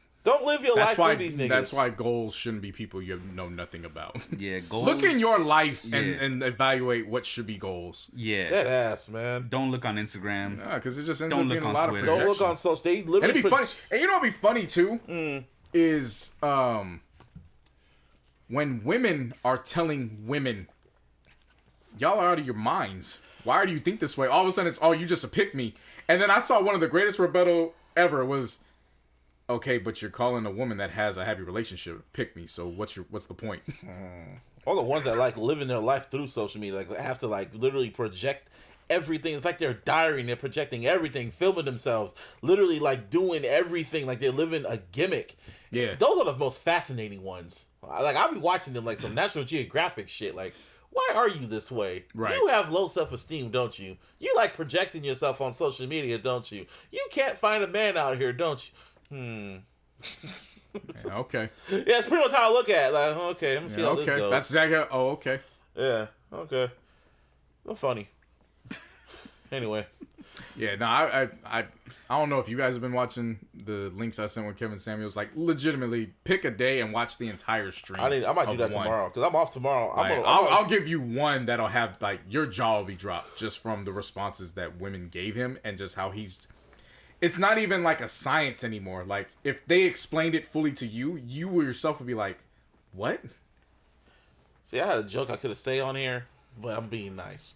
life through these niggas. That's why goals shouldn't be people you know nothing about. Yeah, goals. Look in your life and evaluate what should be goals. Yeah. Dead ass, man. Don't look on Instagram. Nah, because it just ends up being a lot of projection. Don't look on social. They literally and it'd be funny. And you know what'd be funny too? Is when women are telling women, y'all are out of your minds. Why do you think this way? All of a sudden it's, oh, you just a pick me. And then I saw one of the greatest rebuttal ever was, okay, but you're calling a woman that has a happy relationship pick me. So what's the point? All the ones that like living their life through social media, like have to like literally project everything. It's like they're diarying, they're projecting everything, filming themselves, literally like doing everything, like they're living a gimmick. Yeah, those are the most fascinating ones. Like I'll be watching them like some National Geographic shit. Like, why are you this way? Right. You have low self-esteem, don't you? You like projecting yourself on social media, don't you? You can't find a man out here, don't you? Yeah, okay. Yeah, it's pretty much how I look at it. Like, okay, let me see how this goes. That's exactly. Oh, okay. Yeah. Okay. Not funny. Anyway. Yeah. No, I don't know if you guys have been watching the links I sent with Kevin Samuels. Like, legitimately, pick a day and watch the entire stream. I might do that tomorrow because I'm off tomorrow. I'll give you one that'll have like your jaw will be dropped just from the responses that women gave him and just how he's. It's not even like a science anymore. Like, if they explained it fully to you, you yourself would be like, what? See, I had a joke I could have stayed on here, but I'm being nice.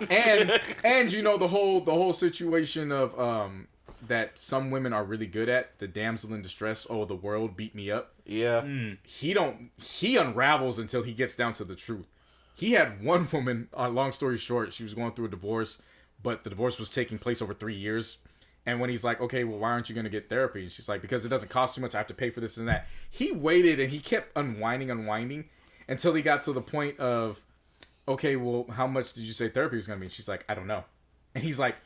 and you know the whole situation of that some women are really good at, the damsel in distress, oh, the world beat me up. Yeah. He unravels until he gets down to the truth. He had one woman, long story short, she was going through a divorce, but the divorce was taking place over 3 years. And when he's like, okay, well, why aren't you going to get therapy? And she's like, because it doesn't cost too much. I have to pay for this and that. He waited and he kept unwinding until he got to the point of, okay, well, how much did you say therapy was going to be? And she's like, I don't know. And he's like,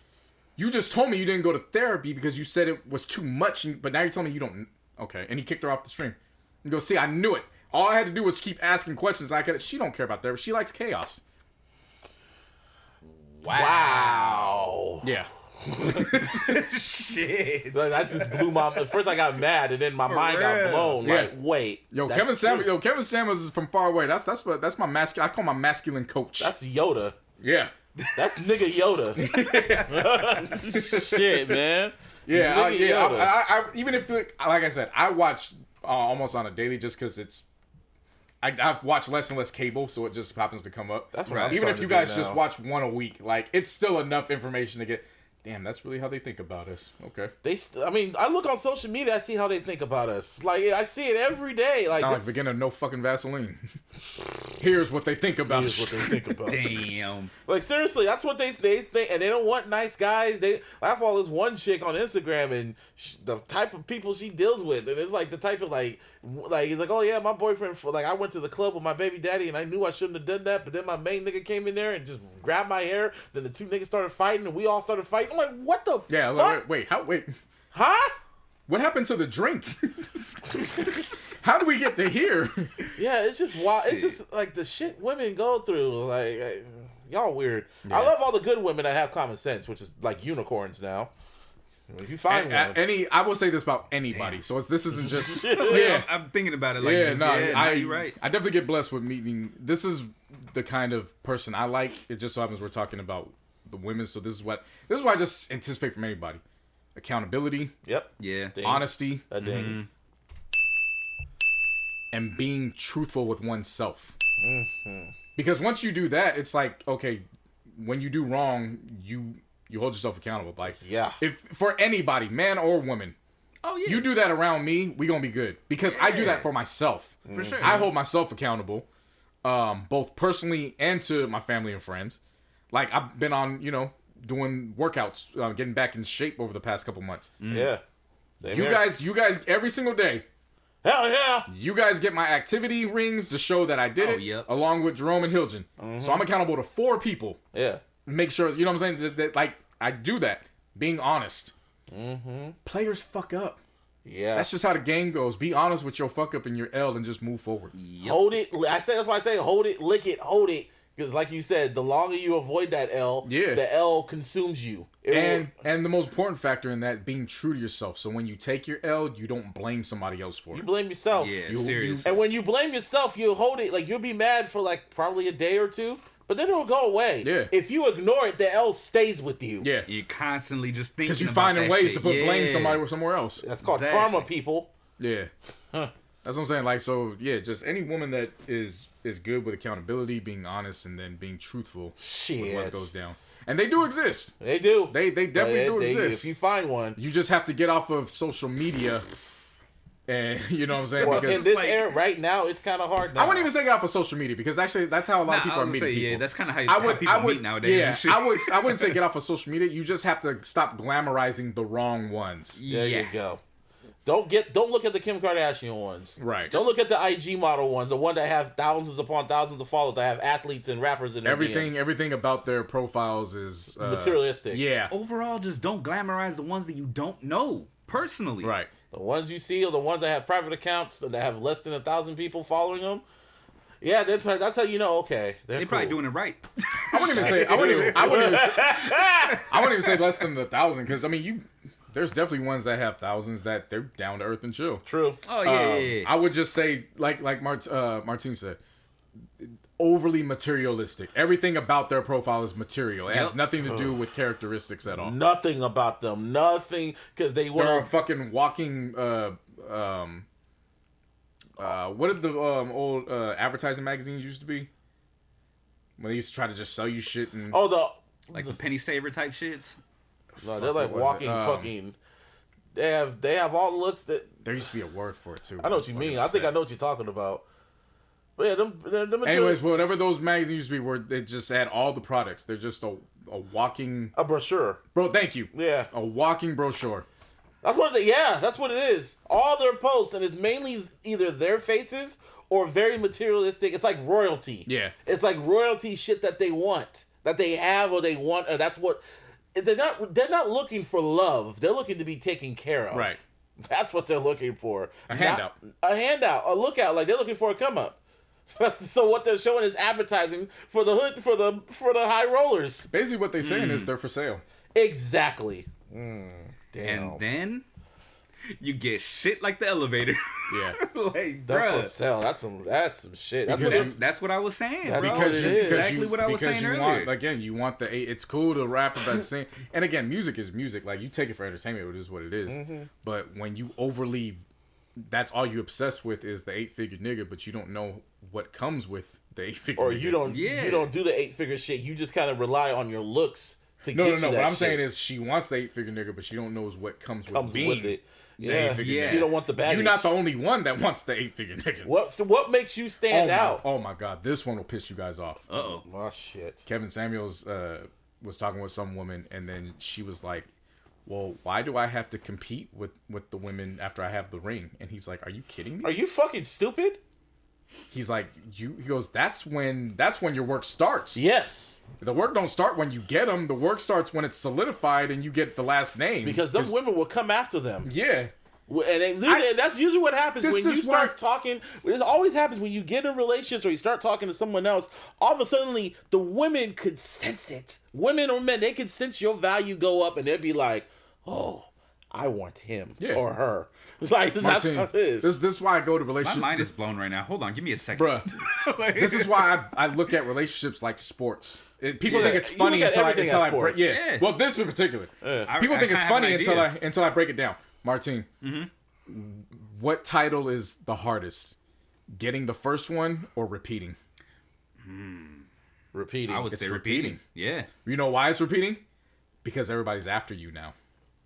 you just told me you didn't go to therapy because you said it was too much, but now you're telling me you don't. Okay. And he kicked her off the stream. And goes, see, I knew it. All I had to do was keep asking questions. She don't care about therapy. She likes chaos. Wow. Yeah. Shit. Like, that just blew my. At first, I got mad, and then my mind got blown. Yeah. Like, wait. Kevin Samuels is from far away. That's my masculine. I call my masculine coach. That's Yoda. Yeah. That's nigga Yoda. Shit, man. Yeah. Yoda. I even if, like I said, I watch almost on a daily just because I've watched less and less cable, so it just happens to come up. That's right. Even if you guys just watch one a week, like, it's still enough information to get. Damn, that's really how they think about us. Okay. I look on social media, I see how they think about us. Like, I see it every day. Like, sound like the beginning of No Fucking Vaseline. Here's what they think about. Damn. Like, seriously, that's what they think, and they don't want nice guys. I follow this one chick on Instagram, and the type of people she deals with, and it's like the type of like he's like, oh yeah, my boyfriend. I went to the club with my baby daddy, and I knew I shouldn't have done that, but then my main nigga came in there and just grabbed my hair. Then the two niggas started fighting, and we all started fighting. I'm like, what the? Yeah. Fuck? Wait. Huh? What happened to the drink? How do we get to here? Yeah, it's just wild. It's just like the shit women go through. Like y'all weird. Yeah. I love all the good women that have common sense, which is like unicorns now. If you find one. I will say this about anybody. Damn. So this isn't just. Yeah, I'm thinking about it. Like, you're right. I definitely get blessed with meeting. This is the kind of person I like. It just so happens we're talking about the women. So this is what I just anticipate from anybody: accountability. Yep. Yeah. Ding. Honesty. A ding. Mm-hmm. And being truthful with oneself. Mm-hmm. Because once you do that, it's like, okay, when you do wrong, you hold yourself accountable. Like, yeah. If for anybody, man or woman, oh yeah, you do that around me, we gonna be good. Because I do that for myself. For sure. I hold myself accountable, both personally and to my family and friends. Like, I've been on, doing workouts, getting back in shape over the past couple months. Yeah. You guys, every single day. Hell yeah! You guys get my activity rings to show that I did it, yep. along with Jerome and Hilgen. Mm-hmm. So I'm accountable to 4 people. Yeah. Make sure, you know what I'm saying? That like, I do that. Being honest. Mm-hmm. Players fuck up. Yeah. That's just how the game goes. Be honest with your fuck up and your L and just move forward. Yep. Hold it. That's why I say hold it, lick it, hold it. Because like you said, the longer you avoid that L, the L consumes you. And the most important factor in that, being true to yourself. So when you take your L, you don't blame somebody else for it. You blame yourself. Yeah, seriously. And when you blame yourself, you hold it. Like, you'll be mad for like probably a day or two, but then it'll go away. Yeah. If you ignore it, the L stays with you. Yeah. You're constantly just thinking because you're about finding ways shit. to put blame somebody or somewhere else. That's called karma, people. Yeah. Huh. That's what I'm saying. Like, so yeah, just any woman that is good with accountability, being honest, and then being truthful with what goes down. And they do exist. They do. They definitely do exist. If you find one, you just have to get off of social media. And you know what I'm saying? Well, because in this era right now, it's kind of hard now. I wouldn't even say get off of social media because actually that's how a lot of people are meeting people. Yeah, that's kind of how people meet nowadays. Yeah, and shit. I wouldn't say get off of social media. You just have to stop glamorizing the wrong ones. There you go. Don't look at the Kim Kardashian ones. Right. Don't look at the IG model ones, the one that have thousands upon thousands of followers, that have athletes and rappers in their DMs. Everything about their profiles is materialistic. Yeah. Overall, just don't glamorize the ones that you don't know. personally. Right. The ones you see are the ones that have private accounts that have less than 1,000 people following them. Yeah, that's how you know. Okay, they're probably doing it right. I wouldn't even say less than 1,000 because I mean there's definitely ones that have thousands that they're down to earth and chill. True. Oh yeah. I would just say like Martine said, overly materialistic. Everything about their profile is material. It has nothing to do with characteristics at all. Nothing about them. Nothing because they're a fucking walking. What did the old advertising magazines used to be? When they used to try to just sell you shit and the penny saver type shits. No, they're like walking fucking. They have all the looks that. There used to be a word for it too. I know what you mean. I think I know what you're talking about. But yeah, them anyways, whatever those magazines used to be, where they just had all the products. They're just a walking brochure. Bro, thank you. Yeah, a walking brochure. That's what it is. All their posts, and it's mainly either their faces or very materialistic. It's like royalty. Yeah, it's like royalty shit that they want, that they have, or they want. Or that's what they're not looking for love. They're looking to be taken care of. Right. That's what they're looking for. A handout. A lookout. Like they're looking for a come up. So what they're showing is advertising for the hood for the high rollers. Basically, what they're saying is they're for sale. Exactly. Damn. And then you get shit like the elevator. Yeah, like they're for sale. That's some shit. That's what I was saying. That's exactly what I was saying earlier. You want the it's cool to rap about the same. And again, music is music. Like you take it for entertainment, it is what it is. Mm-hmm. But when you overly, that's all you obsessed with is the 8-figure nigga, but you don't know what comes with the 8-figure. Or nigga. you don't do the 8-figure shit. You just kind of rely on your looks. No. What I'm saying is she wants the 8-figure nigga, but she don't know what comes with it. Yeah. She don't want the baggage. You're not the only one that wants the 8-figure nigga. What makes you stand out? Oh my god, this one will piss you guys off. Oh shit. Kevin Samuels was talking with some woman, and then she was like, "Well, why do I have to compete with the women after I have the ring?" And he's like, "Are you kidding me? Are you fucking stupid?" He's like, he goes, that's when your work starts. Yes. The work don't start when you get them. The work starts when it's solidified and you get the last name. Because those women will come after them. Yeah. And that's usually what happens when you start talking. This always happens when you get in relationships or you start talking to someone else. All of a sudden, the women could sense it. Women or men, they could sense your value go up and they'd be like, oh, I want him or her. Like, Martin, that's how it is. This is why I go to relationships. My mind is blown right now. Hold on, give me a second. Bruh. This is why I look at relationships like sports. People think it's funny until I break. Yeah. Well, this in particular. People think it's funny until I break it down. Martine, what title is the hardest? Getting the first one or repeating? Repeating. I would say repeating. Yeah. You know why it's repeating? Because everybody's after you now.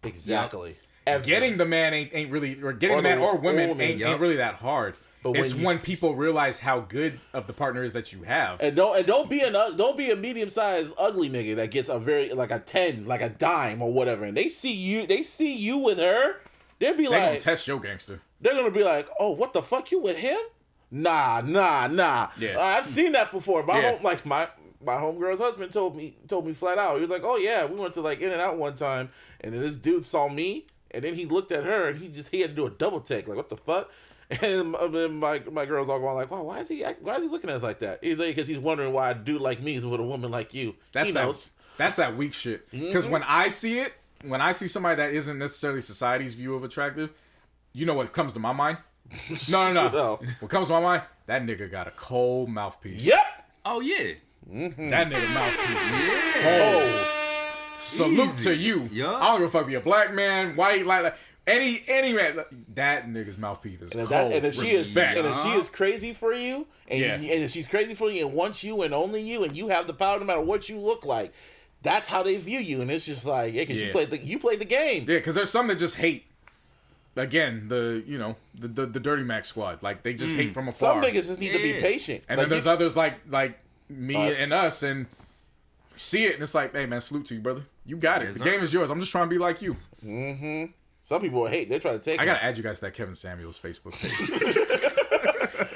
Exactly. Yep. Getting the man ain't really, or getting the man or women ain't really that hard. But it's when people realize how good of the partner is that you have. And don't be a medium-sized ugly nigga that gets a very like a 10, like a dime or whatever. And they see you with her, they gonna test your gangster. They're gonna be like, oh, what the fuck, you with him? Nah. Yeah. I've seen that before. My homegirl's husband told me flat out. He was like, oh yeah, we went to like In-N-Out one time, and then this dude saw me, and then he looked at her, and he had to do a double take, like what the fuck. And then my girl's all going like, wow, why is he looking at us like that? He's like, because he's wondering why a dude like me is with a woman like you. That's that weak shit. Because when I see somebody that isn't necessarily society's view of attractive, you know what comes to my mind? No. What comes to my mind? That nigga got a cold mouthpiece. Yep. Oh yeah. Mm-hmm. That nigga mouthpiece. Yeah. Salute to you. Yeah. I don't give a fuck if you're a black man, white, like any man. That nigga's mouthpiece is cold. And if she is crazy for you, and if she's crazy for you and wants you and only you, and you have the power no matter what you look like, that's how they view you. And it's just like, because you played the game. Yeah, because there's some that just hate. Again, the Dirty Mac squad, like they just hate from afar. Some niggas just need to be patient. And then there's others like me and us, and see it, and it's like, hey man, salute to you, brother. You got it. The game is yours. I'm just trying to be like you. Mm-hmm. Some people will hate. They're trying to take. I gotta add you guys to that Kevin Samuels Facebook page.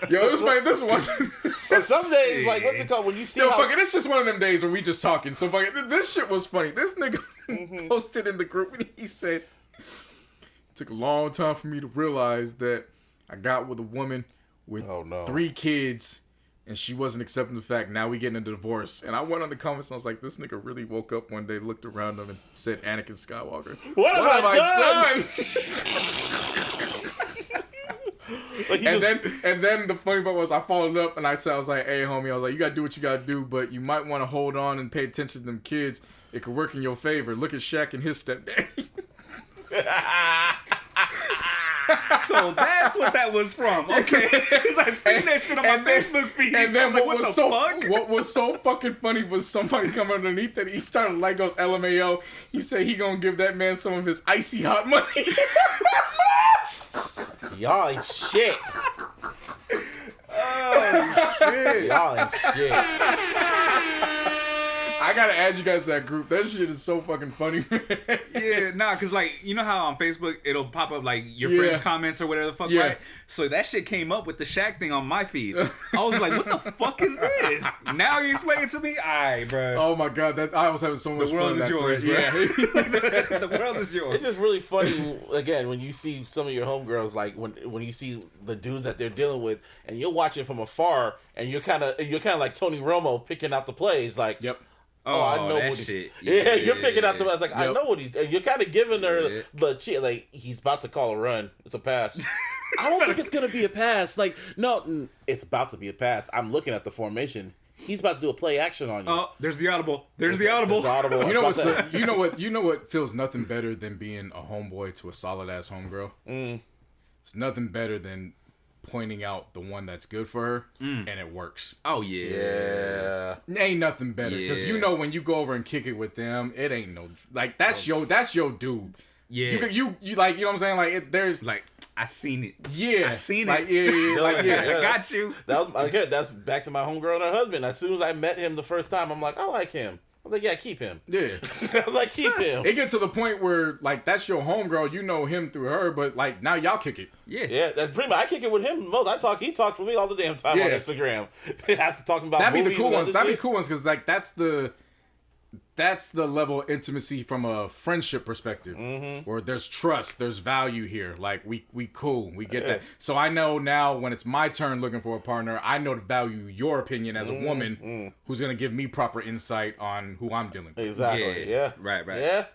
Yo, this one. But some days, like, what's it called? When you see, it's just one of them days where we just talking. So fucking, this shit was funny. This nigga posted in the group and he said, took a long time for me to realize that I got with a woman with 3 kids, and she wasn't accepting the fact. Now we getting a divorce. And I went on the comments and I was like, this nigga really woke up one day, looked around him, and said, Anakin Skywalker. What have I done? And then the funny part was I followed up and I was like, hey homie, I was like, you gotta do what you gotta do, but you might want to hold on and pay attention to them kids. It could work in your favor. Look at Shaq and his stepdaddy. So that's what that was from. Okay. Because I seen that shit on my Facebook feed. And then what was so fucking funny was somebody come underneath it. He started like goes LMAO. He said he gonna give that man some of his icy hot money. Y'all ain't shit. Oh shit. Y'all ain't shit. I gotta add you guys to that group. That shit is so fucking funny, man. Yeah, nah, cause like, you know how on Facebook it'll pop up like your friends' comments or whatever the fuck, right? So that shit came up with the Shaq thing on my feed. I was like, what the fuck is this? Now you explain it to me? Alright, bro. Oh my god, I was having so much fun. The world is yours, bro. Yeah. The world is yours. It's just really funny, again, when you see some of your homegirls, like when you see the dudes that they're dealing with, and you're watching from afar, and you're kind of like Tony Romo picking out the plays, like, yep. Oh, I know that what shit. Yeah, you're picking out the. I was like, I know what he's. You're kind of giving her the shit. Like he's about to call a run. It's a pass. I don't think it's gonna be a pass. Like no, it's about to be a pass. I'm looking at the formation. He's about to do a play action on you. Oh, there's the audible. There's the audible. You know what feels nothing better than being a homeboy to a solid ass homegirl. It's nothing better than pointing out the one that's good for her and it works. Oh yeah. Ain't nothing better because you know when you go over and kick it with them, it ain't no like that's your dude. Yeah. You like, you know what I'm saying? Like there's like I seen it. Yeah. I seen like, it. I got you. That's back to my homegirl and her husband. As soon as I met him the first time, I'm like, I like him. I was like, yeah, keep him. Yeah. I was like, keep him. It gets to the point where, like, that's your homegirl. You know him through her, but, like, now y'all kick it. Yeah. Yeah, that's pretty much. I kick it with him most. He talks with me all the damn time on Instagram. Talking about That'd be movies the cool ones. That'd be cool ones because, like, that's the level of intimacy from a friendship perspective, where there's trust, there's value here. Like we cool, we get that. So I know now when it's my turn looking for a partner, I know to value your opinion as a woman who's gonna give me proper insight on who I'm dealing with. Exactly. Yeah. Right. Yeah.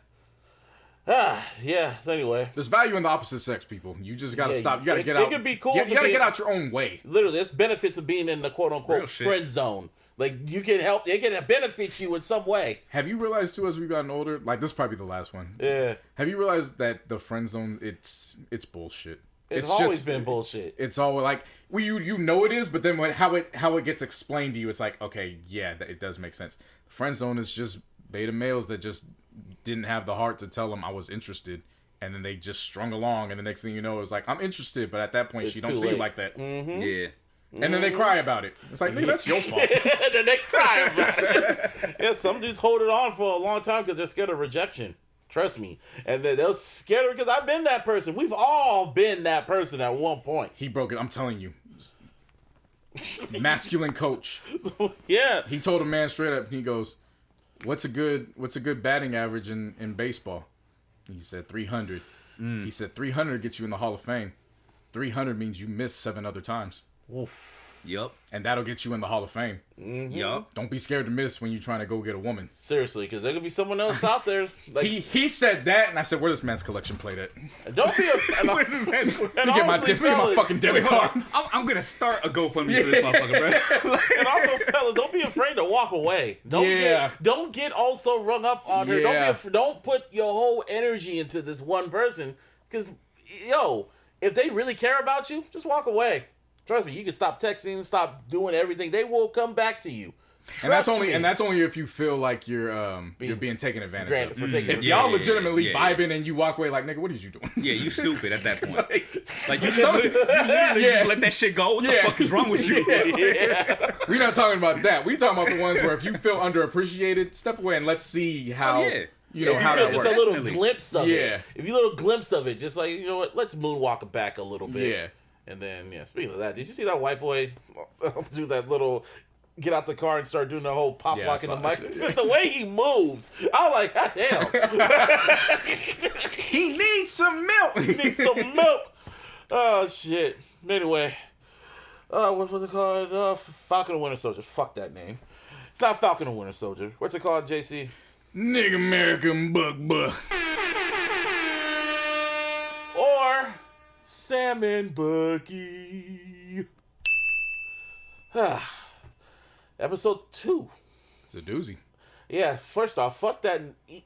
Yeah. So anyway, there's value in the opposite sex, people. You just gotta stop. You gotta get out. It could be cool. You gotta get out your own way. Literally, there's benefits of being in the quote unquote friend zone. Like, you can help, it can benefit you in some way. Have you realized, too, as we've gotten older, like, this is probably the last one. Yeah. Have you realized that the friend zone, it's bullshit. It's always been bullshit. It's all, like, you know it is, but then how it gets explained to you, it's like, okay, yeah, it does make sense. The friend zone is just beta males that just didn't have the heart to tell them I was interested, and then they just strung along, and the next thing you know, it's like, I'm interested, but at that point, she don't see you like that. Mm-hmm. Yeah. And then they cry about it. It's like, nigga, that's your fault. And then they cry about it. Yeah, some dudes hold it on for a long time because they're scared of rejection. Trust me. And they're scared because I've been that person. We've all been that person at one point. He broke it. I'm telling you. Masculine coach. Yeah. He told a man straight up, he goes, what's a good batting average in baseball? He said 300. He said 300 gets you in the Hall of Fame. 300 means you missed 7 other times. Oof. Yup. And that'll get you in the Hall of Fame. Yup. Don't be scared to miss when you're trying to go get a woman. Seriously, because there could be someone else out there. Like, he said that, and I said, "Where this man's collection plate at?" Don't be Where's this man's and get my fucking debit card. I'm gonna start a GoFundMe for this motherfucker, bro. And also, fellas, don't be afraid to walk away. Don't get also rung up on her. Don't put your whole energy into this one person. Because, if they really care about you, just walk away. Trust me, you can stop texting, stop doing everything. They will come back to you. And that's only if you feel like you're being taken advantage of. If y'all legitimately vibing and you walk away like, nigga, what is you doing? Yeah, you stupid at that point. Like you literally just let that shit go. What the fuck is wrong with you? We're not talking about that. We talking about the ones where if you feel underappreciated, step away and let's see how you know how that just works. A little glimpse of it. If you little glimpse of it, just like, you know what, let's moonwalk it back a little bit. Yeah. And then, speaking of that, did you see that white boy do that little get out the car and start doing the whole pop Yeah, lock in the mic. shit. The way he moved, I was like, God damn. He needs some milk. He needs some milk. Oh, shit. Anyway, what was it called? Falcon and Winter Soldier. Fuck that name. It's not Falcon and Winter Soldier. What's it called, JC? Nigga American Buck. Or Sam and Bucky. Episode 2. It's a doozy. Yeah, first off, fuck that.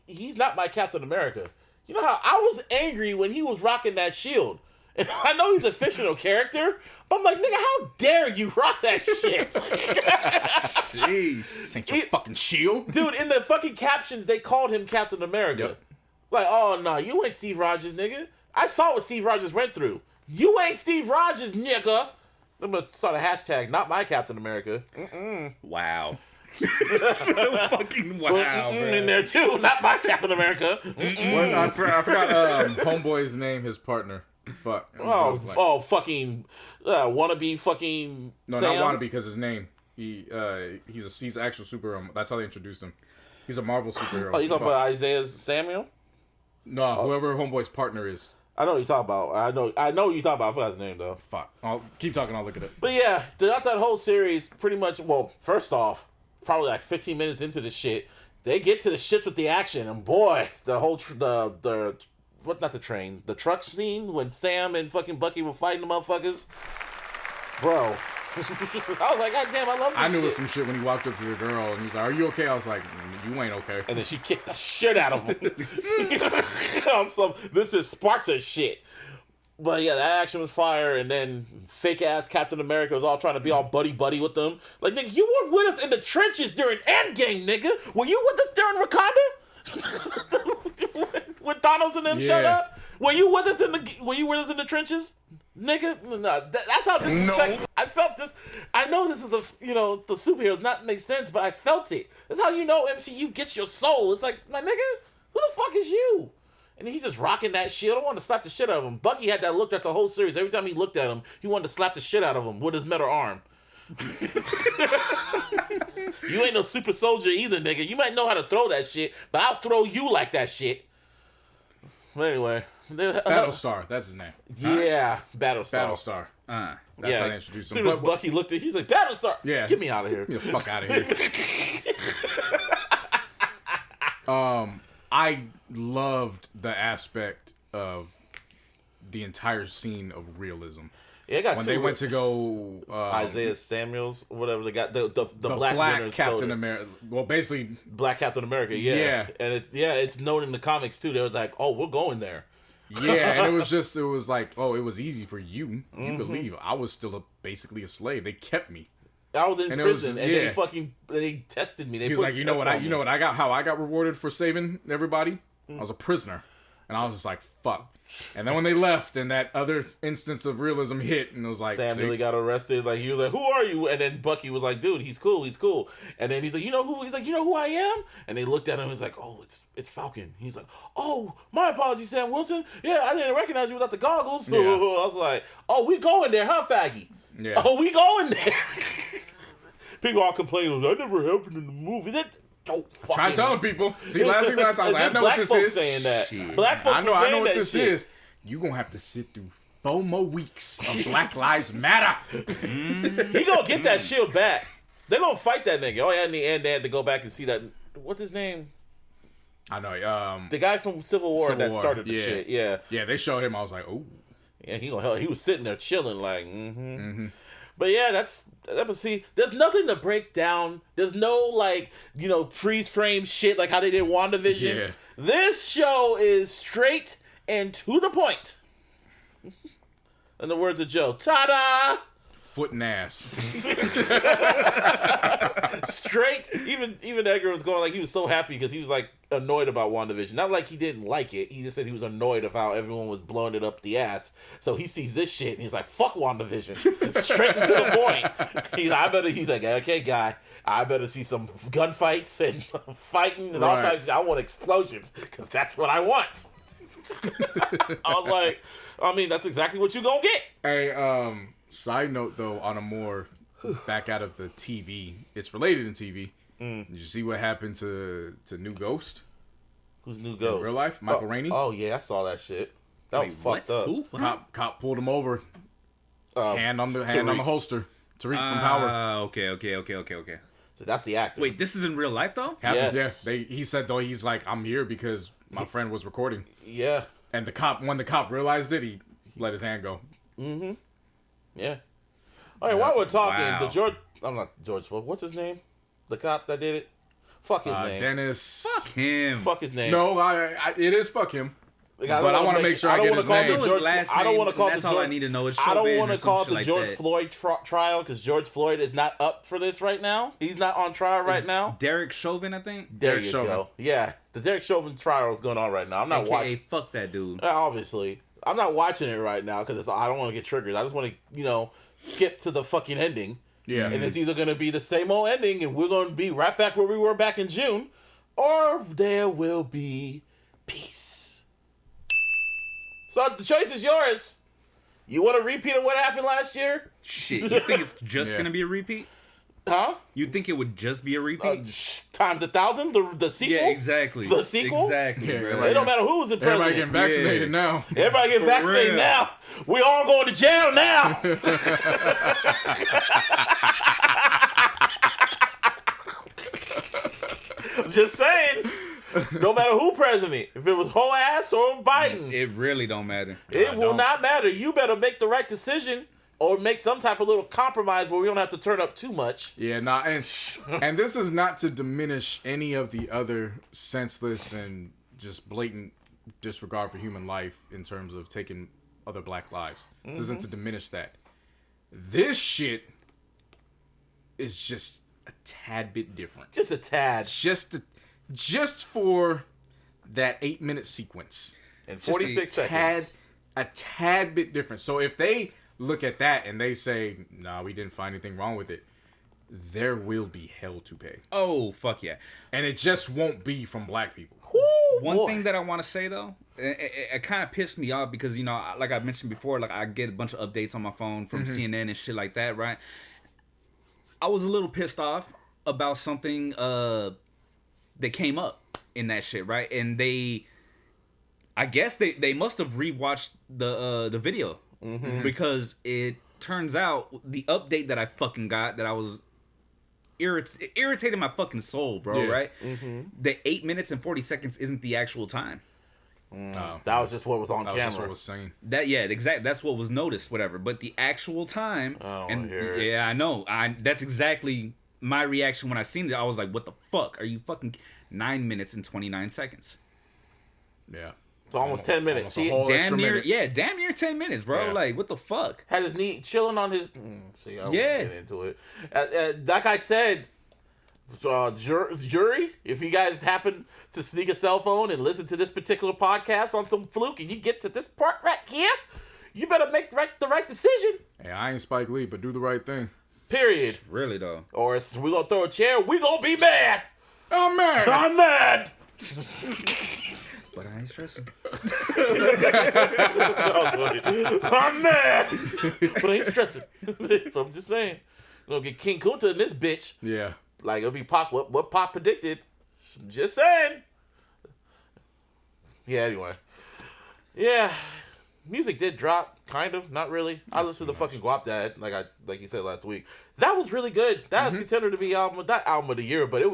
He's not my Captain America. You know how I was angry when he was rocking that shield? And I know he's a fictional character, but I'm like, nigga, how dare you rock that shit? Jeez. This ain't your fucking shield. Dude, in the fucking captions, they called him Captain America. Yep. Like, oh, no, you ain't Steve Rogers, nigga. I saw what Steve Rogers went through. You ain't Steve Rogers, nigga. I'm going to start a hashtag, not my Captain America. Wow. So fucking wow, bro. In there, too. Not my Captain America. What, I forgot Homeboy's name, his partner. Fuck. Fucking wannabe fucking No, Sam? not wannabe, because his name. He's an actual superhero. That's how they introduced him. He's a Marvel superhero. Oh, you talking about Isaiah Samuel? No, whoever Homeboy's partner is. I know what you're talking about. I know what you're talking about. I forgot his name, though. Fuck. I'll keep talking. I'll look at it. But yeah, throughout that whole series, pretty much, well, first off, probably like 15 minutes into the shit, they get to the shits with the action, and boy, the whole, the truck scene when Sam and fucking Bucky were fighting the motherfuckers. Bro. I was like, God damn, I love this I knew it shit. was some shit when he walked up to the girl and he was like, "Are you okay?" I was like, "You ain't okay." And then she kicked the shit out of him. This is Sparta shit. But yeah, that action was fire, and then fake ass Captain America was all trying to be all buddy with them. Like, nigga, you weren't with us in the trenches during Endgame, nigga. Were you with us during Wakanda? When Thanos and them showed up? Were you with us in the trenches? Nigga, no, that's how disrespectful. I felt this. I know this is the superheroes not make sense, but I felt it. That's how you know MCU gets your soul. It's like, my nigga, who the fuck is you? And he's just rocking that shit. I don't want to slap the shit out of him. Bucky had that look at the whole series. Every time he looked at him, he wanted to slap the shit out of him with his metal arm. You ain't no super soldier either, nigga. You might know how to throw that shit, but I'll throw you like that shit. But anyway. Battlestar, that's his name. Yeah, Battlestar. Battlestar. That's how they introduced him. As soon as Bucky looked at, he's like, Battlestar. Yeah, get me out of here. Get the fuck out of here. I loved the aspect of the entire scene of realism. Yeah, it got when they went to go Isaiah Samuels, whatever they got the black Captain America. Well, basically Black Captain America. Yeah, and it's known in the comics too. They were like, oh, we're going there. Yeah, and it was like, oh, it was easy for you. You believe I was still basically a slave. They kept me. I was in prison, and they tested me. He was like, you know what I got? How I got rewarded for saving everybody? I was a prisoner, and I was just like, fuck. And then when they left, and that other instance of realism hit, and it was like, Sam really got arrested. Like, he was like, who are you? And then Bucky was like, dude, he's cool. And then he's like, you know who? He's like, you know who I am? And they looked at him. He's like, oh, it's Falcon. He's like, oh, my apologies, Sam Wilson. Yeah, I didn't recognize you without the goggles. Yeah. I was like, oh, we going there, huh, faggy? Yeah. Oh, we going there. People all complaining, that never happened in the movie. Try telling people. See, last week I was like, I know what this is. Saying that. Shit. Black folks I know what this shit. is. You gonna have to sit through 4 more weeks of Black Lives Matter. He gonna get that shield back. They gonna fight that nigga. Oh yeah, in the end they had to go back and see that. What's his name? I know. The guy from Civil War that started the shit. Yeah. Yeah, they showed him. I was like, oh. Yeah, he was sitting there chilling like, But yeah, that's see. There's nothing to break down. There's no freeze frame shit like how they did WandaVision. Yeah. This show is straight and to the point. In the words of Joe, ta-da! Foot and ass. Straight. Even Edgar was going he was so happy because he was annoyed about WandaVision. Not like he didn't like it. He just said he was annoyed of how everyone was blowing it up the ass. So he sees this shit and he's like, fuck WandaVision. Straight and to the point. He's like, okay, guy, I better see some gunfights and fighting and all types. I want explosions because that's what I want. I was like, I mean, that's exactly what you gonna get. Hey, side note though, on a more back out of the TV. It's related to TV. Did you see what happened to New Ghost? Who's New Ghost? In real life, Michael Rainey. Oh yeah, I saw that shit. That was fucked up. Who? Cop pulled him over. Hand on the holster. Tariq from Power. Okay. So that's the actor. Wait, this is in real life though? Yes. Yeah. He said though, he's like, I'm here because my friend was recording. Yeah. And when the cop realized it, he let his hand go. Mm-hmm. Yeah. All right, while we're talking, Wow. I'm not George Floyd. What's his name? The cop that did it? Fuck his name. Dennis. Fuck him. Fuck his name. No, it is fuck him. Like, But I want to make sure I get his name. I don't want to call it That's all I need to know. Is I don't want to to call it the George Floyd trial because George Floyd is not up for this right now. He's not on trial right now. Derek Chauvin, I think. There you go. Yeah, the Derek Chauvin trial is going on right now. I'm not watching. Fuck that dude. Obviously, I'm not watching it right now because I don't want to get triggered. I just want to, skip to the fucking ending. Yeah. And it's either going to be the same old ending and we're going to be right back where we were back in June, or there will be peace. So the choice is yours. You want a repeat of what happened last year? Shit, you think it's just gonna be a repeat? Huh? You think it would just be a repeat? Times 1,000? The sequel? Yeah, exactly. The sequel? Exactly, Yeah, bro. right. It don't matter who was in president. Everybody getting vaccinated now. Everybody getting vaccinated real. now. We all going to jail now. I'm just saying. No matter who president, if it was whole ass or Biden, It really don't matter. it will not matter. You better make the right decision or make some type of little compromise where we don't have to turn up too much. Yeah, and this is not to diminish any of the other senseless and just blatant disregard for human life in terms of taking other black lives. This isn't to diminish that. This shit is just a tad bit different. Just a tad. Just for that 8-minute sequence. In 46 seconds. A tad bit different. So if they look at that and they say, nah, we didn't find anything wrong with it, there will be hell to pay. Oh, fuck yeah. And it just won't be from black people. One thing that I want to say though, it kind of pissed me off because like I mentioned before, like I get a bunch of updates on my phone from CNN and shit like that, right? I was a little pissed off about something that came up in that shit, right? And I guess they must have rewatched the video because it turns out the update that I fucking got that I was irritated my fucking soul, bro, right? The 8 minutes and 40 seconds isn't the actual time. That was just what was on camera. That's what I was saying. Exactly. That's what was noticed, whatever. But the actual time, yeah, I know. That's exactly my reaction when I seen it. I was like, "What the fuck? Are you fucking 9 minutes and 29 seconds?" Yeah, it's almost 10 minutes. Damn near 10 minutes, bro. Yeah. Like, what the fuck? Had his knee chilling on his. See, I won't Yeah. get into it. Like I said, jury, if you guys happen to sneak a cell phone and listen to this particular podcast on some fluke, and you get to this part right here, you better make the right decision. Hey, I ain't Spike Lee, but do the right thing. Period. Really though. Or if we gonna throw a chair, we gonna be mad. Oh man, I'm mad. But I ain't stressing. I'm mad. But I ain't stressing. But I'm just saying. We're gonna get King Kunta in this bitch. Yeah. Like it'll be Pac. What Pac predicted. Just saying. Yeah. Anyway. Yeah. Music did drop, kind of, not really. I listened to fucking Guap Dad, like you said last week. That was really good. That was contender to be not album of the year, but it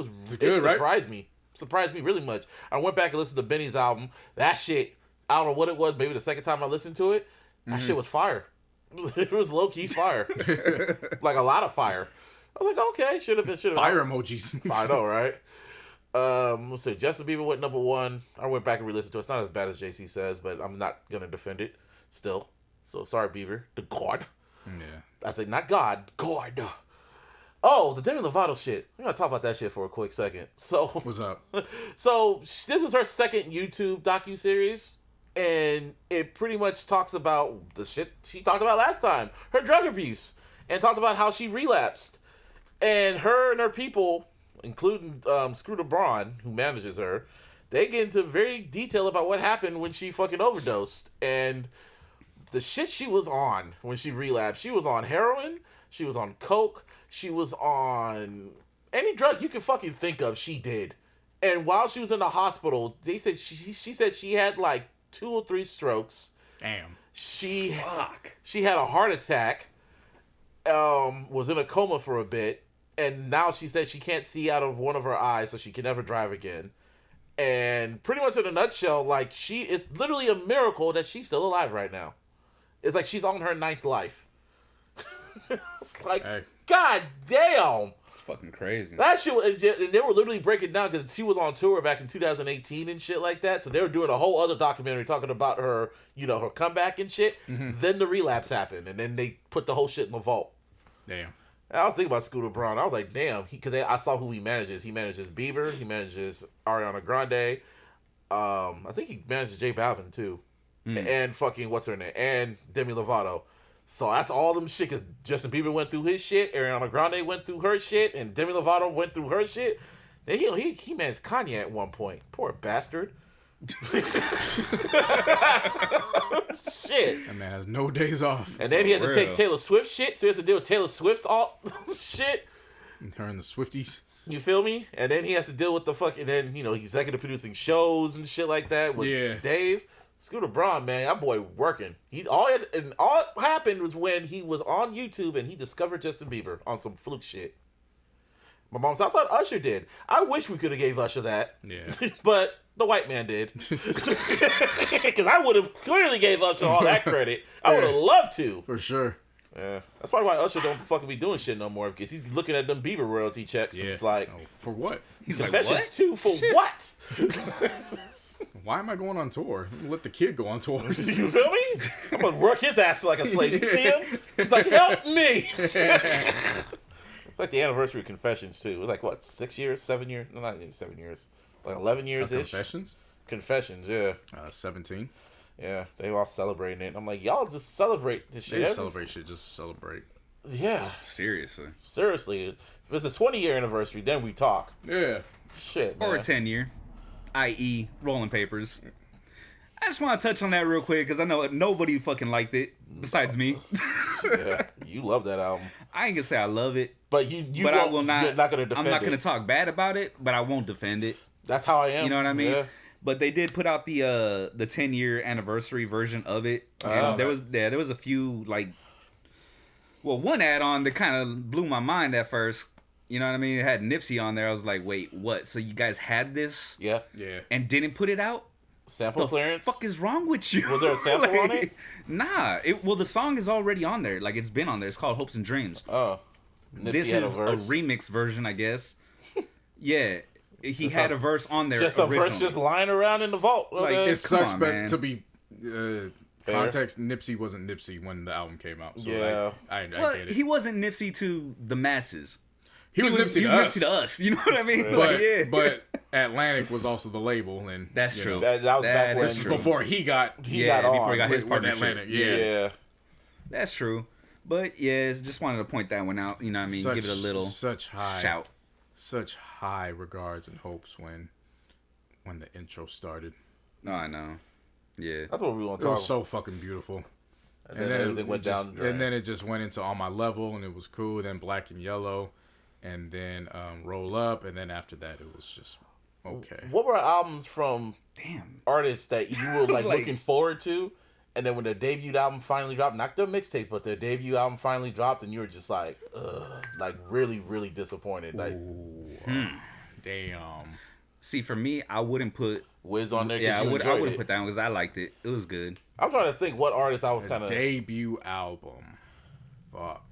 surprised me. Surprised me really much. I went back and listened to Benny's album. That shit, I don't know what it was. Maybe the second time I listened to it, that shit was fire. It was low key fire, like a lot of fire. I was like, okay, should have been Fire emojis. I know, right? Let's see. Justin Bieber went number 1. I went back and re-listened to it. It's not as bad as JC says, but I'm not gonna defend it still. So sorry, Bieber, the God. Yeah. I think not God, God. Oh, the Demi Lovato shit. We're gonna talk about that shit for a quick second. So What's up? So this is her second YouTube docuseries, and it pretty much talks about the shit she talked about last time, her drug abuse, and talked about how she relapsed, and her people, including Scooter Braun, who manages her, they get into very detail about what happened when she fucking overdosed and the shit she was on when she relapsed. She was on heroin, she was on coke, she was on any drug you can fucking think of, she did. And while she was in the hospital, they said she said she had like 2 or 3 strokes. Damn. She had a heart attack. Was in a coma for a bit, and now she said she can't see out of one of her eyes, so she can never drive again. And pretty much in a nutshell, like it's literally a miracle that she's still alive right now. It's like she's on her 9th life. It's like, hey. God damn. It's fucking crazy. That shit, and they were literally breaking down because she was on tour back in 2018 and shit like that. So they were doing a whole other documentary talking about her, her comeback and shit. Mm-hmm. Then the relapse happened, and then they put the whole shit in the vault. Damn. I was thinking about Scooter Braun. I was like, damn, because I saw who he manages. He manages Bieber. He manages Ariana Grande. I think he manages J Balvin too, and fucking what's her name, and Demi Lovato. So that's all them shit. Cause Justin Bieber went through his shit, Ariana Grande went through her shit, and Demi Lovato went through her shit. Then he managed Kanye at one point. Poor bastard. Shit. That man has no days off. And then he had to take Taylor Swift shit, so he has to deal with Taylor Swift's all shit. And her and the Swifties. You feel me? And then he has to deal with the fucking, then, executive producing shows and shit like that with Dave. Scooter Braun, man, that boy working. All happened was when he was on YouTube and he discovered Justin Bieber on some fluke shit. My mom said, I thought Usher did. I wish we could have gave Usher that. Yeah. But the white man did. Because I would have clearly gave Usher all that credit. I would have loved to. For sure. Yeah. That's probably why Usher don't fucking be doing shit no more. Because he's looking at them Bieber royalty checks. And it's like. Oh, for what? He's Confessions like, what? Too. For shit. What? Why am I going on tour? Let the kid go on tour. You feel me? I'm going to work his ass like a slave. You see him? He's like, help me. It's like the anniversary of Confessions, too. It was like, what, 6 years? 7 years? No, not even 7 years. Like 11 years-ish. Confessions? Confessions, yeah. 17. Yeah, they were all celebrating it. I'm like, y'all just celebrate this shit. They celebrate shit just to celebrate. Yeah. Seriously. If it's a 20-year anniversary, then we talk. Yeah. Shit, man. Or a 10-year. I.e. Rolling Papers. I just want to touch on that real quick because I know nobody fucking liked it besides me. Yeah, you love that album. I ain't gonna say I love it, but I will not. You're not gonna defend it. I'm not gonna talk bad about it, but I won't defend it. That's how I am. You know what I mean? Yeah. But they did put out the 10-year anniversary version of it. There was a few one add-on that kind of blew my mind at first. You know what I mean? It had Nipsey on there. I was like, wait, what? So you guys had this? Yeah. And didn't put it out? Sample clearance? What the fuck is wrong with you? Was there a sample on it? Nah. The song is already on there. Like, it's been on there. It's called Hopes and Dreams. Oh. Nipsey this is a remix version, I guess. Yeah. He had a verse on there. Just a verse just lying around in the vault. Like, it sucks, but to be context, Nipsey wasn't Nipsey when the album came out. So yeah. I get it. He wasn't Nipsey to the masses. He was Nipsey to us. You know what I mean? But, but Atlantic was also the label, and that's true. That was back when. This was before he got on. Before he got his partnership. Atlantic. Yeah. That's true. But just wanted to point that one out. You know what I mean? Give it a little shout. Such high regards and hopes when the intro started. No, I know. Yeah. That's what we want to talk about. It was so fucking beautiful. And then everything went down. And then it just went into On My Level, and it was cool. Then Black and Yellow. And then Roll Up, and then after that, it was just okay. What were albums from artists that you were like looking forward to, and then when their debut album finally dropped, not their mixtape, but their debut album finally dropped, and you were just like, like really, really disappointed. Like, damn. See, for me, I wouldn't put Wiz on there. Yeah, I wouldn't put that one because I liked it. It was good. I'm trying to think what artist I was kind of debut album. Fuck.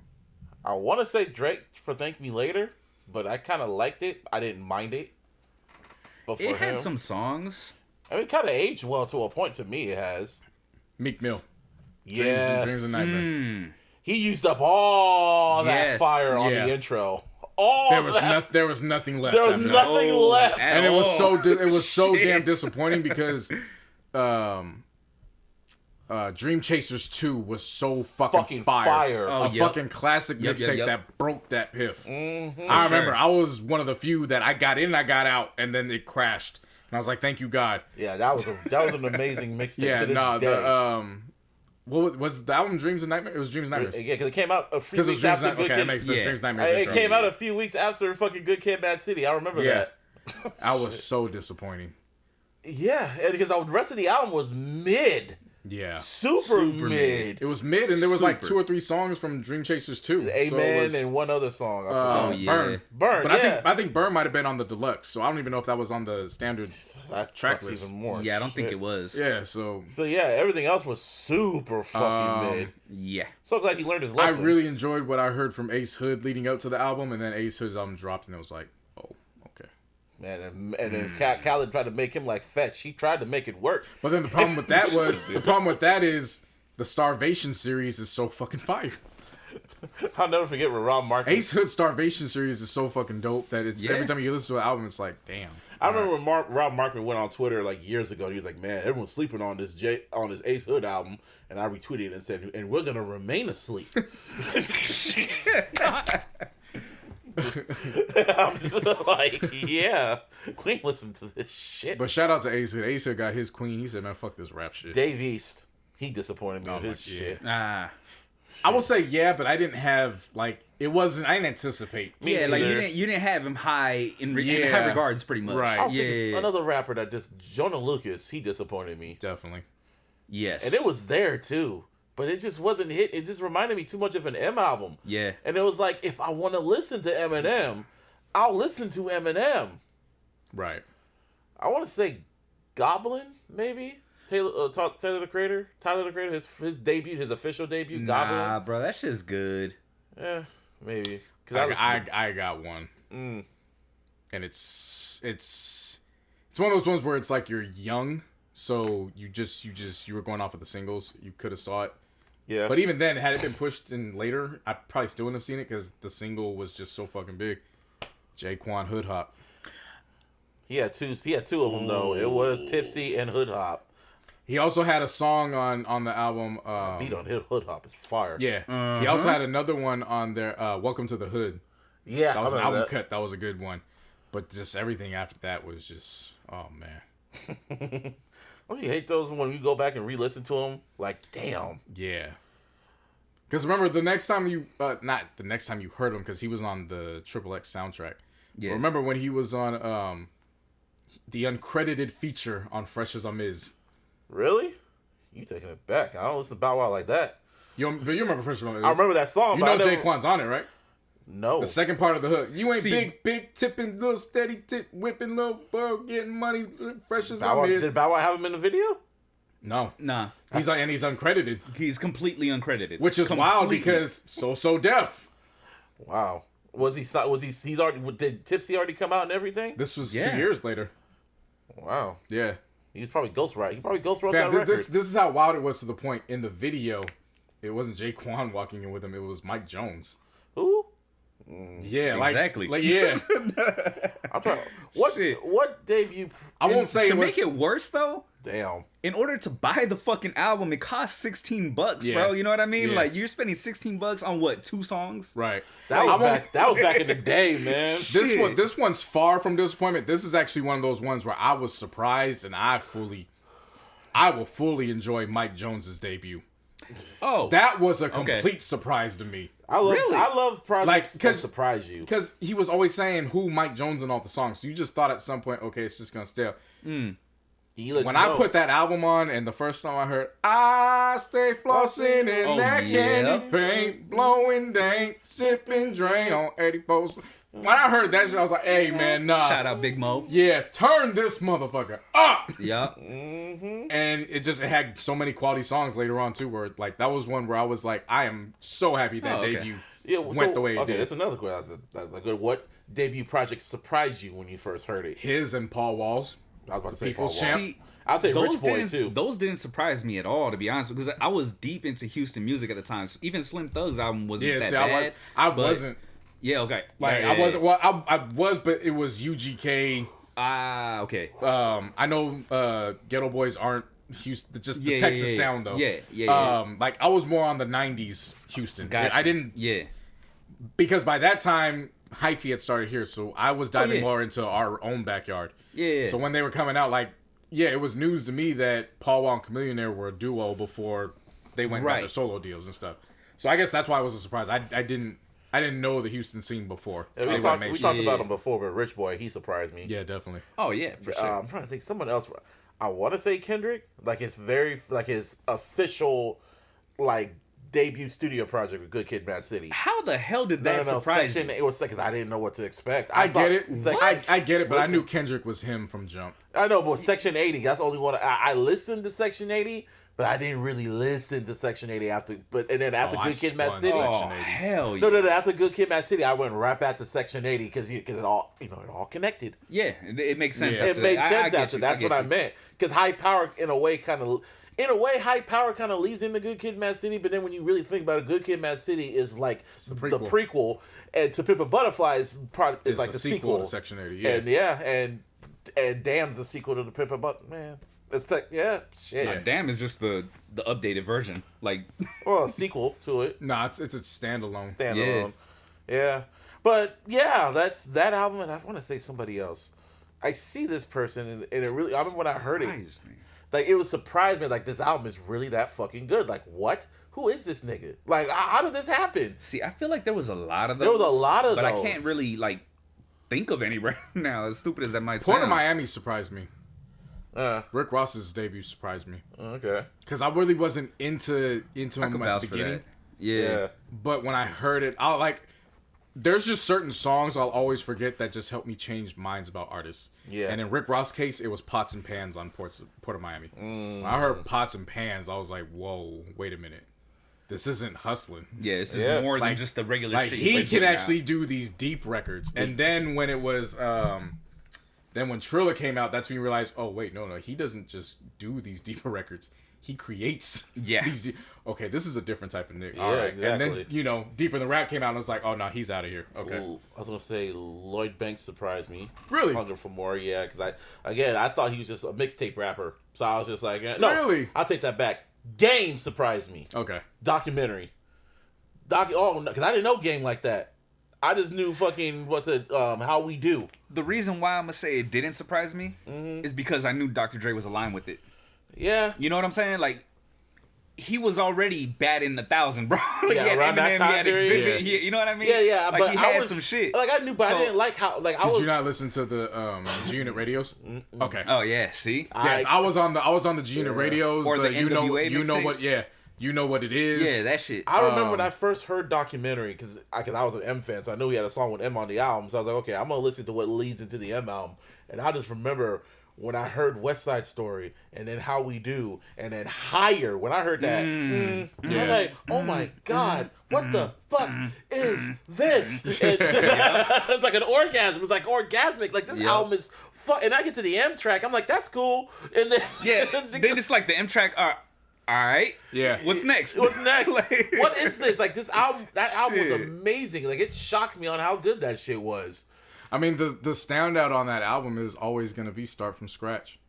I want to say Drake for Thank Me Later, but I kind of liked it. I didn't mind it. But for it had some songs. I mean, it kind of aged well to a point to me. It has. Meek Mill. Yes. Dreams and Nightmares. He used up all that fire on the intro. There was nothing left. There was nothing left, and it was so damn disappointing because. Dream Chasers 2 was so fucking fire. Fucking classic mixtape that broke that piff. Mm-hmm. I remember I was one of the few that I got in, I got out, and then it crashed. And I was like, thank you, God. Yeah, that was an amazing mixtape to this day. What was the album? Dreams and Nightmares? It was Dreams and Nightmares. Yeah, because it came out a few weeks after Good Kid. Okay, that makes sense. Dreams and Nightmares. It came out a few weeks after fucking Good Kid, Mad City. I remember that. I was so disappointing. Yeah, because the rest of the album was mid. Yeah. Super mid. It was mid, and there was like 2 or 3 songs from Dream Chasers too. Amen and one other song. Burn. But I think Burn might have been on the deluxe, so I don't even know if that was on the standard track list. Even more. Yeah, I don't think it was. Yeah, so yeah, everything else was super fucking mid. Yeah. So glad he learned his lesson. I really enjoyed what I heard from Ace Hood leading up to the album, and then Ace Hood's album dropped, and it was like, oh, okay. Man, and if Khaled tried to make him like Fetch, he tried to make it work. But then the problem with that is the Starvation series is so fucking fire. I'll never forget when Rob Markman. Ace Hood's Starvation series is so fucking dope that it's every time you listen to an album, it's like, damn. I remember when Rob Markman went on Twitter like years ago. He was like, "Man, everyone's sleeping on this Ace Hood album," and I retweeted it and said, "And we're gonna remain asleep." I'm just like, yeah, Queen listened to this shit. But shout out to Ace Hood. Ace Hood got his queen. He said, "Man, fuck this rap shit." Dave East, he disappointed me with his shit. I will say but I didn't have like it wasn't. I didn't anticipate. Yeah, like you didn't have him high in high regards, pretty much. Right. Yeah. Another rapper that Jonah Lucas, he disappointed me. Definitely. Yes. And it was there too. But it just wasn't hit. It just reminded me too much of an M album. Yeah. And it was like, if I want to listen to Eminem, I'll listen to Eminem. Right. I want to say Goblin, maybe? Tyler the Creator, his debut, his official debut, Goblin. Nah, bro, that shit's good. Yeah, maybe. I got one. And it's one of those ones where it's like you're young, so you were going off of the singles. You could have saw it. Yeah. But even then, had it been pushed in later, I probably still wouldn't have seen it because the single was just so fucking big. Jaquan Hood Hop. He had two of them though. It was Tipsy and Hood Hop. He also had a song on the album. Beat on Hood Hop is fire. Yeah. He also had another one on there. Welcome to the Hood. Yeah, that was an album cut. That was a good one. But just everything after that was just, oh man. Don't you hate those when you go back and re-listen to them? Like, damn. Yeah. Because remember, the next time you, not the next time you heard him, because he was on the XXX soundtrack. Yeah. But remember when he was on the uncredited feature on Fresh as a Miz. Really? You taking it back. I don't listen to Bow Wow like that. You remember Fresh as a Miz? I remember that song, but Jaquan's on it, right? No. The second part of the hook. You ain't big tipping, little steady tip, whipping, little bro, getting money, Fresh as a Miz. Did Bow Wow have him in the video? No. Nah. He's uncredited. He's completely uncredited. Which is wild because So Def. Wow. He's already, did Tipsy already come out and everything? This was 2 years later. Wow. Yeah. He's probably ghostwrote. He probably ghostwrote that record. This is how wild it was to the point in the video. It wasn't Jaquan walking in with him. It was Mike Jones. Who? Yeah, exactly. Yeah. I'm trying. What debut? I won't say to make it worse though. Damn. In order to buy the fucking album, it costs $16, bro. You know what I mean? Yeah. Like you're spending $16 on what? 2 songs? Right. That was back in the day, man. This one's far from disappointment. This is actually one of those ones where I was surprised, and I will fully enjoy Mike Jones's debut. Oh, that was a complete surprise to me. I love projects that surprise you because he was always saying who Mike Jones in all the songs. So you just thought at some point, okay, it's just gonna stale. When I put that album on, and the first song I heard, I stay flossing in that candy paint, blowing dank, sipping drain on 84. When I heard that shit, I was like, hey, man, nah. Shout out Big Mo. Yeah, turn this motherfucker up. Yeah. And it had so many quality songs later on, too, where, like, that was one where I was like, I am so happy that debut went the way it did. That's another question. What debut project surprised you when you first heard it? His and Paul Wall's. I was about to say People's Paul Wall. Champ. I'll say Rich Boy, too. Those didn't surprise me at all, to be honest, because I was deep into Houston music at the time. Even Slim Thug's album wasn't that bad. I wasn't. Yeah, okay. Like I wasn't. Well, I was, but it was UGK. Okay. I know Ghetto Boys aren't Houston. Just the Texas sound though. Yeah. Like I was more on the '90s Houston. Gotcha. I didn't. Yeah. Because by that time, Hyphy had started here, so I was diving more into our own backyard. Yeah. So when they were coming out, like, it was news to me that Paul Wall and Chamillionaire were a duo before they went and got their solo deals and stuff. So I guess that's why I was a surprise. I didn't know the Houston scene before. Yeah, we talked about him before, but Rich Boy, he surprised me. Yeah, definitely. Oh yeah, for sure. I'm trying to think someone else. I want to say Kendrick, like his official like debut studio project with Good Kid, Mad City. How the hell did that surprise you? It was because I didn't know what to expect. I get it, but I knew Kendrick was him from jump. I know, but Section 80, that's the only one. I listened to Section 80, but I didn't really listen to Section 80 after. Good Kid, Mad City. Oh hell yeah! No. After Good Kid, Mad City, I went right back to Section 80 because it all it all connected. Yeah, it makes sense. Yeah. It makes sense after. That's what I meant. Because High Power, in a way, High Power kind of leads into Good Kid, Mad City. But then when you really think about it, Good Kid, Mad City is like the prequel, and To Pimp a Butterfly is like the sequel to Section 80. Yeah, and Damn's a sequel to The Pimp a Butterfly. Man, it's shit. Yeah. Damn is just the updated version, like. Well, a sequel to it. No, it's a standalone. Yeah. But yeah, that's that album, and I want to say somebody else. I see this person, and it really. I remember when I heard it. Like, it was surprised me, like, this album is really that fucking good. Like, what? Who is this nigga? Like, how did this happen? See, I feel like there was a lot of those. There was a lot of but those. But I can't really, like, think of any right now, as stupid as that might sound. Port of Miami surprised me. Rick Ross's debut surprised me. Okay. Because I really wasn't into him at the beginning. Yeah. But when I heard it, there's just certain songs I'll always forget that just help me change minds about artists. Yeah. And in Rick Ross' case, it was Pots and Pans on Port of Miami. When I heard Pots and Pans, I was like, whoa, wait a minute. This isn't hustling. Yeah, this is more than just the regular shit. He can actually do these deep records. And then when it was... Then when Triller came out, that's when you realize, oh, wait, no, he doesn't just do these deeper records. He creates these okay, this is a different type of nigga. Yeah, all right. exactly. And then, Deeper Than Rap came out and I was like, oh, no, he's out of here. Okay. Ooh, I was going to say Lloyd Banks surprised me. Really? Hunger for More, yeah. Because I thought he was just a mixtape rapper. So I was just like, no, really? I'll take that back. Game surprised me. Okay. Documentary. Because I didn't know Game like that. I just knew fucking How We Do. The reason why I'm gonna say it didn't surprise me is because I knew Dr. Dre was aligned with it. Yeah, you know what I'm saying? Like, he was already batting 1,000, bro. Like, yeah, around that time period. You know what I mean? Yeah. Like, but he had some shit. Like, I knew, but I didn't like how. Like, Did you not listen to the G-Unit radios? Okay. Oh yeah. See. Yes, I was on the G-Unit radios or the NWA. You know what? Yeah. You know what it is. Yeah, that shit. I remember when I first heard Documentary, because I was an M fan, so I knew he had a song with M on the album. So I was like, okay, I'm going to listen to what leads into the M album. And I just remember when I heard West Side Story, and then How We Do, and then Higher. When I heard that, I was like, oh my God, what the fuck is this? It's like an orgasm. It's like orgasmic. Like, this album is fun. And I get to the M track, I'm like, that's cool. And then, then it's like the M track are... All right. Yeah. What's next? What is this? Like, this album, that album was amazing. Like, it shocked me on how good that shit was. I mean, the standout on that album is always going to be Start From Scratch.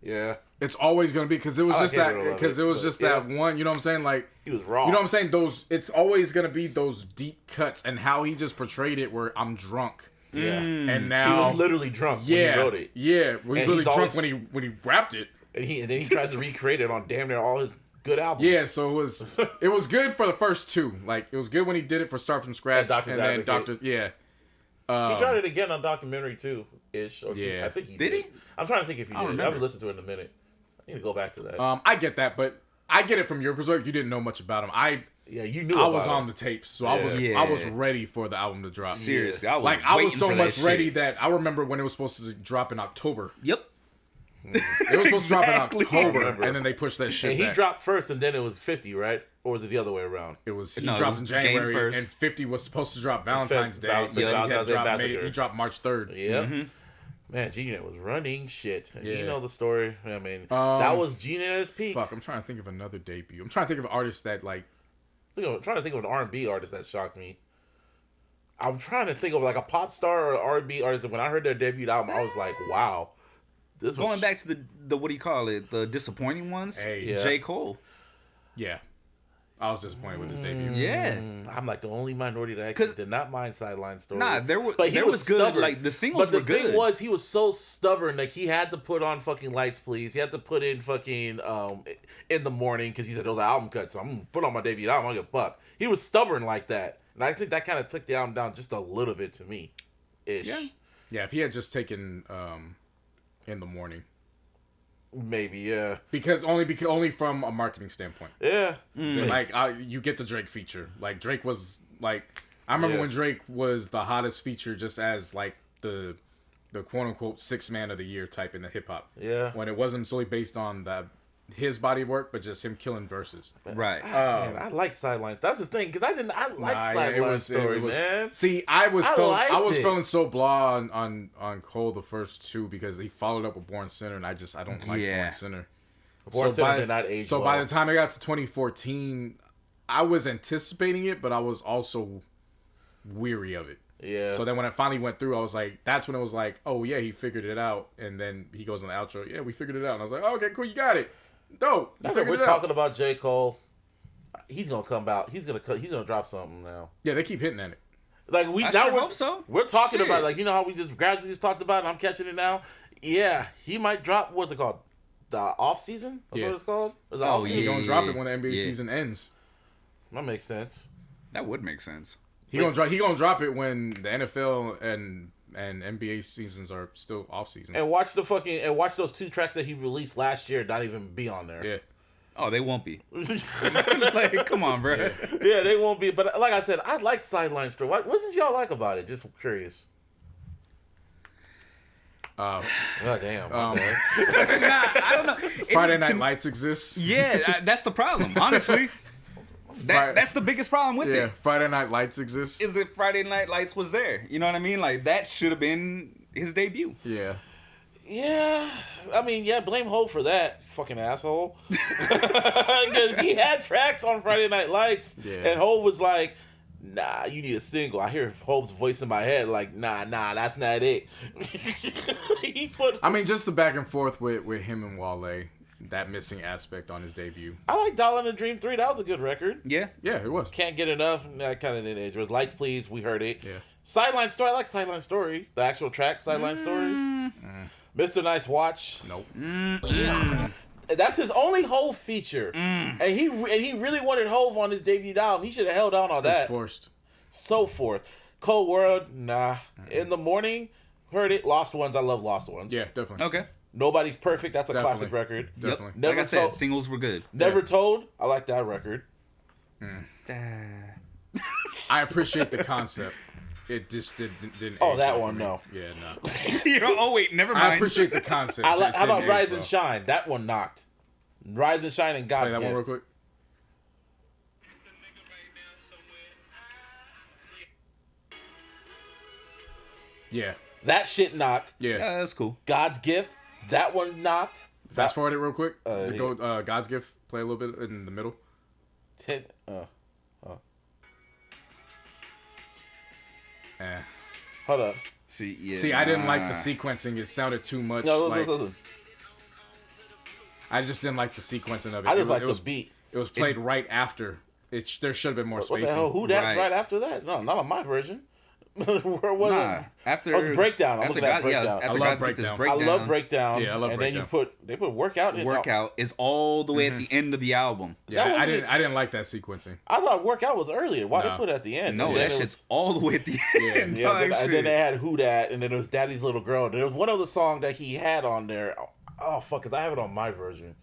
Yeah. It's always going to be, because it was that one, you know what I'm saying? Like, he was raw. You know what I'm saying? It's always going to be those deep cuts, and how he just portrayed it where I'm drunk. Yeah. And now. He was literally drunk when he wrote it. Yeah. He was really drunk when he rapped it. And then he tries to recreate it on damn near all his good albums. Yeah, so it was good for the first two. Like, it was good when he did it for Start From Scratch, and then Doctor. Yeah. He tried it again on Documentary too, ish. Or yeah. I think he did. He? I'm trying to think if he did. I haven't listened to it in a minute. I need to go back to that. I get that, but I get it from your perspective. You didn't know much about him. You knew. I was on the tapes, so I was ready for the album to drop. Seriously, I was so much ready that I remember when it was supposed to drop in October. Yep. It was supposed to drop in October, and then they pushed that shit. And he dropped first, and then it was 50, right? Or was it the other way around? He dropped in January, and 50 was supposed to drop Valentine's Day. He dropped March 3rd. Yeah. Mm-hmm. Man, G-Unit was running shit. Yeah. You know the story. I mean, that was G-Unit at its peak. Fuck, I'm trying to think of another debut. I'm trying to think of artists that, like... I'm trying to think of an R&B artist that shocked me. I'm trying to think of, like, a pop star or an R&B artist that when I heard their debut album, I was like, wow. Going back to the what do you call it? The disappointing ones? Hey, J. Cole. Yeah. I was disappointed with his debut. Yeah. I'm like the only minority that actually did not mind Sideline Story. Nah, there was good. Stubborn. Like the singles were good. But the thing was, he was so stubborn. Like he had to put on fucking Lights Please. He had to put in fucking In the Morning because he said those are album cuts. So I'm gonna put on my debut album. I'm gonna get buck. He was stubborn like that, and I think that kind of took the album down just a little bit to me. Ish. Yeah. If he had just taken In the Morning. Maybe, yeah. Because only from a marketing standpoint. Yeah. Like you get the Drake feature. Like Drake was like, I remember when Drake was the hottest feature, just as like the quote unquote 6th man of the year type in the hip hop. Yeah. When it wasn't solely based on his body of work, but just him killing verses. Right. Man, I like Sideline. That's the thing, because I like Sideline Story, man. See, I was it. feeling so blah on Cole the first 2 because he followed up with Born Sinner, and I don't like Born Sinner. Born Sinner did not age well. By the time I got to 2014, I was anticipating it, but I was also weary of it. Yeah. So then when it finally went through, I was like, that's when it was like, oh yeah, he figured it out. And then he goes in the outro, yeah, we figured it out. And I was like, oh, okay, cool, you got it. Dope. We're talking about J. Cole. He's gonna come out. He's gonna drop something now. Yeah, they keep hitting at it. Like hope so. We're talking about, like, you know how we just gradually just talked about it, and I'm catching it now. Yeah, he might drop. What's it called? The off season. That's what it's called. He gonna drop it when the NBA season ends. That makes sense. That would make sense. He gonna drop it when the NFL and NBA seasons are still off season. And watch those 2 tracks that he released last year not even be on there. Yeah. Oh, they won't be. Like, come on, bro. Yeah, they won't be. But like I said, I like Sideline Story. What did y'all like about it? Just curious. Oh damn. I don't know. Friday Night Lights exists. Yeah, that's the problem. Honestly. That's the biggest problem with it. Friday Night Lights exists. Is that Friday Night Lights was there. You know what I mean? Like, that should have been his debut. Yeah. Yeah. I mean, blame Hov for that, fucking asshole. Because he had tracks on Friday Night Lights, and Hov was like, nah, you need a single. I hear Hov's voice in my head like, nah, that's not it. I mean, just the back and forth with him and Wale. That missing aspect on his debut. I like Dollar in the Dream 3. That was a good record. Yeah, it was. Can't Get Enough. That kind of didn't age. It was Lights Please. We heard it. Yeah. Sideline Story. I like Sideline Story. The actual track, Sideline Story. Mr. Nice Watch. Nope. That's his only Hov feature. And he really wanted Hov on his debut album. He should have held down on that. It's forced. So forth. Cold World. Nah. In the Morning. Heard it. Lost Ones. I love Lost Ones. Yeah, definitely. Okay. Nobody's Perfect. That's a classic record. Definitely. Yep. Like I said, singles were good. Never Told. I like that record. I appreciate the concept. It just didn't. Oh, that one, no. Yeah, no. Oh wait, never mind. I appreciate the concept. How about Rise and Shine? That one knocked. Rise and Shine and God's Play that Gift. one real quick. Yeah. That shit knocked. Yeah. That's cool. God's Gift. That one knocked. Fast forward it real quick. Go God's Gift. Play a little bit in the middle. Hold up. See, I didn't like the sequencing. It sounded too much. No, like, listen. I just didn't like the sequencing of it. I just like the beat. It was played right after. There should have been more spacing. What the hell? Who that's right after that? No, not on my version. Where was it? After it was Breakdown. I'm looking at Breakdown. Yeah, I love Breakdown. I love Breakdown. Yeah, I love Breakdown. And then they put Workout in. Workout is all the way at the end of the album. Yeah, I didn't like that sequencing. I thought Workout was earlier. Why they put it at the end? No, that shit's all the way at the end. Yeah, and then they had Who Dat, and then there was Daddy's Little Girl. There was one other song that he had on there. Oh fuck, because I have it on my version.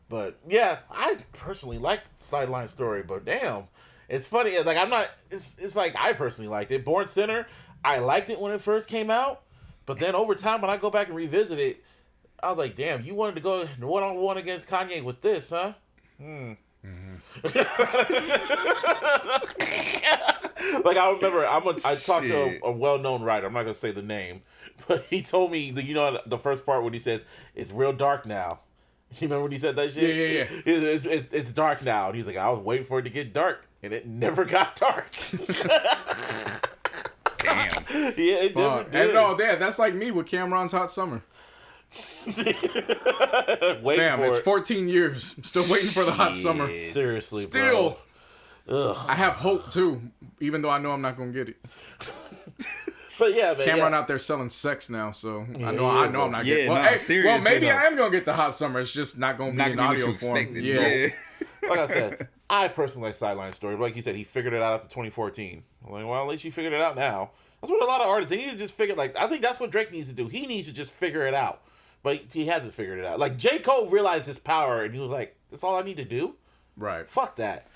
But yeah, I personally like Sideline Story. But damn, it's funny. Like I'm not. It's like I personally liked it. Born Sinner. I liked it when it first came out, but then over time, when I go back and revisit it, I was like, damn, you wanted to go one-on-one against Kanye with this, huh? Like, I remember, I talked to a well-known writer, I'm not going to say the name, but he told me, the first part when he says, it's real dark now. You remember when he said that shit? Yeah. It's dark now. And he's like, I was waiting for it to get dark, and it never got dark. Damn. Yeah, it never did. That's like me with Cameron's Hot Summer. Waiting for it's it. 14 years. I'm still waiting for the Hot Summer. Seriously, Still. bro. I have hope too, even though I know I'm not gonna get it. But yeah, man. Cameron out there selling sex now, so I know I'm not getting. Well, maybe I am gonna get the hot summer. It's just not gonna be in audio form. Yeah. Like I said, I personally like Sideline Story. But like you said, he figured it out after 2014. I'm like, well, at least you figured it out now. That's what a lot of artists, they need to just figure. Like, I think that's what Drake needs to do. He needs to just figure it out. But he hasn't figured it out. Like, J. Cole realized his power, and he was like, that's all I need to do? Right. Fuck that.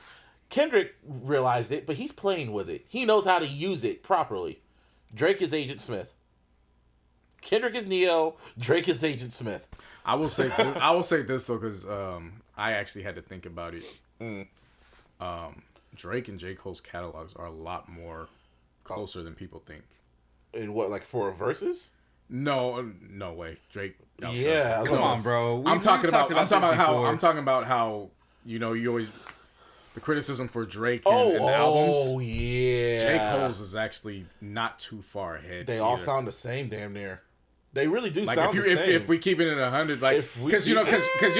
Kendrick realized it, but he's playing with it. He knows how to use it properly. Drake is Agent Smith. Kendrick is Neo. Drake is Agent Smith. I will say this though, because I actually had to think about it. Drake and J. Cole's catalogs are a lot more closer than people think. In what, like for verses? No way. Drake. Yeah, come on, bro. I'm talking about how you always. The criticism for Drake and the albums. Oh, yeah. J. Cole's is actually not too far ahead. They all sound the same damn near. They really do like sound the same. If we keep it at 100, like, because you know what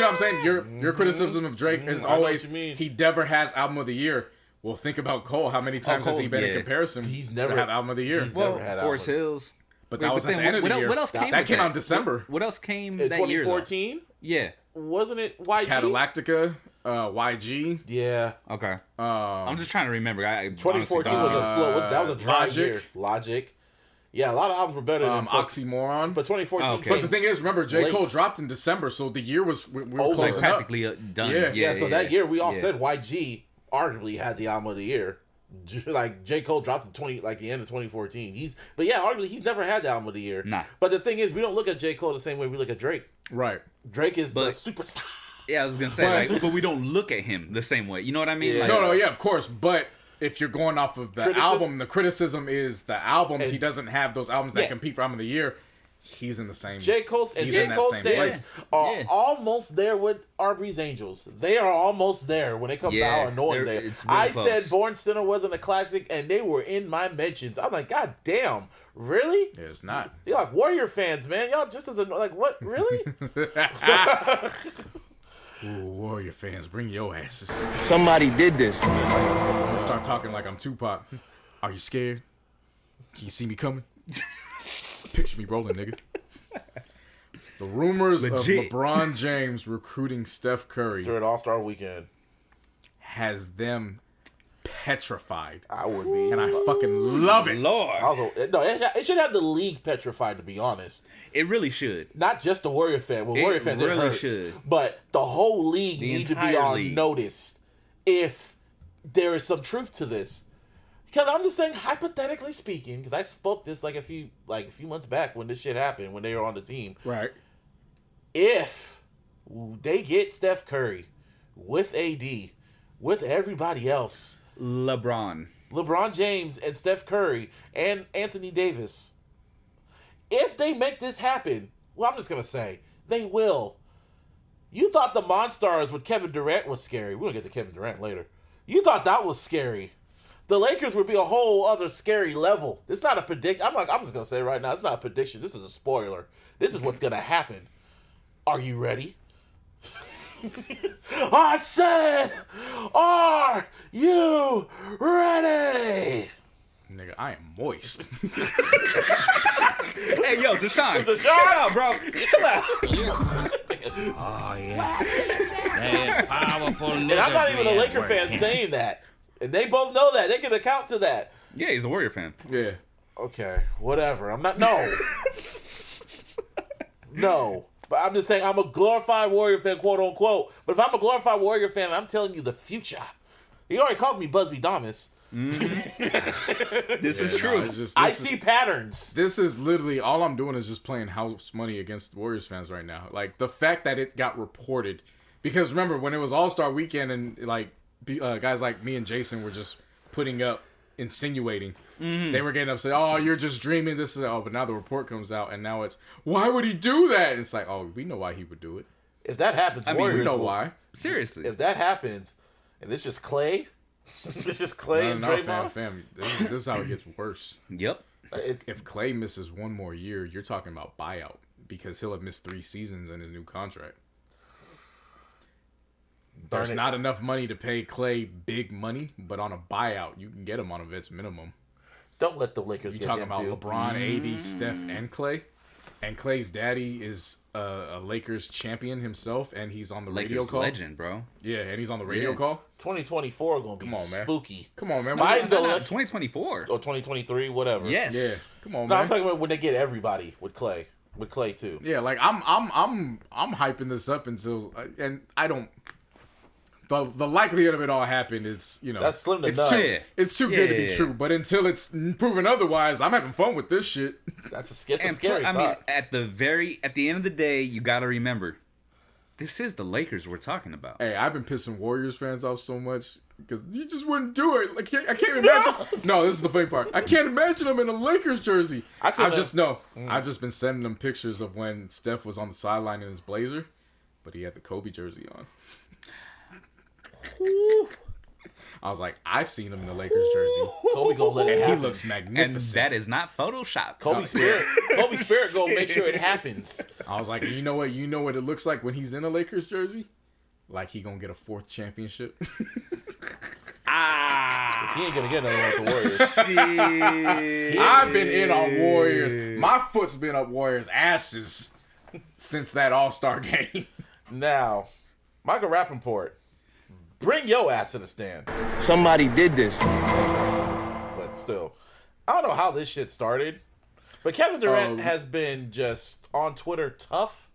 I'm saying? Your criticism of Drake is always, he never has album of the year. Well, think about Cole. How many times has he been in comparison? He's never have album of the year. He's never had Forest Hills. But that was at the end of the year. What else came? That came out in December. What else came in that 2014? year? Yeah. Wasn't it YG? Catalactica, YG. Yeah. Okay. I'm just trying to remember. 2014 was a slow. That was a dry year. Logic. Yeah, a lot of albums were better than Oxymoron. But 2014. Okay. But the thing is, remember, J. Cole dropped in December, so the year was we were closing practically up. Done. Yeah. So that year we all said YG arguably had the album of the year. Like J. Cole dropped in the end of 2014. Arguably he's never had the album of the year. Nah. But the thing is, we don't look at J. Cole the same way we look at Drake. Right. Drake is the superstar. Yeah, I was gonna say, but we don't look at him the same way. You know what I mean? Yeah. Yeah, of course. But if you're going off of the album, the criticism is the albums. He doesn't have those albums that compete for album of the year. He's in the same. J. Cole stands are almost there with Arbery's Angels. They are almost there when it comes to how annoying they are. I said Born Sinner wasn't a classic, and they were in my mentions. I'm like, God damn, really? Yeah, it's not. You're like Warrior fans, man. Y'all just as like what? Really? Ooh, Warrior fans, bring your asses. Somebody did this. I'm gonna start talking like I'm Tupac. Are you scared? Can you see me coming? Picture me rolling, nigga. The rumors of LeBron James recruiting Steph Curry during All-Star Weekend has them petrified. I would be. And I fucking love it. Lord. Also, it should have the league petrified, to be honest. It really should. Not just the Warrior fan. Well, Warrior fans, really it hurts. should. But the whole league needs to be on notice if there is some truth to this. Because I'm just saying, hypothetically speaking, because I spoke this like a few months back when this shit happened, when they were on the team. Right. If they get Steph Curry with AD, with everybody else, LeBron James and Steph Curry and Anthony Davis, if they make this happen, well, I'm just going to say, they will. You thought the Monstars with Kevin Durant was scary. We're going to get to Kevin Durant later. You thought that was scary. The Lakers would be a whole other scary level. It's not a prediction. I'm just going to say right now, it's not a prediction. This is a spoiler. This is what's going to happen. Are you ready? I said, are you ready? Nigga, I am moist. Hey, yo, Deshaun. Chill out, bro. Chill out. Oh, yeah. That powerful nigga. And I'm not even a Laker fan saying that. And they both know that. They can account to that. Yeah, he's a Warrior fan. Yeah. Okay, whatever. I'm not. No. No. But I'm just saying I'm a glorified Warrior fan, quote unquote. But if I'm a glorified Warrior fan, I'm telling you the future. He already called me Busby Damas. This is true. I see patterns. This is literally all I'm doing is just playing house money against Warriors fans right now. Like the fact that it got reported, because remember when it was All-Star Weekend and like guys like me and Jason were just putting up, insinuating. They were getting upset. Oh, you're just dreaming. This is but now the report comes out and now it's why would he do that? And it's like we know why he would do it. If that happens, We know why. Seriously. If that happens, and it's just Clay. It's just Clay and Draymond. Fam. This is how it gets worse. Yep. If Clay misses one more year, you're talking about buyout because he'll have missed 3 seasons in his new contract. There's not enough money to pay Clay big money, but on a buyout, you can get him on a vet's minimum. Don't let the Lakers get him too. You talking about LeBron, AD, Steph, and Clay? And Clay's daddy is a Lakers champion himself, and he's on the radio call. Legend, bro. Yeah, and he's on the radio call. 2024 gonna be spooky. Come on, man. Biden's 2024 or 2023, whatever. Yes. Yeah. Come on, no, man. I'm talking about when they get everybody with Clay. With Clay too. Yeah, like I'm hyping this up until, and I don't. The likelihood of it all happened is, that's slim to it's none. It's too good to be true. But until it's proven otherwise, I'm having fun with this shit. That's a scary thought. I mean, at the end of the day, you got to remember, this is the Lakers we're talking about. Hey, I've been pissing Warriors fans off so much because you just wouldn't do it. Like, I can't imagine. No, this is the funny part. I can't imagine them in a Lakers jersey. I've just been sending them pictures of when Steph was on the sideline in his blazer, but he had the Kobe jersey on. I was like, I've seen him in the Lakers jersey. Kobe gonna let it happen. He looks magnificent. And that is not Photoshop. Kobe Spirit gonna make sure it happens. I was like, you know what it looks like when he's in a Lakers jersey? Like he gonna get a 4th championship. He ain't gonna get another one with the Warriors. I've been in on Warriors. My foot's been up Warriors' asses since that All-Star game. Now, Michael Rappaport, bring your ass to the stand. Somebody did this. But still, I don't know how this shit started. But Kevin Durant has been just on Twitter tough.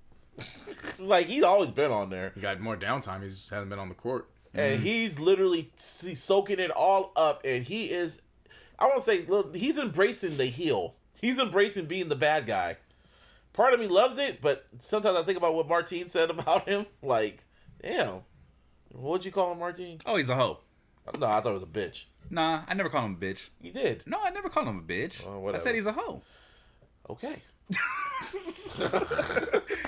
Like, he's always been on there. He got more downtime. He just hasn't been on the court. And he's literally soaking it all up. And he is, I want to say, he's embracing the heel. He's embracing being the bad guy. Part of me loves it, but sometimes I think about what Martine said about him. Like, damn. What'd you call him, Martine? Oh, he's a hoe. No, I thought it was a bitch. Nah, I never called him a bitch. You did. No, I never called him a bitch. I said he's a hoe. Okay.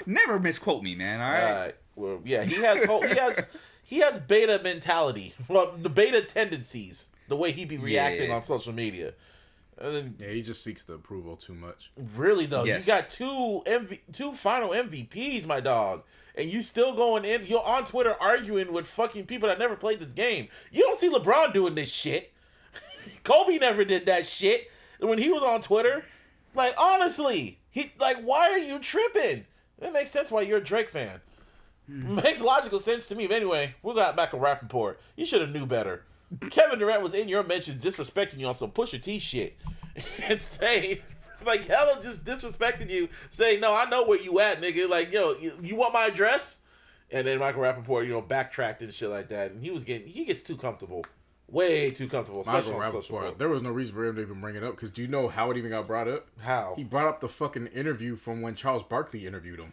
Never misquote me, man. All right. Well, yeah, he has beta mentality. Well, the beta tendencies. The way he be reacting on social media. And then, he just seeks the approval too much. Really though, yes. You got two final MVPs, my dog, and you still going in. You're on Twitter arguing with fucking people that never played this game. You don't see LeBron doing this shit. Kobe never did that shit when he was on Twitter. Like, honestly, why are you tripping? It makes sense why you're a Drake fan. Makes logical sense to me. But anyway, we got back a Rappaport. You should have knew better. Kevin Durant was in your mentions disrespecting you on some Pusha T shit. And saying, like, hella just disrespecting you. Saying, no, I know where you at, nigga. Like, yo, you want my address? And then Michael Rappaport, backtracked and shit like that. And he gets too comfortable. Way too comfortable, especially on social media. There was no reason for him to even bring it up, because do you know how it even got brought up? How? He brought up the fucking interview from when Charles Barkley interviewed him.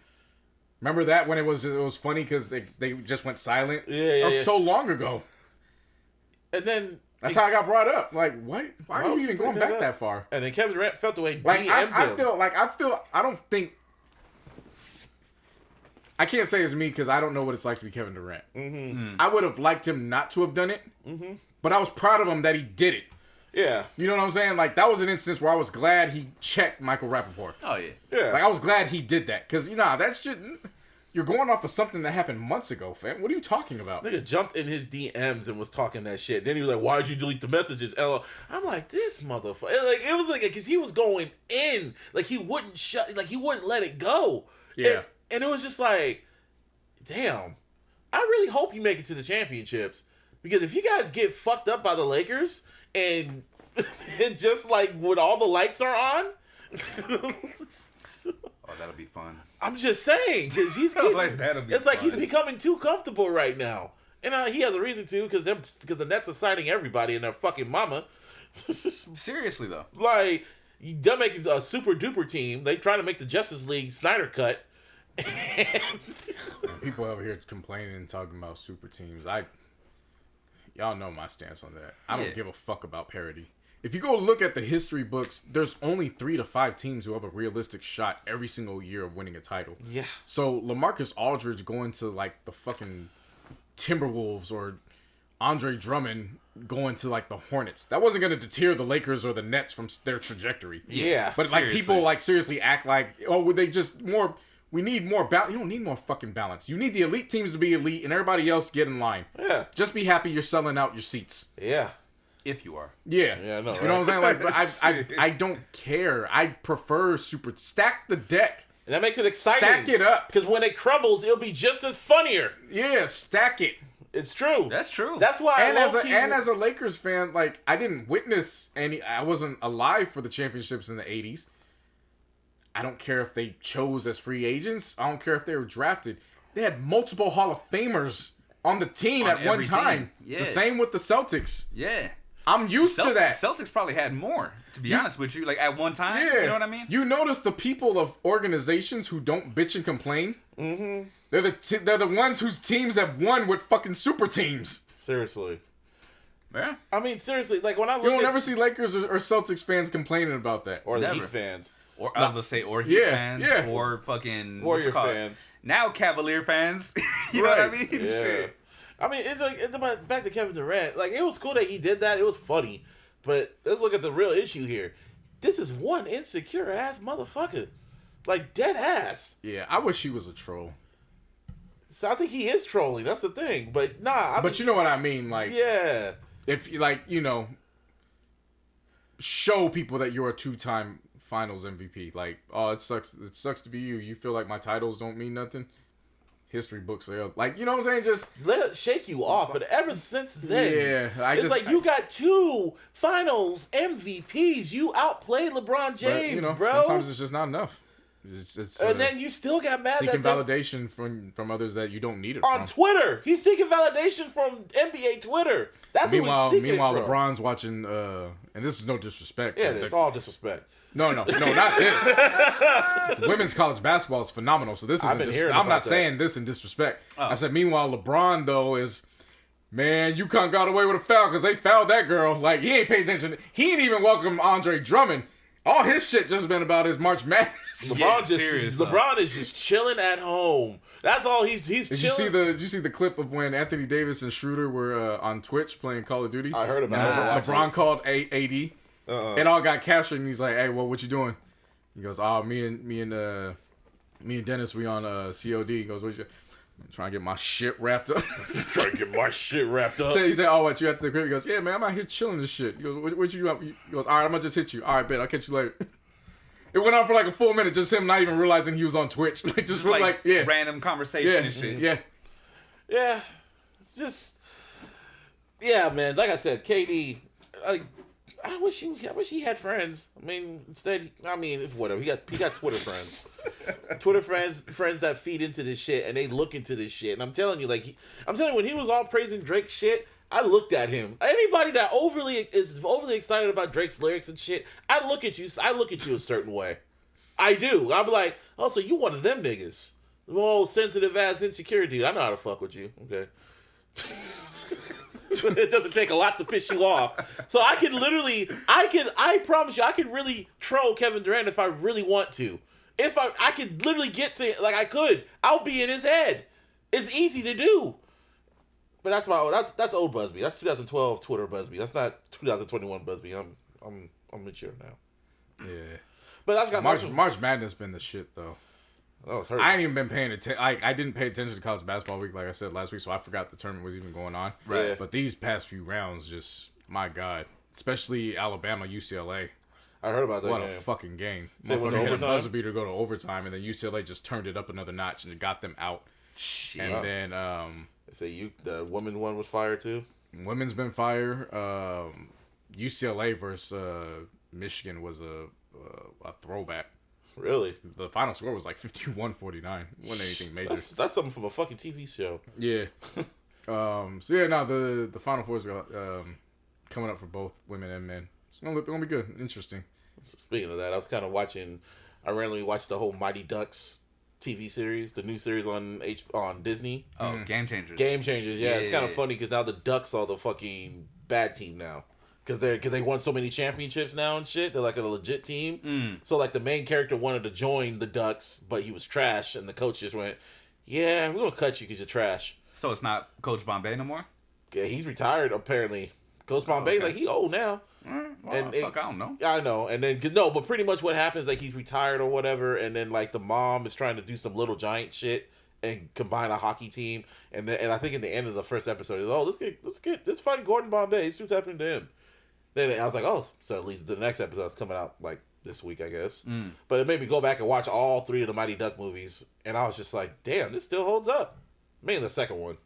Remember that, when it was funny because they just went silent? Yeah. That was so long ago. And then that's how I got brought up. Like, what? Why are you even going back that far? And then Kevin Durant felt the way like DM'd him. I can't say it's me because I don't know what it's like to be Kevin Durant. I would have liked him not to have done it, but I was proud of him that he did it. Yeah. You know what I'm saying? Like, that was an instance where I was glad he checked Michael Rappaport. Oh, yeah. Yeah. Like, I was glad he did that. Because, that shit, you're going off of something that happened months ago, fam. What are you talking about? Nigga jumped in his DMs and was talking that shit. Then he was like, why'd you delete the messages? I'm like, this motherfucker. Like, it was like, because he was going in. Like, he wouldn't he wouldn't let it go. Yeah. And it was just like, damn. I really hope you make it to the championships. Because if you guys get fucked up by the Lakers and just like when all the lights are on. Oh, that'll be fun. I'm just saying, because he's getting, it's like fun. He's becoming too comfortable right now. And he has a reason to, because the Nets are signing everybody and their fucking mama. Seriously, though. Like, they're making a super duper team. They trying to make the Justice League Snyder cut. People over here complaining and talking about super teams. Y'all know my stance on that. I don't give a fuck about parity. If you go look at the history books, there's only 3 to 5 teams who have a realistic shot every single year of winning a title. Yeah. So LaMarcus Aldridge going to like the fucking Timberwolves or Andre Drummond going to like the Hornets, that wasn't going to deter the Lakers or the Nets from their trajectory. Yeah. But like people like seriously act like, oh, would they just more We need more balance. You don't need more fucking balance. You need the elite teams to be elite and everybody else get in line. Yeah. Just be happy you're selling out your seats. Yeah. If you are. Yeah. Yeah, no, right? You know what I'm saying? Like, I don't care. I prefer stack the deck. And that makes it exciting. Stack it up. Because when it crumbles, it'll be just as funnier. Yeah, stack it. It's true. That's true. That's why as a Lakers fan, like, I didn't witness I wasn't alive for the championships in the 80s. I don't care if they chose as free agents. I don't care if they were drafted. They had multiple Hall of Famers on the team at one time. Yeah. The same with the Celtics. Yeah. I'm used to that. Celtics probably had more, to be honest with you. Like, at one time, Yeah. you know what I mean? You notice the people of organizations who don't bitch and complain? Mm-hmm. They're the ones whose teams have won with fucking super teams. Seriously. Yeah. I mean, seriously, like when I look You will never see Lakers or Celtics fans complaining about that. Or the Never. Heat fans. Or I was gonna say, or Heat fans, yeah. or fucking Warrior fans. Now Cavalier fans. You know what I mean? Yeah. Shit. I mean, it's like, back to Kevin Durant. Like, it was cool that he did that. It was funny. But let's look at the real issue here. This is one insecure ass motherfucker. Like, dead ass. Yeah, I wish he was a troll. So I think he is trolling. That's the thing. But nah. But you know what I mean? Like, yeah. if you, like, you know, show people that you're a 2-time Finals MVP. Like, oh, it sucks to be you. You feel like my titles don't mean nothing? History books are like, you know what I'm saying? Just let it shake you off. But ever since then, yeah, you got 2 Finals MVPs. You outplayed LeBron James, but, you know, bro. Sometimes it's just not enough. It's and then you still got mad seeking that validation from others that you don't need it on from. Twitter. He's seeking validation from NBA Twitter. That's what he's seeking Meanwhile, from. LeBron's watching. And this is no disrespect. Yeah, it's all disrespect. No, not this. Women's college basketball is phenomenal. So this isn't. I'm not saying this in disrespect. I said, meanwhile, LeBron though is, man, UConn got away with a foul because they fouled that girl. Like, he ain't paying attention. He ain't even welcome Andre Drummond. All his shit just been about his March Madness. LeBron is just chilling at home. That's all he's chilling. Did you see the clip of when Anthony Davis and Schroeder were on Twitch playing Call of Duty? I heard about it. LeBron called AD. It all got captured, and he's like, "Hey, what you doing?" He goes, "Oh, me and Dennis, we on COD." He goes, "What you?" I'm trying to get my shit wrapped up. Trying to get my shit wrapped up. So he said, "Oh, what you at the crib?" He goes, "Yeah, man, I'm out here chilling this shit." He goes, "What you up?" He goes, "All right, I'm gonna just hit you. All right, bet I'll catch you later." It went on for like a full minute, just him not even realizing he was on Twitch, just like random conversation and shit. Yeah, it's just man. Like I said, KD, like. I wish he had friends. I mean, instead, whatever. He got Twitter friends, Twitter friends that feed into this shit and they look into this shit. And I'm telling you, when he was all praising Drake's shit, I looked at him. Anybody that is overly excited about Drake's lyrics and shit, I look at you a certain way. I do. I'm like, oh, so you one of them niggas? Oh, sensitive ass insecure dude. I know how to fuck with you. Okay. It doesn't take a lot to piss you off. So I promise you, I could really troll Kevin Durant if I really want to. If I could literally get to, I'll be in his head. It's easy to do. But that's old Busby. That's 2012 Twitter Busby. That's not 2021 Busby. I'm mature now. Yeah. But that's March Madness been the shit though. Oh, I ain't even been paying attention. I didn't pay attention to college basketball week, like I said last week, so I forgot the tournament was even going on. Right. But these past few rounds, just my God, especially Alabama, UCLA. I heard about that. What a fucking game! Motherfucker hit a buzzer beater, go to overtime, and then UCLA just turned it up another notch and it got them out. Shit. And then the women one was fire too. Women's been fire. UCLA versus Michigan was a throwback. Really? The final score was like 51-49. Wasn't anything major. That's something from a fucking TV show. Yeah. The Final Four is coming up for both women and men. It's gonna be good. Interesting. Speaking of that, I randomly watched the whole Mighty Ducks TV series, the new series on Disney. Oh, Game Changers. Game Changers, yeah. It's kind of funny because now the Ducks are the fucking bad team now. Because they won so many championships now and shit. They're like a legit team. So like the main character wanted to join the Ducks, but he was trash. And the coach just went, yeah, we're going to cut you because you're trash. So it's not Coach Bombay no more? Yeah, he's retired apparently. Coach Bombay, he old now. Well, I don't know. I know. And then, no, but pretty much what happens, like, he's retired or whatever, and then, like, the mom is trying to do some Little Giant shit and combine a hockey team. And I think in the end of the first episode, let's find Gordon Bombay. See what's happening to him. Then I was like, oh, so at least the next episode's coming out, like, this week, I guess. But it made me go back and watch all 3 of the Mighty Duck movies, and I was just like, damn, this still holds up. Mainly the second one.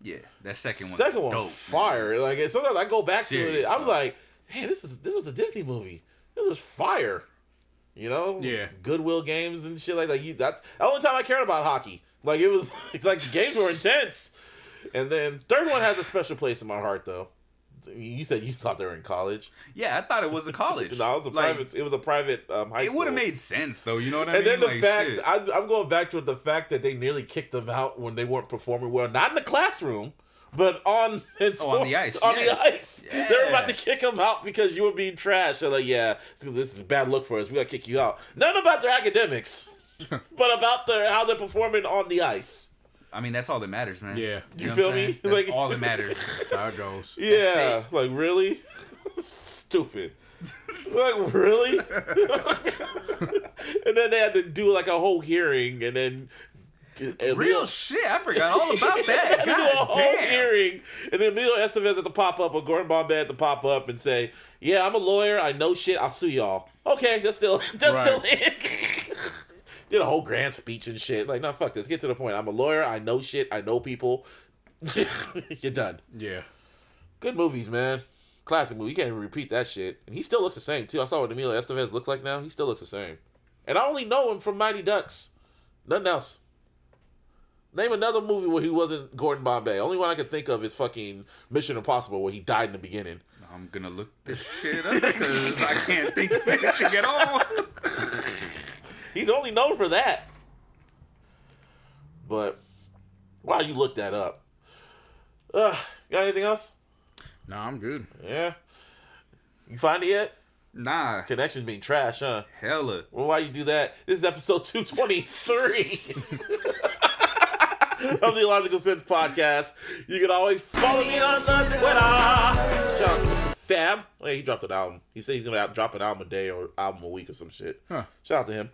Yeah, that second one. Second one, fire. Man. Like, sometimes I go back to it, I'm like, man, this was a Disney movie. This was fire. You know? Yeah. Goodwill games and shit like that. That's the only time I cared about hockey. Like, it's like the games were intense. And then third one has a special place in my heart, though. You said you thought they were in college. Yeah, I thought it was a college. No, it was a private. It was a private high school. It would have made sense, though. You know what I mean? And then the fact, I'm going back to the fact that they nearly kicked them out when they weren't performing well, not in the classroom, but on the ice. On the ice, they were about to kick them out because you were being trash. They're like, yeah, this is a bad look for us. We got to kick you out. None about their academics, but about how they're performing on the ice. I mean, that's all that matters, man. Yeah. You feel me? That's like all that matters. That's how it goes. Yeah. Like, really? Stupid. Like, really? And then they had to do, like, a whole hearing, and then... Real shit. I forgot all about that. God, do a whole hearing. And then Emilio Estevez at the pop-up, or Gordon Bombay at the pop-up, and say, yeah, I'm a lawyer. I know shit. I'll sue y'all. Okay, that's still it. Did a whole grand speech and shit. Like, no, fuck this. Get to the point. I'm a lawyer. I know shit. I know people. You're done. Yeah. Good movies, man. Classic movie. You can't even repeat that shit. And he still looks the same, too. I saw what Emilio Estevez looks like now. He still looks the same. And I only know him from Mighty Ducks. Nothing else. Name another movie where he wasn't Gordon Bombay. Only one I can think of is fucking Mission Impossible, where he died in the beginning. I'm gonna look this shit up because I can't think of anything at all. He's only known for that. But why you look that up? Got anything else? Nah, I'm good. Yeah. You find it yet? Nah. Connection's being trash, huh? Hella. Well, why you do that? This is episode 223 of the iLLogical Sense podcast. You can always follow me on the Twitter. Shout out to Mr. Fab. Oh, yeah, he dropped an album. He said he's gonna drop an album a day or album a week or some shit. Huh. Shout out to him.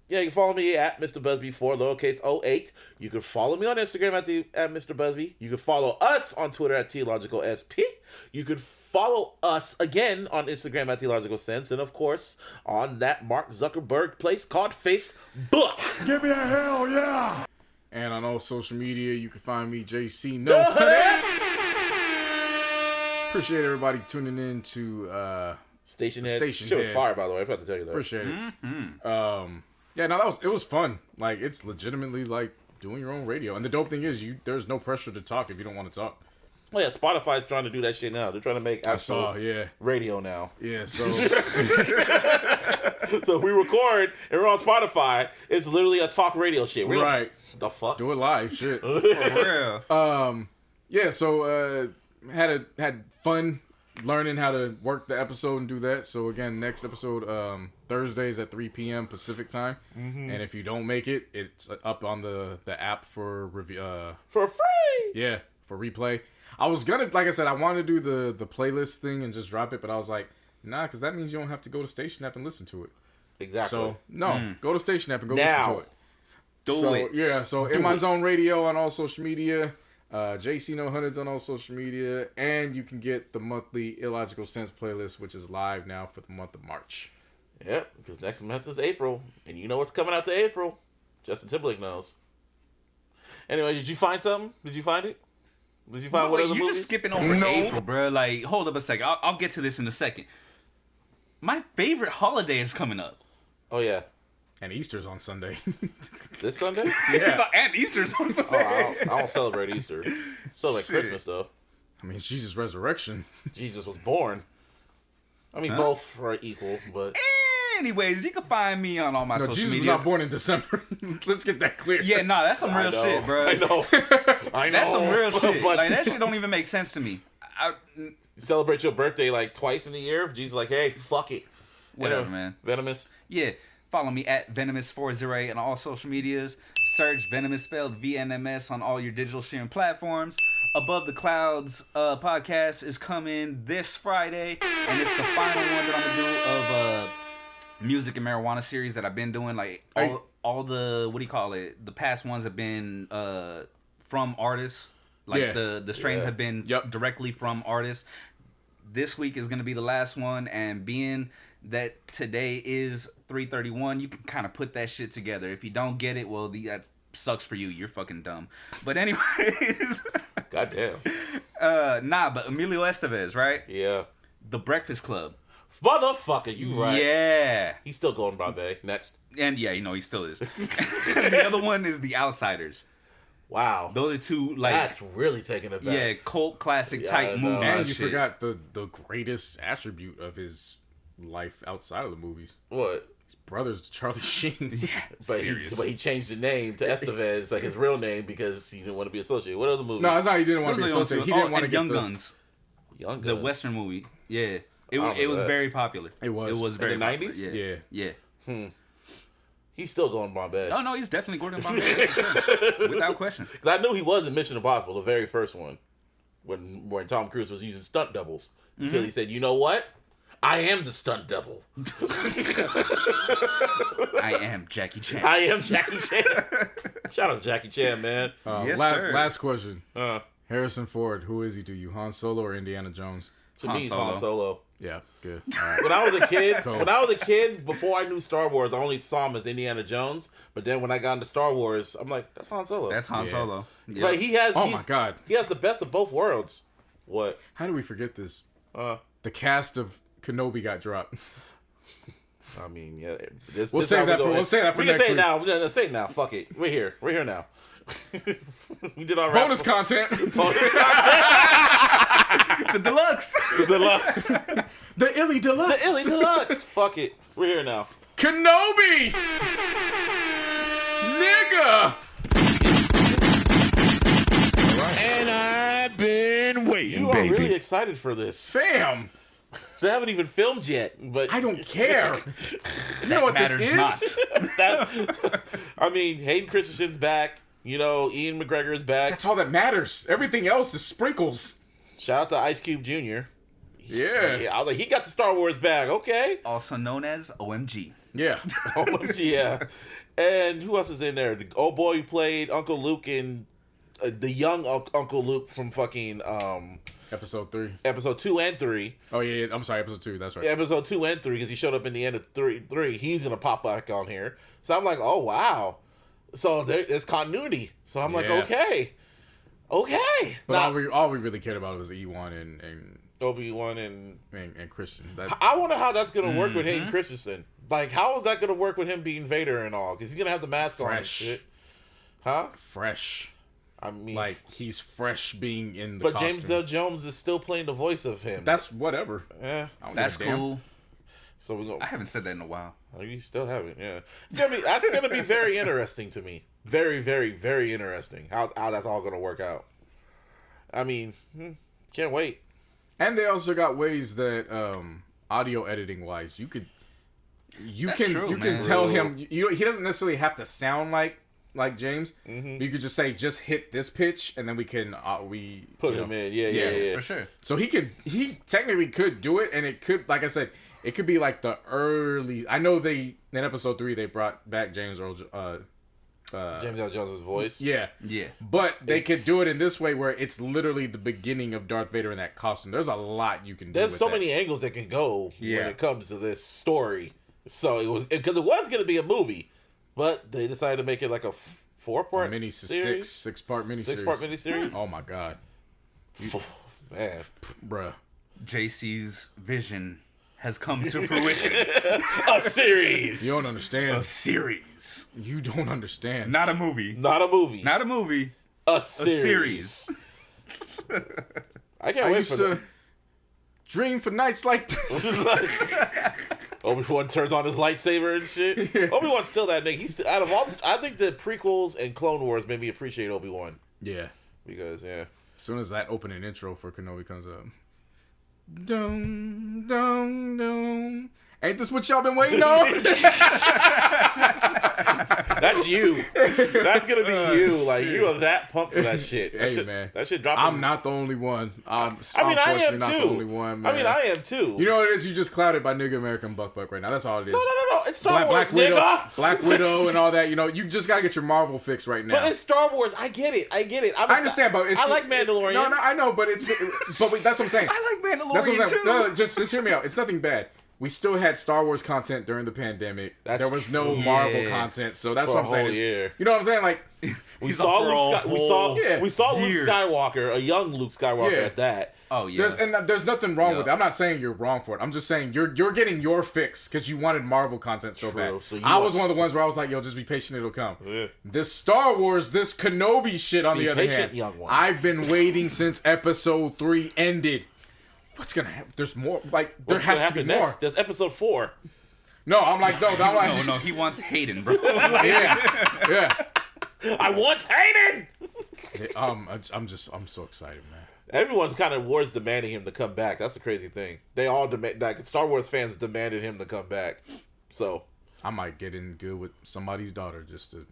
Yeah, you can follow me at Mr. Busby4, lowercase 08. You can follow me on Instagram at Mr. Busby. You can follow us on Twitter at iLLogicalSP. You can follow us again on Instagram at iLLogical Sense. And of course, on that Mark Zuckerberg place called Facebook. Give me a hell yeah! And on all social media, you can find me, JC No Hoodets. Appreciate everybody tuning in to Station Head. Station Shit was Head. fire, by the way. I forgot to tell you that. Appreciate it. Mm-hmm. Yeah, no, it was fun. Like, it's legitimately like doing your own radio. And the dope thing is, there's no pressure to talk if you don't want to talk. Oh yeah, Spotify's trying to do that shit now. They're trying to make actual radio now. Yeah, so so if we record and we're on Spotify, it's literally a talk radio shit. Right. The fuck? Do it live, shit. For real. Yeah, so had fun learning how to work the episode and do that. So again, next episode Thursdays at 3 p.m. Pacific time. Mm-hmm. And if you don't make it, it's up on the app for review for free. Yeah, for replay. I was gonna, like I said, I wanted to do the playlist thing and just drop it, but I was like, nah, because that means you don't have to go to Station App and listen to it. Exactly. So no, go to Station App and go listen to it. Do it. Yeah, so In My Zone Radio on all social media, JC No Hundreds on all social media, and you can get the monthly iLLogical Sense playlist, which is live now for the month of March. Yep, because next month is April, and you know what's coming out to April. Justin Timberlake knows. Anyway, did you find something? Did you find it? Did you find what other movies? You're just skipping over April, bro. Like, hold up a second. I'll get to this in a second. My favorite holiday is coming up. Oh, yeah. And Easter's on Sunday. This Sunday? Yeah. And Easter's on Sunday. Oh, I don't celebrate Easter. Celebrate Christmas, though. I mean, it's Jesus' resurrection. Jesus was born. I mean, both are equal, but... Anyways, you can find me on all my social Jesus media. was not born in December. Let's get that clear. Yeah, no, that's some real shit, bro. I know. That's some real shit. But Like, that shit don't even make sense to me. you celebrate your birthday like twice in the year. Jesus like, hey, fuck it. Whatever, man. Venomous. Yeah. Follow me at Venomous408 on all social medias. Search Venom is spelled VNMS on all your digital streaming platforms. Above the Clouds podcast is coming this Friday, and it's the final one that I'm gonna do of music and marijuana series that I've been doing. Like all the the past ones have been from artists. Like the strains have been directly from artists. This week is gonna be the last one, and being that today is 3/31, you can kind of put that shit together. If you don't get it, well, that sucks for you. You're fucking dumb. But anyways, goddamn. But Emilio Estevez, right? Yeah. The Breakfast Club. Motherfucker, you right. Yeah. He's still going Bombay. Next. And yeah, he still is. The other one is The Outsiders. Wow. Those are two, like... That's really taking it back. Yeah, cult classic type movie. And you forgot the greatest attribute of his life outside of the movies. What? His brother's Charlie Sheen. Yeah, but he changed the name to Estevez, like his real name, because he didn't want to be associated. What other movies? No, it's not he didn't want to be associated. He didn't want to get Young Guns. Young Guns. The Western movie. Yeah. It was very popular. It was very in the 90s? Popular. Yeah. He's still going Bombay. Oh, no, he's definitely going to Bombay. For sure. Without question. Because I knew he was in Mission Impossible, the very first one, when Tom Cruise was using stunt doubles. Until he said, you know what? I am the stunt double. I am Jackie Chan. I am Jackie Chan. Shout out to Jackie Chan, man. Yes, sir. Last question. Harrison Ford, who is he to you? Han Solo or Indiana Jones? To me, he's Han Solo. Yeah, good. When I was a kid, before I knew Star Wars, I only saw him as Indiana Jones. But then when I got into Star Wars, I'm like, that's Han Solo. That's Han Solo. Yep. But he has. Oh my god. He has the best of both worlds. What? How do we forget this? The cast of Kenobi got dropped. I mean, yeah. We'll say that for next week. We can say it now. Let's say it now. Fuck it. We're here. We're here now. We did our bonus content. The deluxe. The deluxe. The Illy Deluxe. The Illy Deluxe. Fuck it. We're here now. Kenobi. Nigga. And I've been waiting, You are really excited for this. Fam. They haven't even filmed yet, but I don't care. You know what this is? I mean, Hayden Christensen's back. You know, Ian McGregor is back. That's all that matters. Everything else is sprinkles. Shout out to Ice Cube Jr. Yeah. I was like, he got the Star Wars bag. Okay. Also known as OMG. Yeah. OMG, yeah. And who else is in there? The old boy who played Uncle Luke and the young Uncle Luke from fucking Episode 3. Episode 2 and 3. Oh, yeah. I'm sorry. Episode 2. That's right. Episode 2 and 3, because he showed up in the end of 3. He's going to pop back on here. So I'm like, oh, wow. So there's continuity. So I'm like, okay. But all we really cared about was Ewan and Obi-Wan and Christian. I wonder how that's going to work with Hayden Christensen. Like, how is that going to work with him being Vader and all? Because he's going to have the mask on and shit. Huh? Fresh. I mean, like, he's fresh being in the But costume. James Earl Jones is still playing the voice of him. That's whatever. Yeah. That's cool. So we go. I haven't said that in a while. Oh, you still haven't, yeah. That's gonna be very interesting to me. Very, very, very interesting. How that's all gonna work out. I mean, can't wait. And they also got ways that audio editing wise, you can tell him he doesn't necessarily have to sound like James. You could just say, just hit this pitch, and then we can put him in. Yeah, for sure. So he technically could do it, and it could, like I said, it could be like the early. I know in episode 3 they brought back James Earl Jones' voice. Yeah. But they could do it in this way where it's literally the beginning of Darth Vader in that costume. There's a lot you can do. There's so many angles that can go when it comes to this story. So it was going to be a movie, but they decided to make it like a 4-part series, 6-part miniseries. 6-part miniseries. Oh my god, man, bruh. JC's vision has come to fruition. A series. You don't understand. A series. You don't understand. Not a movie. Not a movie. Not a movie. A series. I can't wait for that. Dream for nights like this. Obi-Wan turns on his lightsaber and shit. Yeah. Obi-Wan's still that nigga. He's out of all. I think the prequels and Clone Wars made me appreciate Obi-Wan. Yeah. Because As soon as that opening intro for Kenobi comes up. Dum, dum, dum. Ain't this what y'all been waiting on? That's you. That's gonna be you. Like you are that pumped for that shit. Man, that shit dropping. I'm not the only one. I am not too. the only one, man. I mean, I am too. You know what it is? You just clouded by nigga American Buck right now. That's all it is. No. It's Star Wars, Widow, nigga. Black Widow, and all that. You know, you just gotta get your Marvel fix right now. But it's Star Wars. I get it. I understand, but I like Mandalorian. No, I know, but that's what I'm saying. I like Mandalorian That's what I'm saying. too. No, just hear me out. It's nothing bad. We still had Star Wars content during the pandemic. There was no Marvel content, so that's what I'm saying. You know what I'm saying? Like we saw Luke Skywalker, a young Luke Skywalker at that. Oh yeah. There's nothing wrong with it. I'm not saying you're wrong for it. I'm just saying you're getting your fix because you wanted Marvel content so bad. So I was one of the ones where I was like, yo, just be patient, it'll come. Yeah. This Star Wars, this Kenobi shit on the other hand, young one. I've been waiting since episode 3 ended. What's gonna happen? There's more. Like there has to be next? more. There's episode 4. No, I'm like no. He wants Hayden, bro. yeah. I want Hayden. I'm so excited, man. Everyone kind of was demanding him to come back. That's the crazy thing. They all Star Wars fans demanded him to come back. So I might get in good with somebody's daughter just to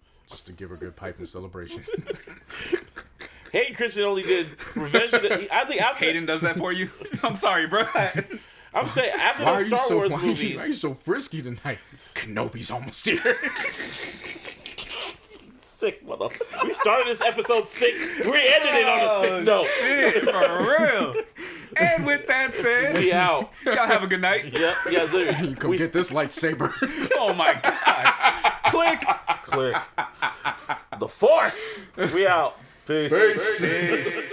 give her good pipe and celebration. Hayden Christensen only did Revenge of the... I think after... Hayden does that for you? I'm sorry, bro. I'm saying, after those Star Wars movies... Why are you so frisky tonight? Kenobi's almost here. Sick, motherfucker. We started this episode 6. We ended it on a sick note. Shit, for real. And with that said... We out. Y'all have a good night. Yep. Yeah, sir. You come get this lightsaber. Oh, my God. Click. The Force. We out. Peace. Peace.